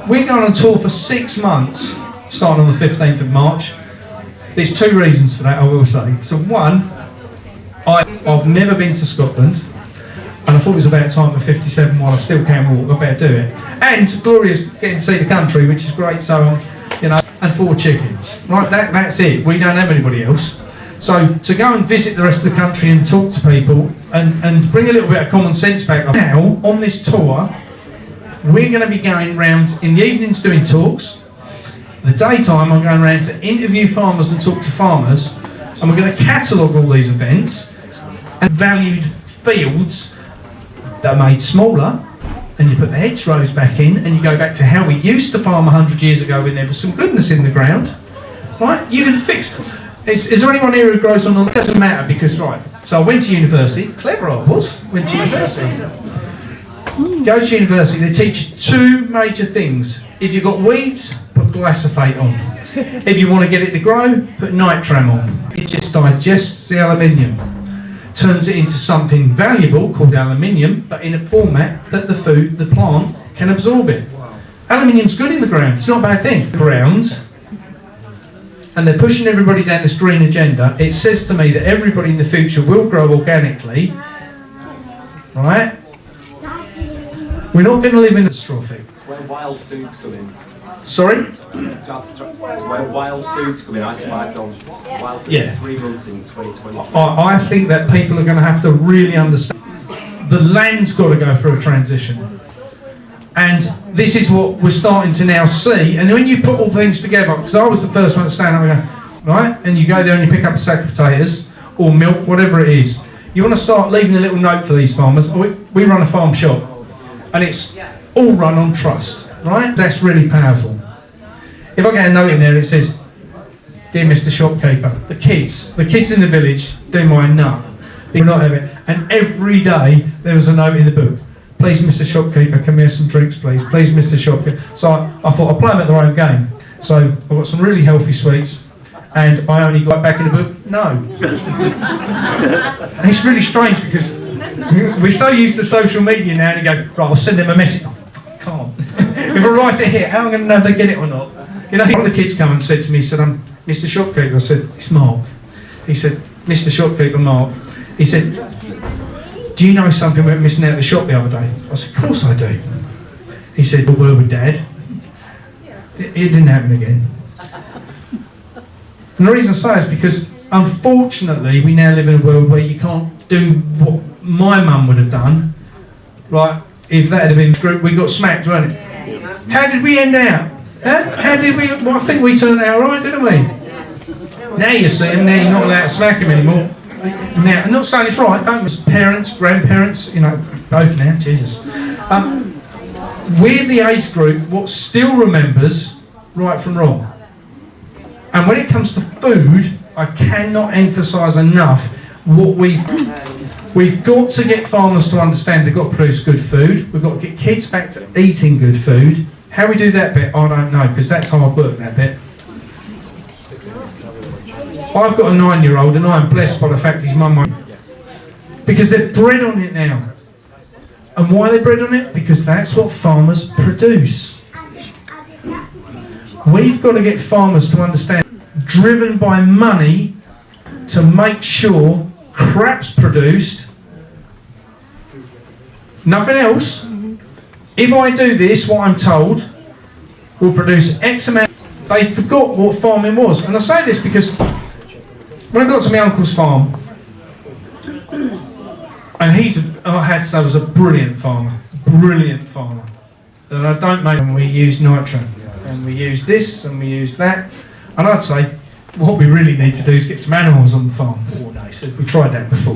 we're going on tour for 6 months, starting on the 15th of March. There's 2 reasons for that, I will say. So one, I've never been to Scotland, and I thought it was about time at 57 while I still can walk, I better do it. And Gloria's getting to see the country, which is great, so, you know, and 4 chickens. Right, that's it, we don't have anybody else. So to go and visit the rest of the country and talk to people, and bring a little bit of common sense back. Now, on this tour, we're going to be going round in the evenings doing talks. The daytime I'm going around to interview farmers and talk to farmers, and we're going to catalogue all these events and valued fields that are made smaller, and you put the hedgerows back in and you go back to how we used to farm 100 years ago when there was some goodness in the ground, right? You can fix. Is there anyone here who grows on? It doesn't matter because, right, so I went to university, clever I was, went to university. Go to university, they teach you 2 major things. If you've got weeds, put glyphosate on. If you want to get it to grow, put nitram on. It just digests the aluminium, turns it into something valuable called aluminium, but in a format that the plant can absorb it. Aluminium's good in the ground, it's not a bad thing. Grounds, and they're pushing everybody down this green agenda. It says to me that everybody in the future will grow organically, right? We're not going to live in a catastrophic. Where wild foods come in. Sorry? Where wild foods come in. I survived on wild foods Yeah. 3 months in 2020. I think that people are going to have to really understand the land's got to go through a transition. And this is what we're starting to now see. And when you put all things together, because I was the first one to stand up and go, right? And you go there and you pick up a sack of potatoes or milk, whatever it is. You want to start leaving a little note for these farmers. We run a farm shop. And it's all run on trust, right? That's really powerful. If I get a note in there, it says, "Dear Mr. Shopkeeper, the kids in the village do my nut. They will not have it." And every day there was a note in the book. "Please, Mr. Shopkeeper, can we have some drinks, please? Please, Mr. Shopkeeper." So I thought I'll play them at their own game. So I've got some really healthy sweets, and I only got back in the book, no. And it's really strange because we're so used to social media now, and you go, right, I'll send them a message. Oh, fuck, can't. If I write it here, how am I going to know if they get it or not? You know, one of the kids come and said to me, he said, "Mr. Shopkeeper," I said, "It's Mark." He said, "Mr. Shopkeeper, Mark." He said, "Do you know something went missing out of the shop the other day?" I said, "Of course I do." He said, "We were with Dad." It didn't happen again. And the reason I say is because, unfortunately, we now live in a world where you can't do what my mum would have done, right? If that had been group, we got smacked, weren't it? How did we end out? How did we? Well, I think we turned out right, didn't we? Now you see him, now you're not allowed to smack him anymore. Now, I'm not saying it's right, don't miss parents, grandparents, you know, both now, Jesus. We're the age group what still remembers right from wrong. And when it comes to food, I cannot emphasise enough what we've got to get farmers to understand they've got to produce good food. We've got to get kids back to eating good food. How we do that bit, I don't know, because that's hard work, that bit. I've got a 9-year-old and I'm blessed by the fact his mum won't. Because they're bred on it now. And why are they bred on it? Because that's what farmers produce. We've got to get farmers to understand, driven by money, to make sure crap's produced, nothing else. If I do this, what I'm told, will produce X amount. They forgot what farming was. And I say this because when I got to my uncle's farm, And I had to say, was a brilliant farmer. Brilliant farmer. And I don't make them, we use nitro. And we use this and we use that. And I'd say, what we really need to do is get some animals on the farm. Oh, no, he said, we tried that before.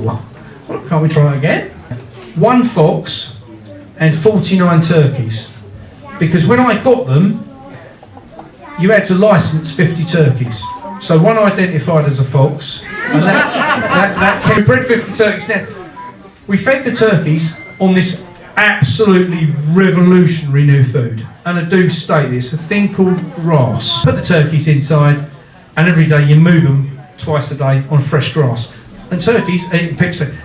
Well, can't we try it again? 1 fox and 49 turkeys. Because when I got them, you had to license 50 turkeys. So one identified as a fox, and that we bred 50 turkeys. Now, we fed the turkeys on this absolutely revolutionary new food. And I do state this, a thing called grass. Put the turkeys inside, and every day you move them twice a day on fresh grass. And turkeys eat, people say,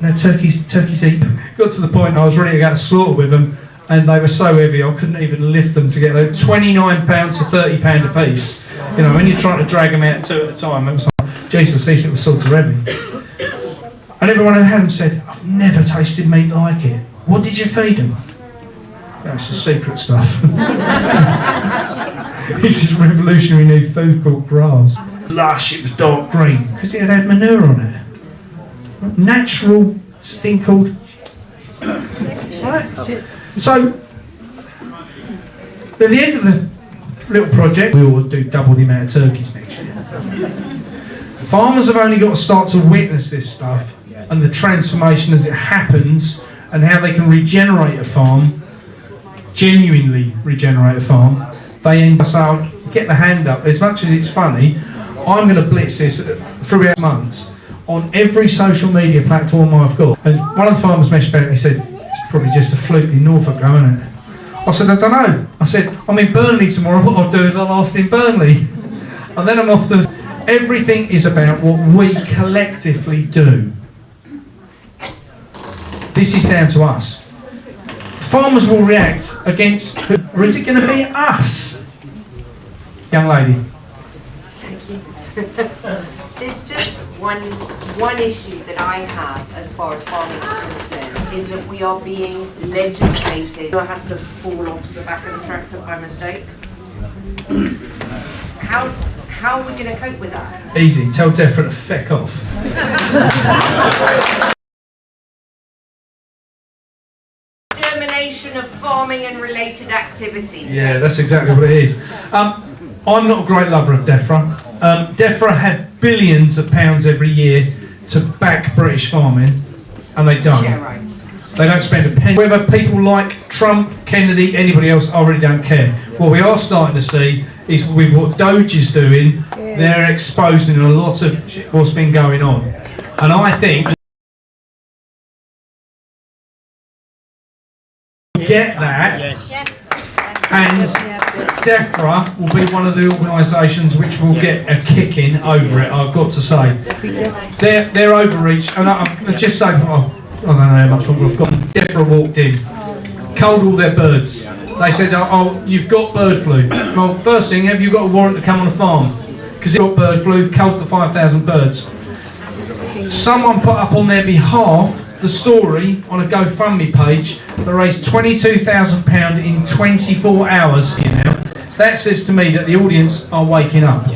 no, turkeys eat. Got to the point I was ready to go to slaughter with them, and they were so heavy I couldn't even lift them to get them. £29 to £30 a piece. You know, when you're trying to drag them out 2 at a time, it was like, Jesus, these little swords are heavy. And everyone who had them said, I've never tasted meat like it. What did you feed them? That's the secret stuff. This is revolutionary new food called grass. Lush, it was dark green because it had manure on it. Natural, this thing called. Right. So, at the end of the little project, we will do double the amount of turkeys next year. Farmers have only got to start to witness this stuff and the transformation as it happens and how they can regenerate a farm, genuinely regenerate a farm. They end up saying, get the hand up. As much as it's funny, I'm going to blitz this throughout months on every social media platform I've got. And one of the farmers messaged about it and he said, it's probably just a fluke in Norfolk, isn't it? I said, I don't know. I said, I'm in Burnley tomorrow. What I'll do is I'll last in Burnley. And then I'm off to... Everything is about what we collectively do. This is down to us. Farmers will react against... Or is it going to be us? Young lady. Thank you. There's just one issue that I have as far as farming is concerned, is that we are being legislated. It has to fall onto the back of the tractor by mistakes. How are we going to cope with that? Easy. Tell Defra to feck off. Termination of farming and related activities. Yeah, that's exactly what it is. I'm not a great lover of Defra. Defra have billions of pounds every year to back British farming, and they don't. Yeah, right. They don't spend a penny. Whether people like Trump, Kennedy, anybody else, I really don't care. What we are starting to see is with what Doge is doing, they're exposing a lot of what's been going on. And I think get that, and DEFRA will be one of the organisations which will get a kicking over it, I've got to say. Their overreach, and I just say, I don't know how much longer I've got. DEFRA walked in, culled all their birds. They said, oh, you've got bird flu. Well, first thing, have you got a warrant to come on a farm? Because you've got bird flu, culled the 5,000 birds. Someone put up on their behalf the story on a GoFundMe page that raised £22,000 in 24 hours. That says to me that the audience are waking up.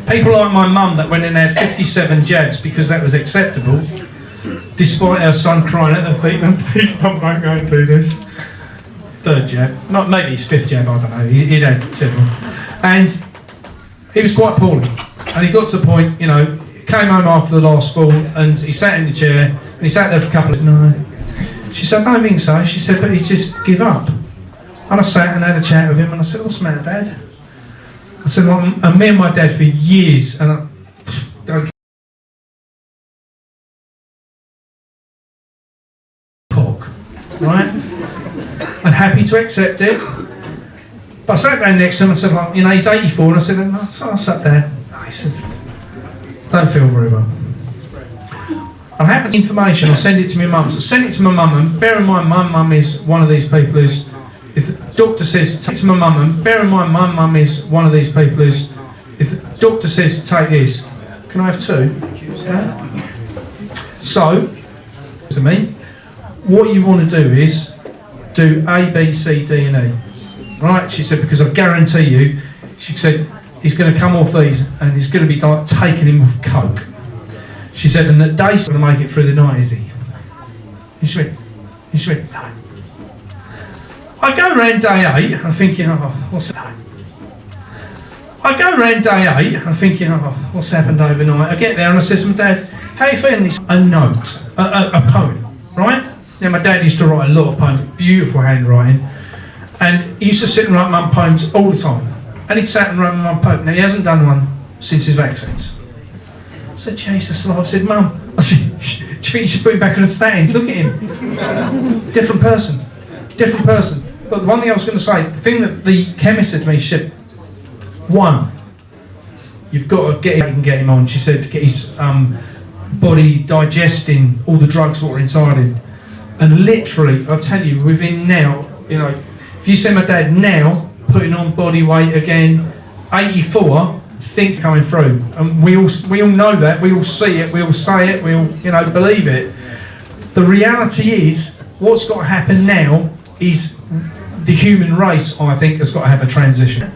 People like my mum that went in and had 57 jabs because that was acceptable, despite our son crying at her feet, and please don't go and do this. 3rd jab, not maybe his 5th jab, I don't know, he'd had several. And he was quite poorly. And he got to the point, you know, came home after the last fall and he sat in the chair and he sat there for a couple of nights. She said, I don't think so. She said, but he just give up. And I sat and had a chat with him and I said, what's the matter, Dad? I said, well, and me and my dad for years, and I don't cock, right? I'm happy to accept it. But I sat down next to him and said, well, you know, he's 84, and I said, I sat there. He said, don't feel very well. I have information, I send it to my mum. So I send it to my mum, and bear in mind, my mum is one of these people who's, if the doctor says, take it to my mum, and bear in mind, my mum is one of these people who's, if the doctor says, take this, can I have 2? Yeah. So, to me, what you want to do is do A, B, C, D and E. Right? She said, because I guarantee you, she said, he's going to come off these and it's going to be like taking him with coke. She said, and that Dave's going to make it through the night, is he? And she went, no. I go round day 8, I'm thinking, oh, what's that? I go round day 8, I'm thinking, oh, what's happened overnight? I get there and I says to my dad, how are you feeling? He said, a note, a poem, right? Now my dad used to write a lot of poems, beautiful handwriting, and he used to sit and write mum poems all the time. And he'd sat and write mum poem. Now he hasn't done one since his vaccines. I said, Jesus, I said, Mum, I said, do you think you should put him back in the stands? Look at him. Different person. Different person. But the one thing I was going to say, the thing that the chemist said to me, she said, one, you've got to get him on, she said, to get his body digesting all the drugs that were inside him. And literally, I'll tell you, within now, you know, if you see my dad now, putting on body weight again, 84, things coming through. And we all know that, we all see it, we all say it, we all, you know, believe it. The reality is, what's got to happen now is the human race, I think, has got to have a transition.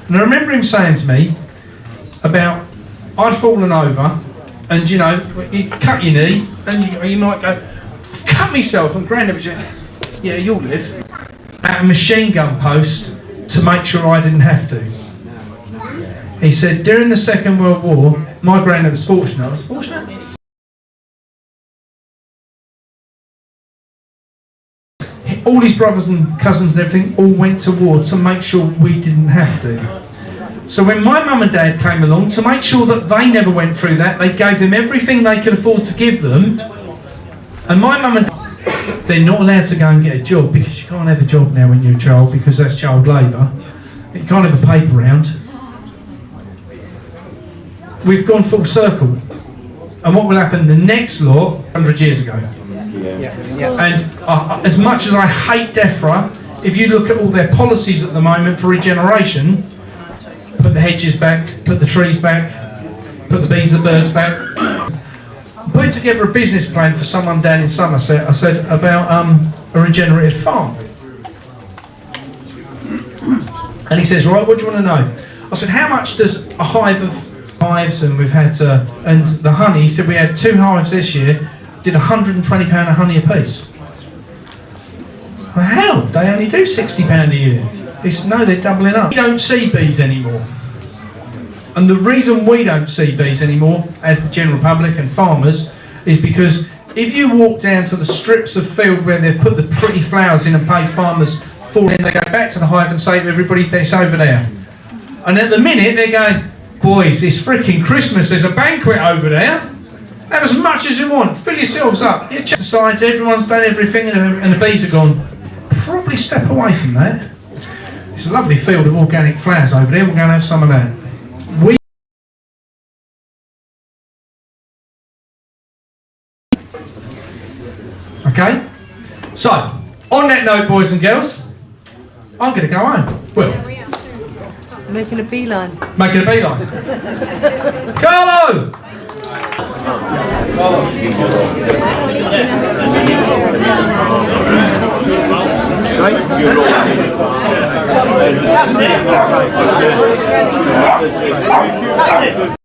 And I remember him saying to me about, I'd fallen over, and you know, you cut your knee, and you might go, I've cut myself, and Grandad would say, yeah, you'll live, at a machine gun post to make sure I didn't have to. He said, during the Second World War, my granddad was fortunate. I was fortunate. All his brothers and cousins and everything all went to war to make sure we didn't have to. So when my mum and dad came along, to make sure that they never went through that, they gave them everything they could afford to give them. And my mum and dad, they're not allowed to go and get a job, because you can't have a job now when you're a child, because that's child labour. You can't have a paper round. We've gone full circle. And what will happen the next law, 100 years ago? And as much as I hate DEFRA, if you look at all their policies at the moment for regeneration, put the hedges back, put the trees back, put the bees and the birds back. I'm putting together a business plan for someone down in Somerset, I said, about a regenerated farm. And he says, right, what do you want to know? I said, how much does a hive of hives, and we've had, and the honey, he said we had 2 hives this year, did £120 of honey apiece. Well, how? They only do £60 a year. He said, no, they're doubling up. We don't see bees anymore. And the reason we don't see bees anymore, as the general public and farmers, is because if you walk down to the strips of field where they've put the pretty flowers in and paid farmers for it, and they go back to the hive and say to everybody, it's over there. And at the minute, they're going, boys, it's freaking Christmas, there's a banquet over there. Have as much as you want, fill yourselves up. You check the sides, everyone's done everything, and the bees are gone. Probably step away from that. It's a lovely field of organic flowers over there, we'll go and have some of that. Okay? So, on that note, boys and girls, I'm going to go home. Well, Making a beeline. Making a beeline. Carlo! That's it.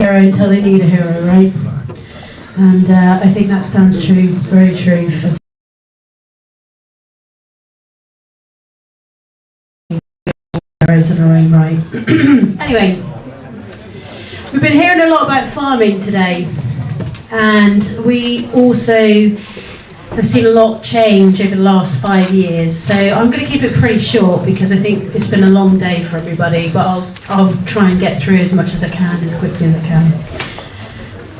hero until they need a hero, right? And I think that stands true, very true for heroes in our own right. Anyway, we've been hearing a lot about farming today, and we also have seen a lot change over the last 5 years. So I'm going to keep it pretty short because I think it's been a long day for everybody, but I'll try and get through as much as I can, as quickly as I can.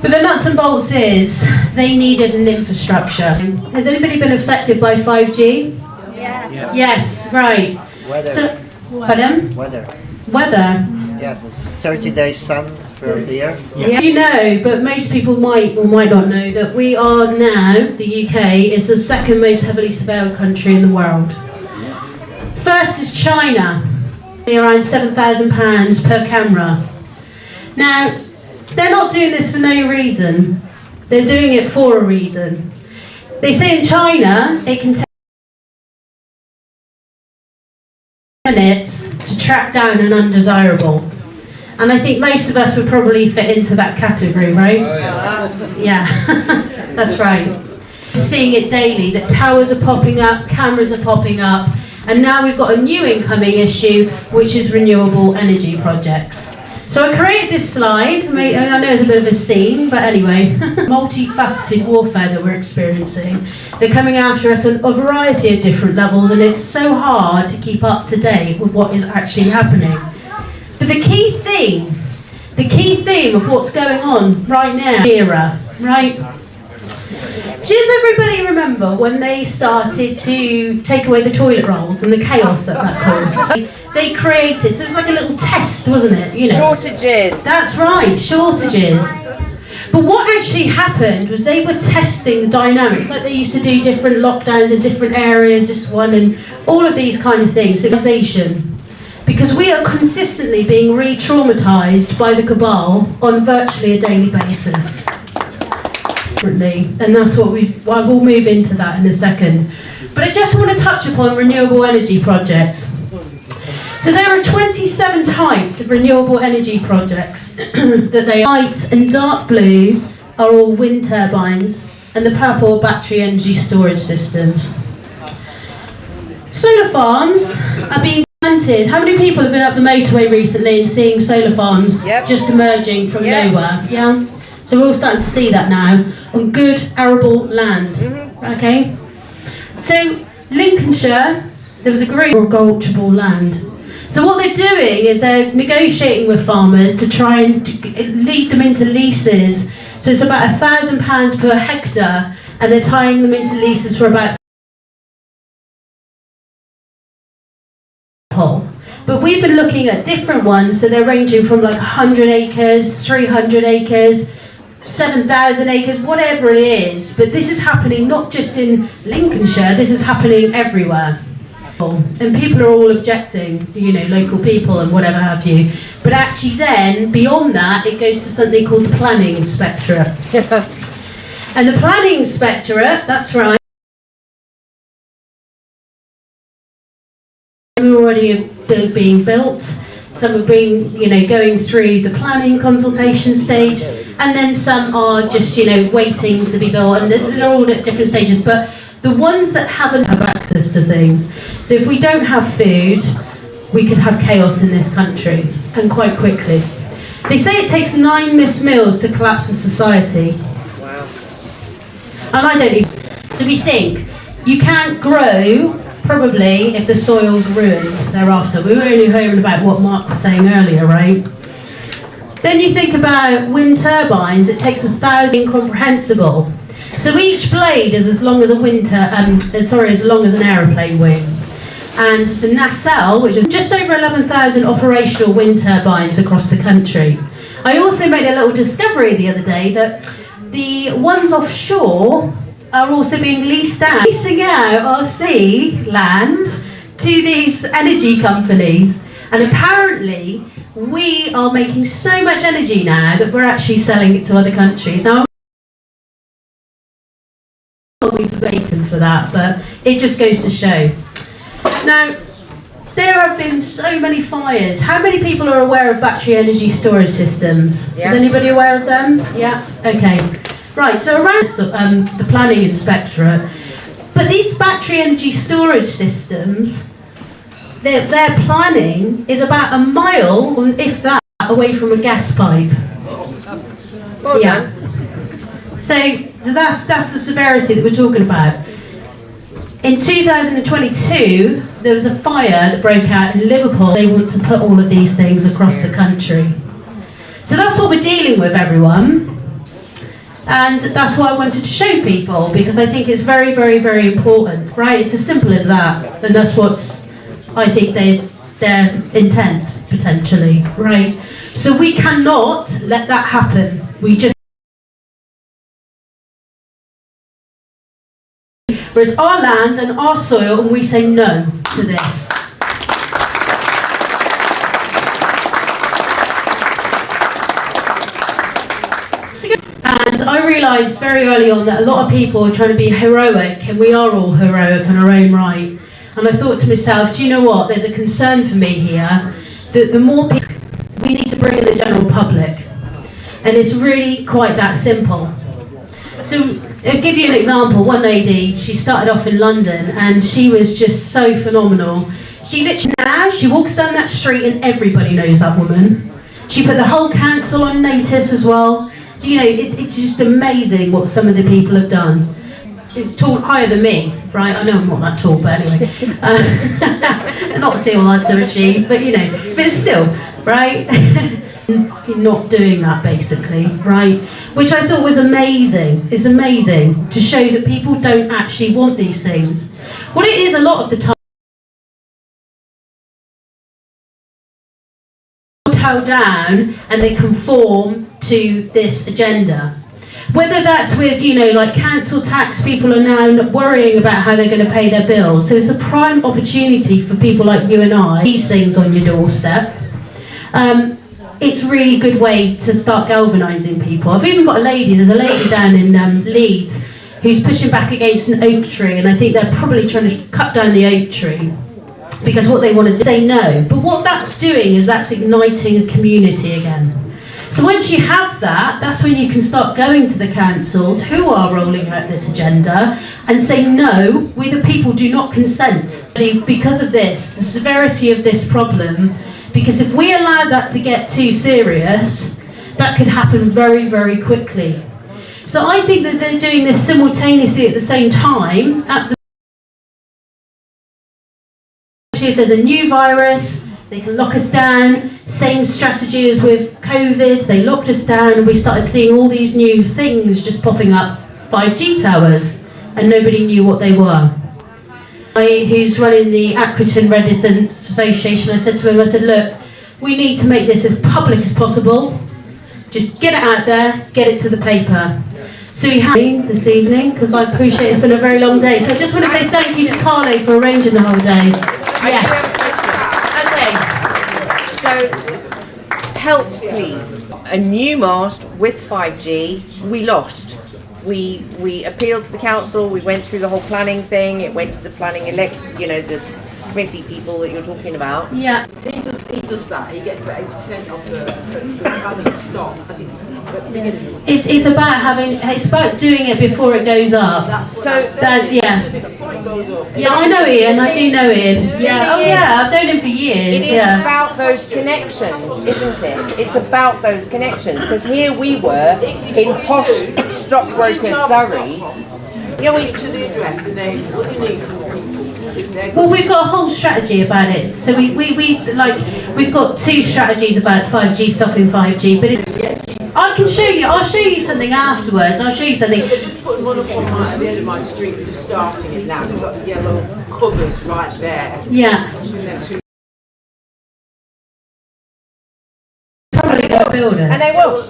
But the nuts and bolts is, they needed an infrastructure. Has anybody been affected by 5G? Yeah. Yes, right. Weather. So, pardon? Weather. Weather? Yeah, 30 days sun throughout the year. Yeah. You know, but most people might or might not know that we are now, the UK, is the second most heavily surveilled country in the world. First is China, around £7,000 per camera. Now, they're not doing this for no reason. They're doing it for a reason. They say in China, it can take minutes to track down an undesirable. And I think most of us would probably fit into that category, right? Yeah, that's right. Seeing it daily, that towers are popping up, cameras are popping up, and now we've got a new incoming issue, which is renewable energy projects. So I created this slide. I know it's a bit of a scene, but anyway, multifaceted warfare that we're experiencing. They're coming after us on a variety of different levels, and it's so hard to keep up to date with what is actually happening. But the key theme of what's going on right now, era, right? Does everybody remember when they started to take away the toilet rolls and the chaos that caused? They created, so it was like a little test, wasn't it? You know. Shortages. That's right, shortages. But what actually happened was they were testing the dynamics, like they used to do different lockdowns in different areas, this one, and all of these kind of things. Civilization. Because we are consistently being re-traumatised by the cabal on virtually a daily basis. And that's what I will move into that in a second. But I just want to touch upon renewable energy projects. So there are 27 types of renewable energy projects that they light and dark blue are all wind turbines, and the purple battery energy storage systems. Solar farms are being planted. How many people have been up the motorway recently and seeing solar farms just emerging from nowhere? Yeah? So we're all starting to see that now on good arable land. Okay? So Lincolnshire, there was a great agricultural land. So what they're doing is they're negotiating with farmers to try and lead them into leases. So it's about £1,000 per hectare, and they're tying them into leases for about. But we've been looking at different ones, so they're ranging from like 100 acres, 300 acres, 7,000 acres, whatever it is. But this is happening not just in Lincolnshire, this is happening everywhere. And people are all objecting, you know, local people and whatever have you. But actually then, beyond that, it goes to something called the Planning Inspectorate. And the Planning Inspectorate, that's right, some are already being built, some are being, you know, going through the planning consultation stage, and then some are just, you know, waiting to be built, and they're all at different stages. But the ones that haven't have access to things. So if we don't have food, we could have chaos in this country, and quite quickly. They say it takes 9 missed meals to collapse a society. Wow. And I don't even. So we think you can't grow probably if the soil's ruined thereafter. We were only hearing about what Marc was saying earlier, right? Then you think about wind turbines. It takes 1,000 incomprehensible. So each blade is as long as as long as an aeroplane wing. And the nacelle, which is just over 11,000 operational wind turbines across the country. I also made a little discovery the other day that the ones offshore are also being leasing out our sea land to these energy companies. And apparently we are making so much energy now that we're actually selling it to other countries. Now, we verbatim for that, but it just goes to show. Now, there have been so many fires. How many people are aware of battery energy storage systems? Yeah. Is anybody aware of them? Yeah, okay. Right, so around the planning inspectorate, but these battery energy storage systems, their planning is about a mile, if that, away from a gas pipe. Yeah. So that's the severity that we're talking about. In 2022, there was a fire that broke out in Liverpool. They want to put all of these things across the country. So that's what we're dealing with, everyone. And that's why I wanted to show people, because I think it's very, very, very important, right? It's as simple as that. And that's what's, I think, their intent, potentially, right? So we cannot let that happen. We just... Whereas our land and our soil, and we say no to this. And I realised very early on that a lot of people are trying to be heroic, and we are all heroic in our own right. And I thought to myself, do you know what, there's a concern for me here, that the more people we need to bring in the general public. And it's really quite that simple. So I'll give you an example. One lady, she started off in London and she was just so phenomenal. She literally now, she walks down that street and everybody knows that woman. She put the whole council on notice as well. You know, it's just amazing what some of the people have done. She's tall, higher than me, right? I know I'm not that tall, but anyway. Not too hard to achieve, but you know, but still, right? Not doing that, basically, right? Which I thought was amazing. It's amazing to show that people don't actually want these things. What it is a lot of the time, held down and they conform to this agenda. Whether that's with, you know, like council tax, people are now worrying about how they're going to pay their bills. So it's a prime opportunity for people like you and I, these things on your doorstep. It's a really good way to start galvanising people. I've even got there's a lady down in Leeds who's pushing back against an oak tree, and I think they're probably trying to cut down the oak tree because what they want to do is say no. But what that's doing is that's igniting a community again. So once you have that, that's when you can start going to the councils who are rolling out this agenda and say no, we the people do not consent. Because of this, the severity of this problem, because if we allow that to get too serious, that could happen very, very quickly. So I think that they're doing this simultaneously at the same time. If there's a new virus, they can lock us down. Same strategy as with COVID, they locked us down and we started seeing all these new things just popping up, 5G towers, and nobody knew what they were. Who's running the Accrington Residents Association, I said to him, I said, look, we need to make this as public as possible. Just get it out there, get it to the paper. So we have this evening, because I appreciate it's been a very long day. So I just want to say thank you to Carlo for arranging the whole day. Yes. Okay. So, help please. A new mast with 5G, we lost. We appealed to the council, we went through the whole planning thing, it went to the planning the committee people that you're talking about. Yeah. He does that, he gets about 80% of the planning stock as it's at the beginning. It's about doing it before it goes up. Yeah, I know Ian, I do know Ian. Yeah, oh yeah, I've known him for years. It is about those connections, isn't it? It's about those connections, because here we were in posh stockbrokers Surrey. Yeah, we to the address, the name, what do you need from people? Well, we've got a whole strategy about it. So we've got two strategies about 5G, stopping 5G. But I can show you. I'll show you something afterwards. I'll show you something. Just put one up on at the end of my street. We're just starting it now. We've got the yellow covers right there. Yeah. Probably going to build it. And they will.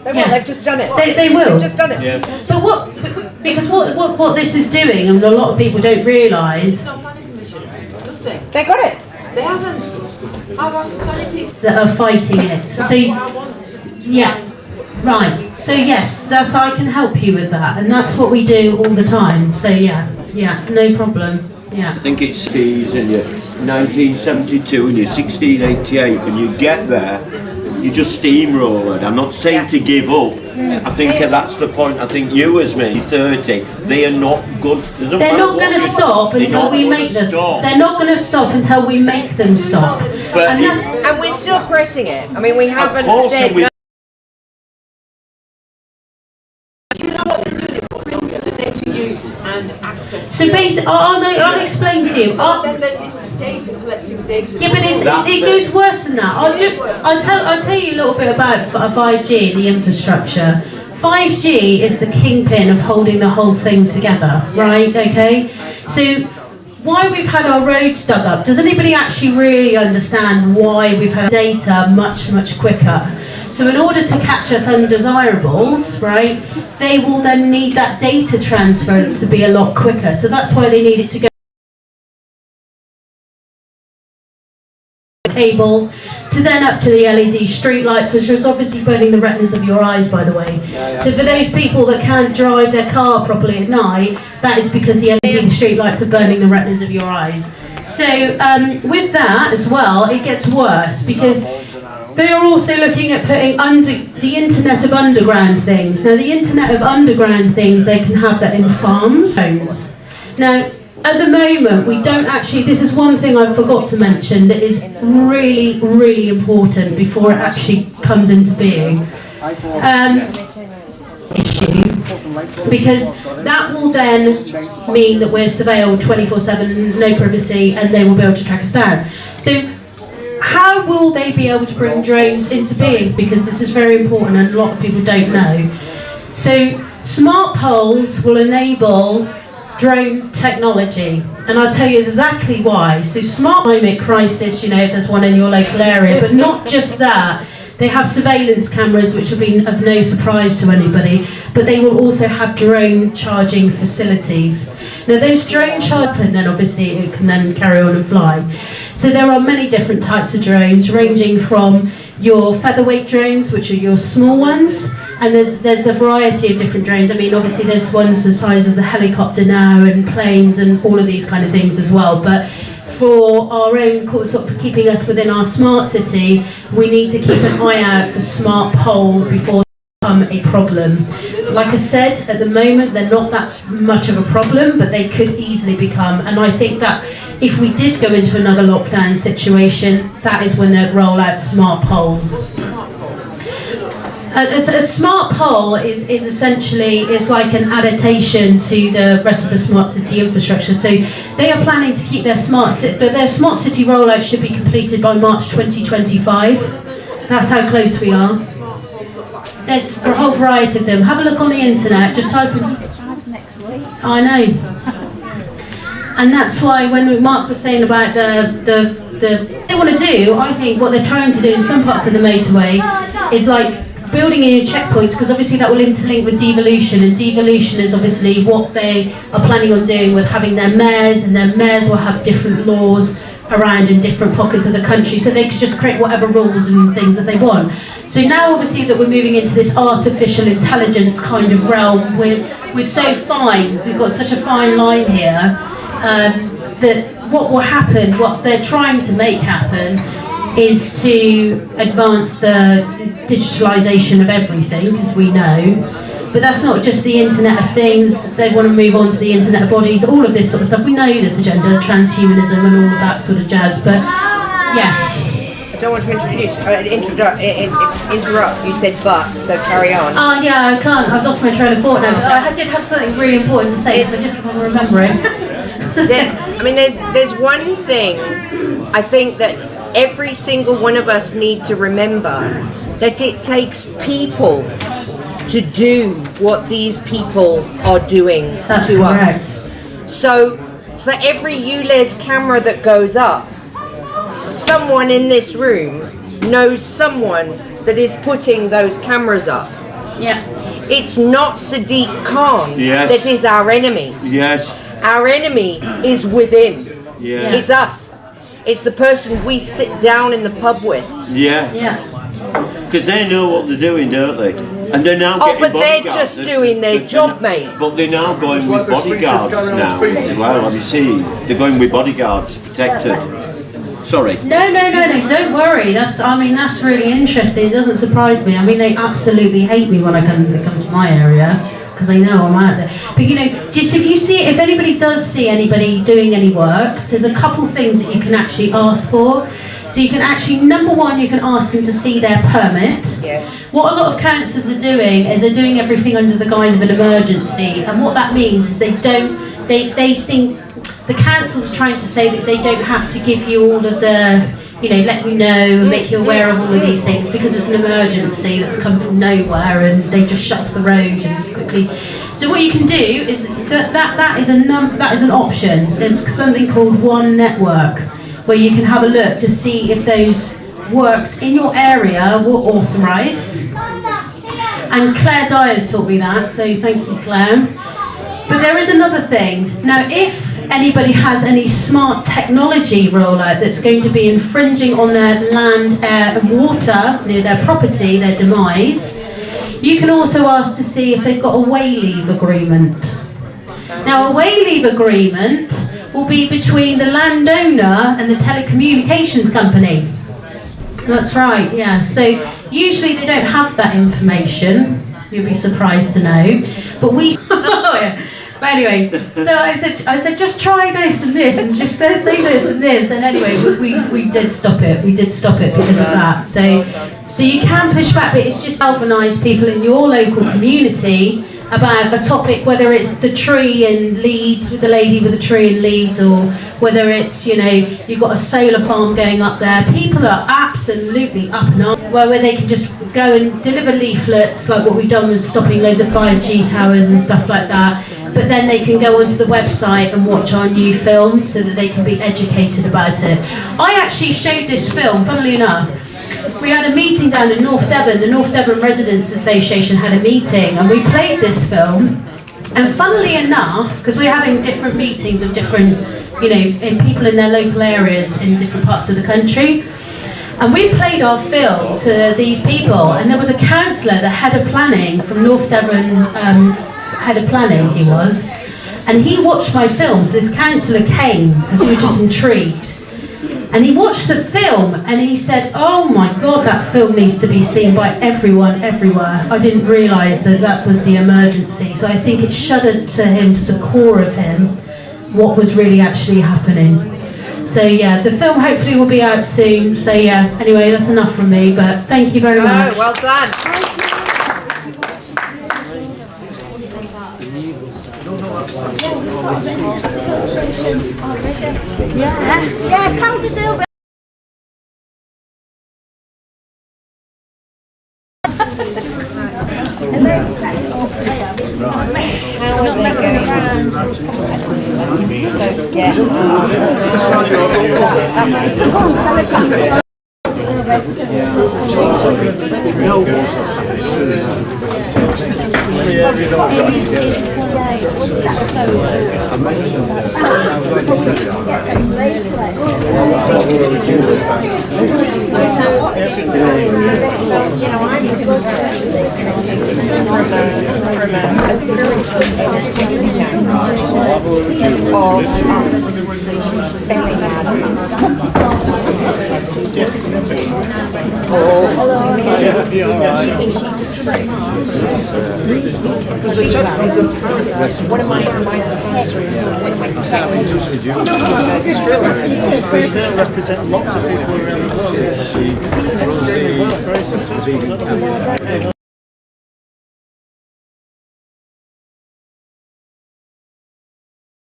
They will. They've just done it. They will. They've just done it. Yeah. But because what this is doing, and a lot of people don't realise. They got it. They haven't. I've asked planning people that are fighting it. So yeah, right. So yes, I can help you with that, and that's what we do all the time. So yeah, no problem. Yeah. I think it's T's and you're 1972 and you're 1688 and you get there, you just steamroll. I'm not saying to give up. I think that's the point. I think you as me, 30, they are not good. They're not going to stop until we make them. They're not going to stop until we make them stop. And we're still pressing it. I mean, we haven't said no. And access. So basically, I'll explain to you. Data collecting data. Yeah, but it goes worse than that. I'll tell you a little bit about 5G, the infrastructure. 5G is the kingpin of holding the whole thing together, right? Okay. So why we've had our roads dug up? Does anybody actually really understand why we've had data much quicker? So in order to catch us undesirables, right, they will then need that data transference to be a lot quicker. So that's why they need it to go cables to then up to the LED street lights, which is obviously burning the retinas of your eyes, by the way. So for those people that can't drive their car properly at night, that is because the LED street lights are burning the retinas of your eyes. So with that as well, it gets worse because they are also looking at putting the Internet of Underground things. Now, the Internet of Underground things, they can have that in farms. Now, at the moment, we don't actually, this is one thing I forgot to mention that is really important before it actually comes into being. Issue. Because that will then mean that we're surveilled 24/7, no privacy, and they will be able to track us down. So, how will they be able to bring drones into being? Because this is very important and a lot of people don't know. So smart poles will enable drone technology, and I'll tell you exactly why. So smart climate crisis, you know, if there's one in your local area, but not just that. They have surveillance cameras, which have been of no surprise to anybody, but they will also have drone charging facilities. Now those drone charging, then obviously it can then carry on and fly. So there are many different types of drones, ranging from your featherweight drones, which are your small ones, and there's a variety of different drones. I mean, obviously there's ones the size of the helicopter now, and planes, and all of these kind of things as well. But for our own sort of keeping us within our smart city, we need to keep an eye out for smart poles before they become a problem. Like I said, at the moment they're not that much of a problem, but they could easily become. And I think that if we did go into another lockdown situation, that is when they'd roll out smart poles. A smart pole is essentially like an adaptation to the rest of the smart city infrastructure. So they are planning to keep their smart city rollout should be completed by March 2025. That's how close we are. There's a whole variety of them. Have a look on the internet. Just type in. I know. And that's why when Marc was saying about they want to do, I think what they're trying to do in some parts of the motorway is like building in checkpoints, because obviously that will interlink with devolution, and devolution is obviously what they are planning on doing with having their mayors, and their mayors will have different laws around in different pockets of the country, so they could just create whatever rules and things that they want. So now obviously that we're moving into this artificial intelligence kind of realm, we're so fine, we've got such a fine line here, that what will happen, what they're trying to make happen, is to advance the digitalisation of everything, as we know. But that's not just the Internet of Things, they want to move on to the Internet of Bodies, all of this sort of stuff. We know this agenda, transhumanism and all of that sort of jazz, but yes. I don't want to interrupt, you said but, so carry on. Oh yeah, I can't, I've lost my train of thought now, but I did have something really important to say, because I just can't remember it. I mean, there's one thing I think that every single one of us need to remember, that it takes people to do what these people are doing to us. So for every ULEZ camera that goes up, someone in this room knows someone that is putting those cameras up. Yeah. It's not Sadiq Khan that is our enemy. Yes. Our enemy is within. Yeah. It's us. It's the person we sit down in the pub with. Yeah. Yeah. Because they know what they're doing, don't they? And they're now Oh, getting but they're bodyguards. just doing their job, mate. But they're now going with bodyguards now as well. Have you seen? They're going with bodyguards, protected. Sorry. No, don't worry. That's really interesting. It doesn't surprise me. I mean, they absolutely hate me when they come to my area, because they know I'm out there. But you know, just if anybody does see anybody doing any works, there's a couple things that you can actually ask for. So you can actually, number one, you can ask them to see their permit. Yeah. What a lot of councils are doing is they're doing everything under the guise of an emergency, and what that means is they seem, the councils are trying to say that they don't have to give you all of the, you know, let you know and make you aware of all of these things because it's an emergency that's come from nowhere and they just shut off the road and quickly. So what you can do is that is an option. There's something called One Network, where you can have a look to see if those works in your area were authorised. And Claire Dyer's taught me that, so thank you, Claire. But there is another thing. Now, if anybody has any smart technology rollout that's going to be infringing on their land, air and water, their property, their demise, you can also ask to see if they've got a way leave agreement. Now, a way leave agreement will be between the landowner and the telecommunications company. That's right, yeah. So usually they don't have that information. You'll be surprised to know. But we... But anyway, so I said, just try this and this, and just say this and this, and anyway, we did stop it. We did stop it because of that. So you can push back, but it's just galvanise people in your local community about a topic, whether it's the tree in Leeds with the lady with the tree in Leeds, or whether it's, you know, you've got a solar farm going up there. People are absolutely up and up, where they can just go and deliver leaflets like what we've done with stopping loads of 5G towers and stuff like that. But then they can go onto the website and watch our new film so that they can be educated about it. I actually showed this film, funnily enough. We had a meeting down in North Devon. The North Devon Residents Association had a meeting, and we played this film. And funnily enough, because we're having different meetings of different, you know, people in their local areas in different parts of the country, and we played our film to these people, and there was a councillor, the head of planning from North Devon, head of planning he was, and he watched my films. This councillor came because he was just intrigued, and he watched the film and he said, oh my god, that film needs to be seen by everyone everywhere. I didn't realise that was the emergency. So I think it shuddered to him, to the core of him, what was really actually happening. So yeah, the film hopefully will be out soon. So yeah, anyway, that's enough from me, but thank you very much. Well done. Yeah, how's it do? One of my They represent lots of people around the world. Very sensitive.